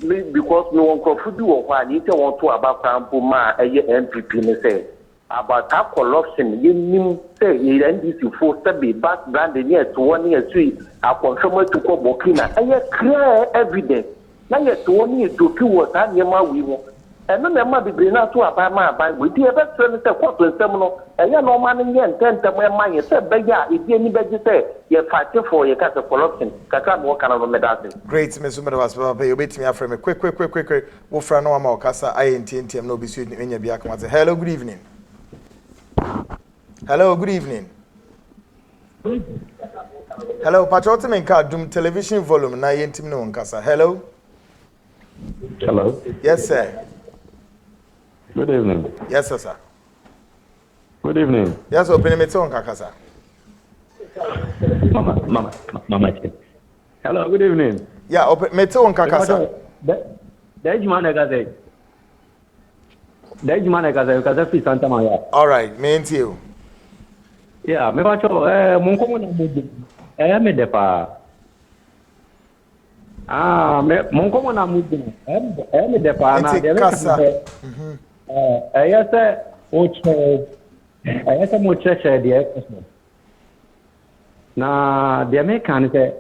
Me because no one crofudi wo kwa ni te won to abakwa mpo ma eye MPP ne say about that corruption ye nim say ye NDC for sabi background near to 1 year 3 a consumer to ko Burkina eye clear evidence na ye to 1 year to ki wo ta nyema wi mo eno na ma bi na to abama ba we di e be tell me say court nsem no eye no ma ne nye ntentem e ma ye say be ya e di ani be gi say ye fight for ye ka corruption kaka mo kana no medicine. Great, Mr. Medavas, Papa, you bet me after me. Quick. We'll friend no more Casa, I intend no be sweet in your biakamata. Hello, good evening. Hello, good evening. Hello, Patrotin card, Doom television volume, na yentim no Casa. Hello. Hello. Yes, sir. Good evening. Yes, sir. Good evening. Yes, open me to Casa. Mama. Hello, good evening. Yeah, open me to Casa. There's man Gaza fi Santa Maria. All right, me and you. Yeah, me bacho mon komo na mudu. Me depa. Mon komo na mudu. Me depa na de Casa. Ayase mo cheche de na the American say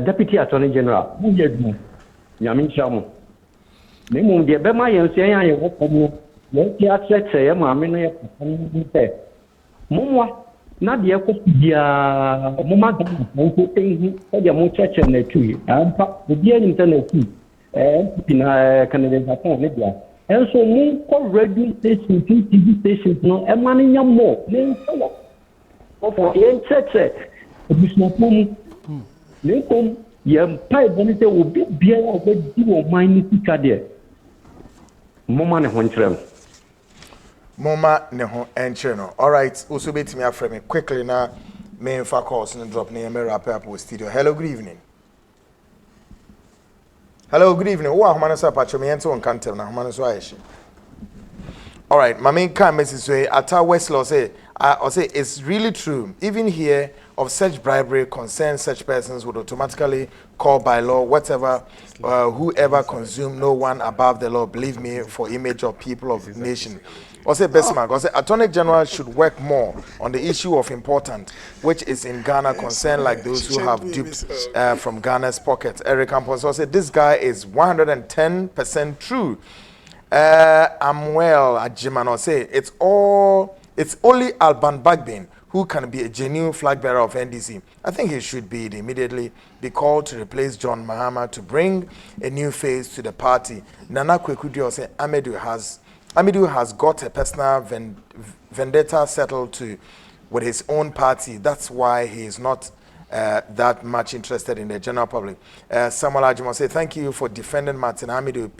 Deputy Attorney General mu yedu nyame nchamo na mum de be ma yensu yan ye wokomu ye ti acheche ye ma me no ye papa se mumwa na de ko bia mumma ga nko tenhu e de mo cheche na tui ampa obi anyim te na tui pina Canada Japan ne dia enso mu ko radio station TV station no e ma ne nyamo ne nso for yen cheche obismapom lekom yem pai bonite obi bia obi di wo mine tika de moma ne ho nkyerem Moma ne ho enkyere no. All right, also bet me after me quickly na me infa calls and drop na me wrap up with studio. Hello, good evening. Hello, good evening. Wo ahoma no sa pacho me ento on kantem na ahoma no so ayeshi. All right, my main comment is say Ata Westlaw say I say it's really true. Even here, of such bribery concerns such persons would automatically call by law whatever, whoever consume no one above the law. Believe me, for image of people of the nation. Or say Besman, or say Attorney General should work more on the issue of important, which is in Ghana, concern like those who have duped from Ghana's pocket. Eric Campos also said this guy is 110% true. Amwell Ajimano say it's only Alban Bagbin who can be a genuine flag bearer of NDC. I think he should be immediately be called to replace John Mahama to bring a new face to the party. Nana Kwekudio say Amedu has got a personal vendetta settled with his own party. That's why he is not that much interested in the general public. Samuel Ajimo say thank you for defending Martin Hamidu.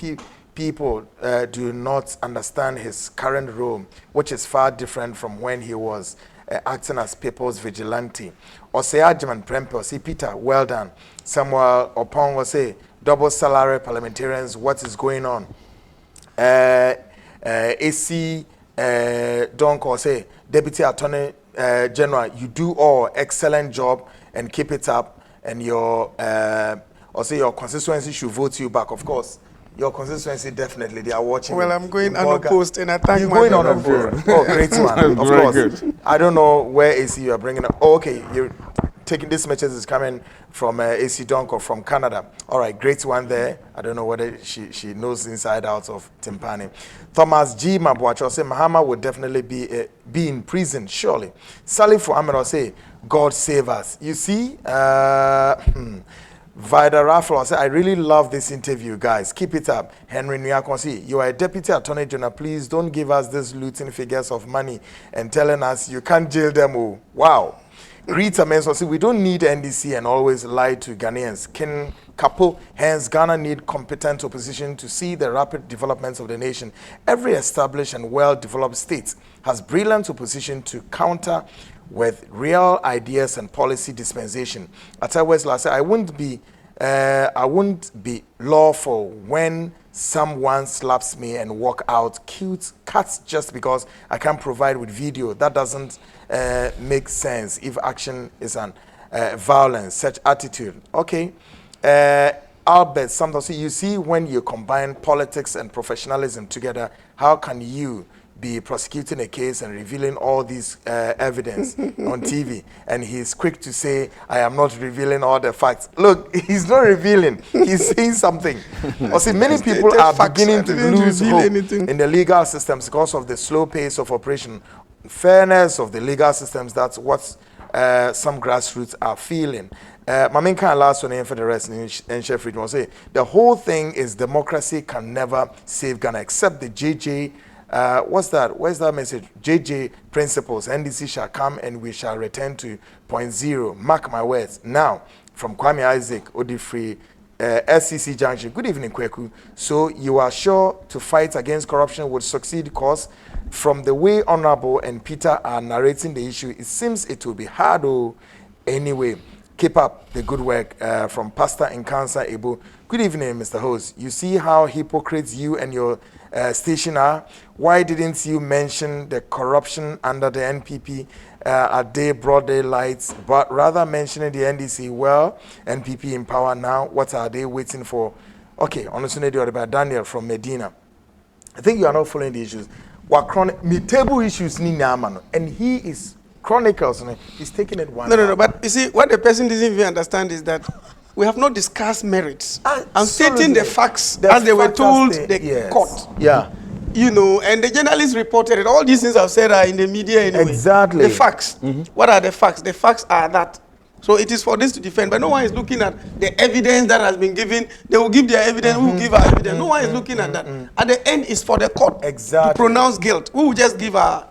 People do not understand his current role, which is far different from when he was acting as people's vigilante. Or say Ajman Prempe, or say Peter, well done. Samuel Opong will say, double salary parliamentarians, what is going on? AC Donk or say, Deputy Attorney General, you do all excellent job and keep it up, and your or say your constituency should vote you back. Of course, your constituency definitely they are watching. Well, I'm going unopposed, and I thank you my going brother. unopposed. Oh, great one. Of Very course. good. I don't know where AC you are bringing up. Oh, okay, you're taking this message is coming from AC Donk or from Canada. All right, great one there. I don't know whether she knows inside out of Timpani. Thomas G. Mabuacho say Mahama would definitely be in prison, surely. Sally for Ahmed say, God save us. You see, Vida Raffle say, I really love this interview, guys. Keep it up. Henry Nyakonsi, you are a deputy attorney general. Please don't give us these looting figures of money and telling us you can't jail them. Oh, wow. Rita Menso say, we don't need NDC and always lie to Ghanaians. Ken Kapo, hence Ghana need competent opposition to see the rapid developments of the nation. Every established and well-developed state has brilliant opposition to counter with real ideas and policy dispensation. At West last, I wouldn't be lawful when someone slaps me and walk out cute cuts just because I can't provide with video. That doesn't make sense if action is an violence, such attitude. Okay. Albert, sometimes you see when you combine politics and professionalism together, how can you be prosecuting a case and revealing all this evidence on TV? And he's quick to say, I am not revealing all the facts. Look, he's not revealing. He's saying something. Or see, many people are beginning to lose hope in the legal systems because of the slow pace of operation. Fairness of the legal systems, that's what some grassroots are feeling. Maminka and last one for the rest and Chef Friedman will say, the whole thing is democracy can never save Ghana except the JJ what's that? Where's that message? JJ principles. NDC shall come and we shall return to point zero. Mark my words. Now, from Kwame Isaac, Odifree, SCC Junction. Good evening, Kweku. So you are sure to fight against corruption would succeed because from the way Honorable and Peter are narrating the issue, it seems it will be hard. Oh, anyway, keep up the good work from Pastor in Cancer Ebo. Good evening, Mr. Host. You see how hypocrites you and your station are. Why didn't you mention the corruption under the NPP at broad daylights, but rather mentioning the NDC? Well, NPP in power now. What are they waiting for? Okay, honestly, about Daniel from Medina. I think you are not following the issues. What chronic table issues ni namano, and he is chronicles. He's taking it one. No. But you see, what the person doesn't even understand is that we have not discussed merits. I'm stating the facts as they were told the court. Yeah. You know, and the journalists reported it. All these things I've said are in the media anyway. Exactly. The facts. What are the facts? The facts are that. So it is for this to defend. But no one is looking at the evidence that has been given. They will give their evidence. We will give our evidence. No one is looking at that. At the end, it's for the court to pronounce guilt. We will just give our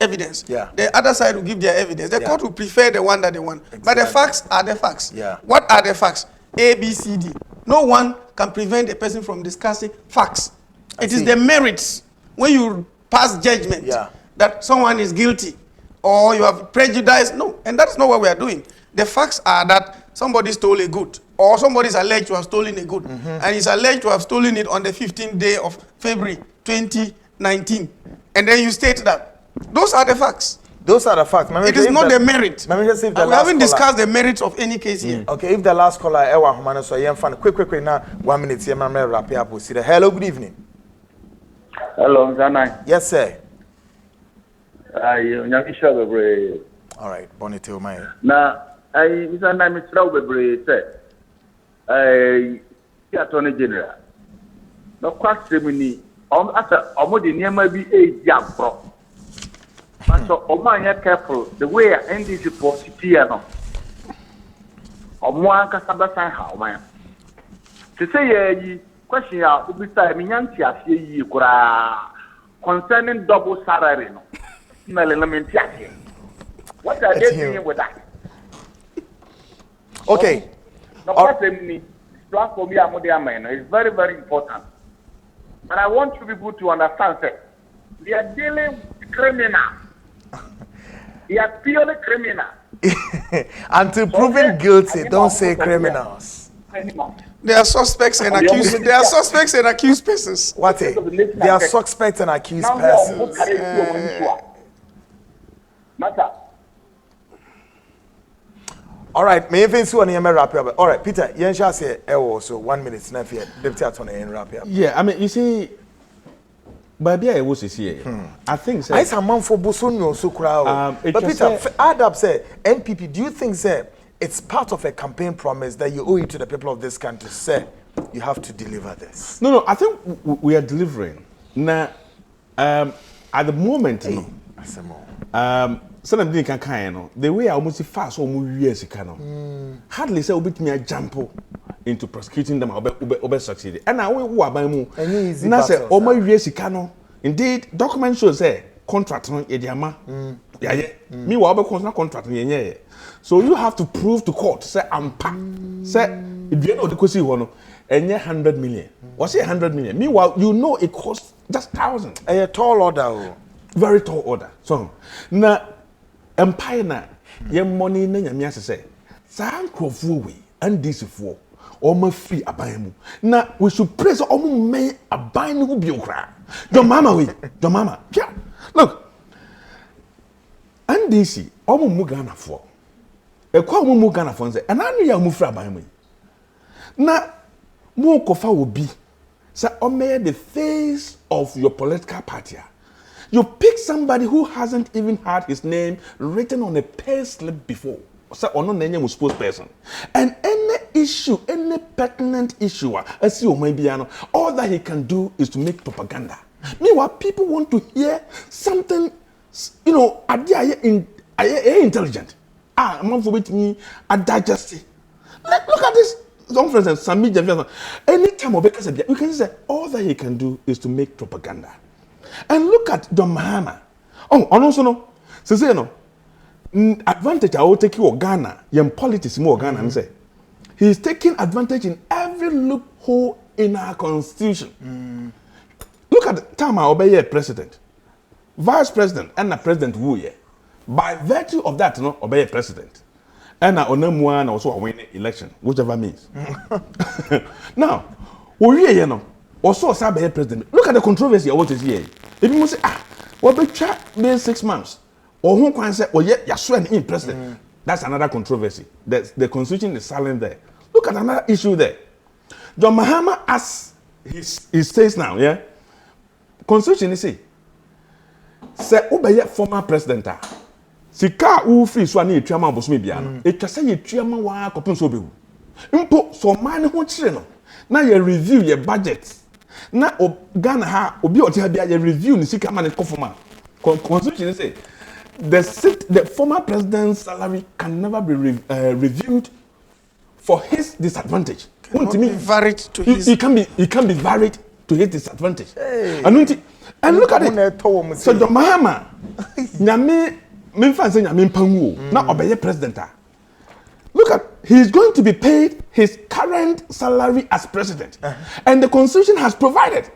evidence. Yeah. The other side will give their evidence. The court will prefer the one that they want. Exactly. But the facts are the facts. Yeah. What are the facts? A, B, C, D. No one can prevent a person from discussing facts. It is the merits when you pass judgment that someone is guilty or you have prejudice. No, and that's not what we are doing. The facts are that somebody stole a good or somebody is alleged to have stolen a good and is alleged to have stolen it on the 15th day of February 2019. And then you state that. Those are the facts. Those are the facts. It is not the merit. We haven't discussed the merits of any case here. Okay, if the last caller, Ewa Humana, so I'm fun. Quick, now 1 minute. Here, man, wrap up. Hello, good evening. Hello, Zanai. Yes, sir. All right, Bonito, my. Now, Zanai, Mr. Obebre said, Attorney General. No question, after Omodi near be a young pro. So, Omanya careful the way NDC for Tiano. Omwan Casabasa, how man. To say, question out, we say, Minyantia, concerning double salary. What are they doing with that? Okay. No problem. Platform is very, very important. But I want you people to understand that we are dealing with criminals. He are purely criminal. Until proven guilty, don't say criminals. They are suspects and accused. They are suspects and accused persons. What? They are suspects and accused persons. All right, may even see one wrap up. All right, Peter, you shall say, so 1 minute, Nephew, Deputy Attorney, wrap up. Yeah, I mean, you see, Baby, I was here. I think so. I say a man for Bosonio so crowd. But Peter, add up, say, NPP, do you think, say, it's part of a campaign promise that you owe it to the people of this country, say, you have to deliver this? No, I think we are delivering. Now, at the moment, hey, some of them can the way I almost fast almost years can hardly say obit me a jump into prosecuting them or succeed. And I will walk by mu. Now say almost years can indeed document shows say contract on Ediama. Yeah. Me will be contract yeah. So you have to prove to court say I'm packed. Say if you know the question one and 100 million. Or say 100 million. Meanwhile, you know it costs just 1,000. A tall order. Very tall order. So now empire na your money na nyame asese sa nkrofo we and this for o ma free aban mu na we should praise o mu men aban no bi okra your mama yeah look and this o mu Ghana for e kwa o mu Ghana for say and anu ya mu free aban mu na mu kofa obi say o may the face of your political party. You pick somebody who hasn't even had his name written on a pay slip before. Or not any spokesperson. And any issue, any pertinent issue, all that he can do is to make propaganda. Meanwhile, people want to hear something, intelligent. I'm not with me, a digestive. Look at this. For instance, Sami Jefferson. Anytime you can say all that he can do is to make propaganda. And look at John Mahama. Oh, and also no. So say no. Advantage I will take you Ghana. Young politics more Ghana and say he's taking advantage in every loophole in our constitution. Look at the time I obey a president, vice president, and a president who ye. By virtue of that, no obey a president. And I one also win election, whichever means. Now, we you know. Also, a president. Look at the controversy of what is here. If you must say, well, be 6 months, or who can say, yeah, you're sworn in president. That's another controversy. The constitution is silent there. Look at another issue there. John Mahama, as he says now, yeah, constitution is say, obey former president. Sika who free swani etriama bosumi biano. Etwase etriama wa kopon so bewu. Mpo so man ho kire no. Na ye review your budget. Na Ghana ha obi oti ha bia ye review ni sika man kofoma. Constitution say the former president's salary can never be reviewed for his disadvantage. It can be varied to his disadvantage. Hey. And look at it. So the Mahama nyame memfa say nyame mpanwu na obeye president. Look at, he's going to be paid his current salary as president. And the constitution has provided.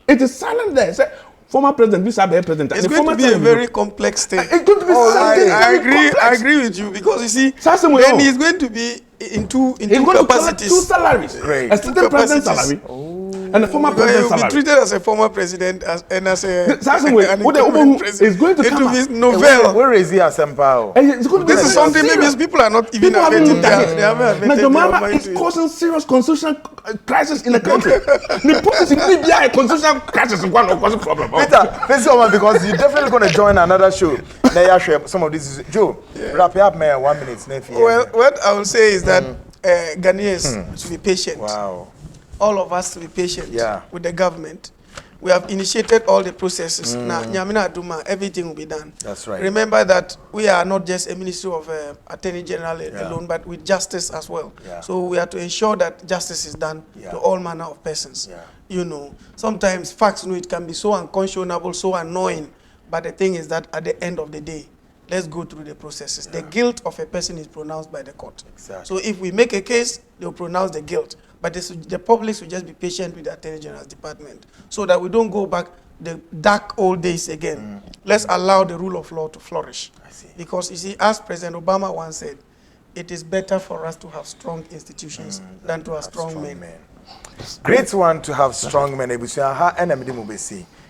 It is silent there. Say, former president, this president. It's going to be a very complex thing. It's going to be I agree with you because you see, then he's going to be in two capacities. Two salaries. Great. A sitting president salary. And the former president will be treated as a former president and as a president. Is going to come be novel. Where is he as Empire? This is something maybe people are not even admitting. They haven't admitted. Now, is causing serious constitutional crisis in the country. The process in Libya, a constitutional crisis is one of the problem. Peter, because you're definitely going to join another show. Now, share some of this. Joe, wrap it up, man. 1 minute. Well, what I will say is that Ghanaians should be patient. Wow. All of us to be patient with the government. We have initiated all the processes. Now, Nyamina Duma, everything will be done. That's right. Remember that we are not just a ministry of Attorney General alone, but with justice as well. Yeah. So we have to ensure that justice is done to all manner of persons. Yeah. Sometimes facts, it can be so unconscionable, so annoying. But the thing is that at the end of the day, let's go through the processes. The guilt of a person is pronounced by the court. Exactly. So if we make a case, they'll pronounce the guilt. But the public should just be patient with the Attorney General's department so that we don't go back the dark old days again. Let's allow the rule of law to flourish. I see. Because you see, as President Obama once said, it is better for us to have strong institutions than to have strong men. Great one to have strong men.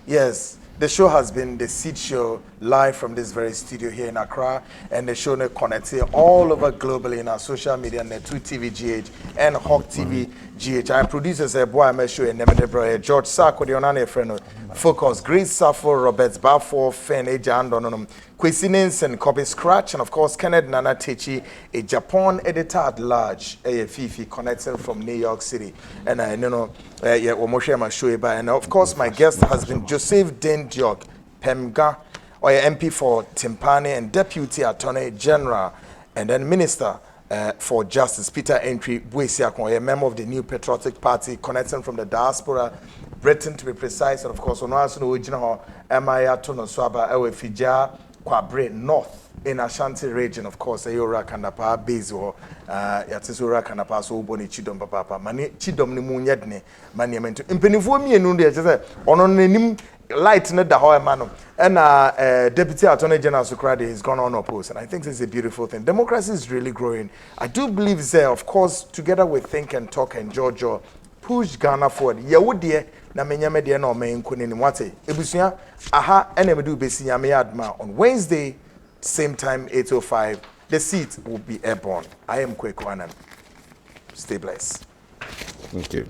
Yes, the show has been the Seed Show live from this very studio here in Accra, and the show connected all over globally in our social media, Net2 TV GH and Hawk TV GH. Our producers are boy I show and Nemede George Sako, the onane friend Focus, Grace Safo, Robert Bafor, Fen, Ejandonum, Kwesi Nensen, Kobe Scratch, and of course Kenneth Nana Techi, a Japan editor at large, a Fifi connected from New York City, and I know and of course my guest has been Joseph Dindiok, Kpemka, or MP for Timpani and Deputy Attorney General, and then Minister for Justice Peter Entry Buesiakon, a member of the New Patriotic Party, connecting from the diaspora, Britain to be precise, and of course on us no original Emaya Tono Swaba Ewe Fija Kwabre North in Ashanti region, of course, Ayora Kanapa, Bezo, Yatisura Kanapa, so Boni Chidom Papa, Mani Chidom Nimunyadne, Maniamento. Impenifomi and Nundi, on him light net the whole man. And Deputy Attorney General Sukrade is gone unopposed, and I think this is a beautiful thing. Democracy is really growing. I do believe there, of course, together with Think and Talk and Jojo, push Ghana forward. Yawudie na menyamede na omen kuni ni mwate. Ebusuya aha enemedu besi nyame adma on Wednesday. Same time, 8:05. The seat will be airborne. I am Kwekwanan. Stay blessed. Thank you.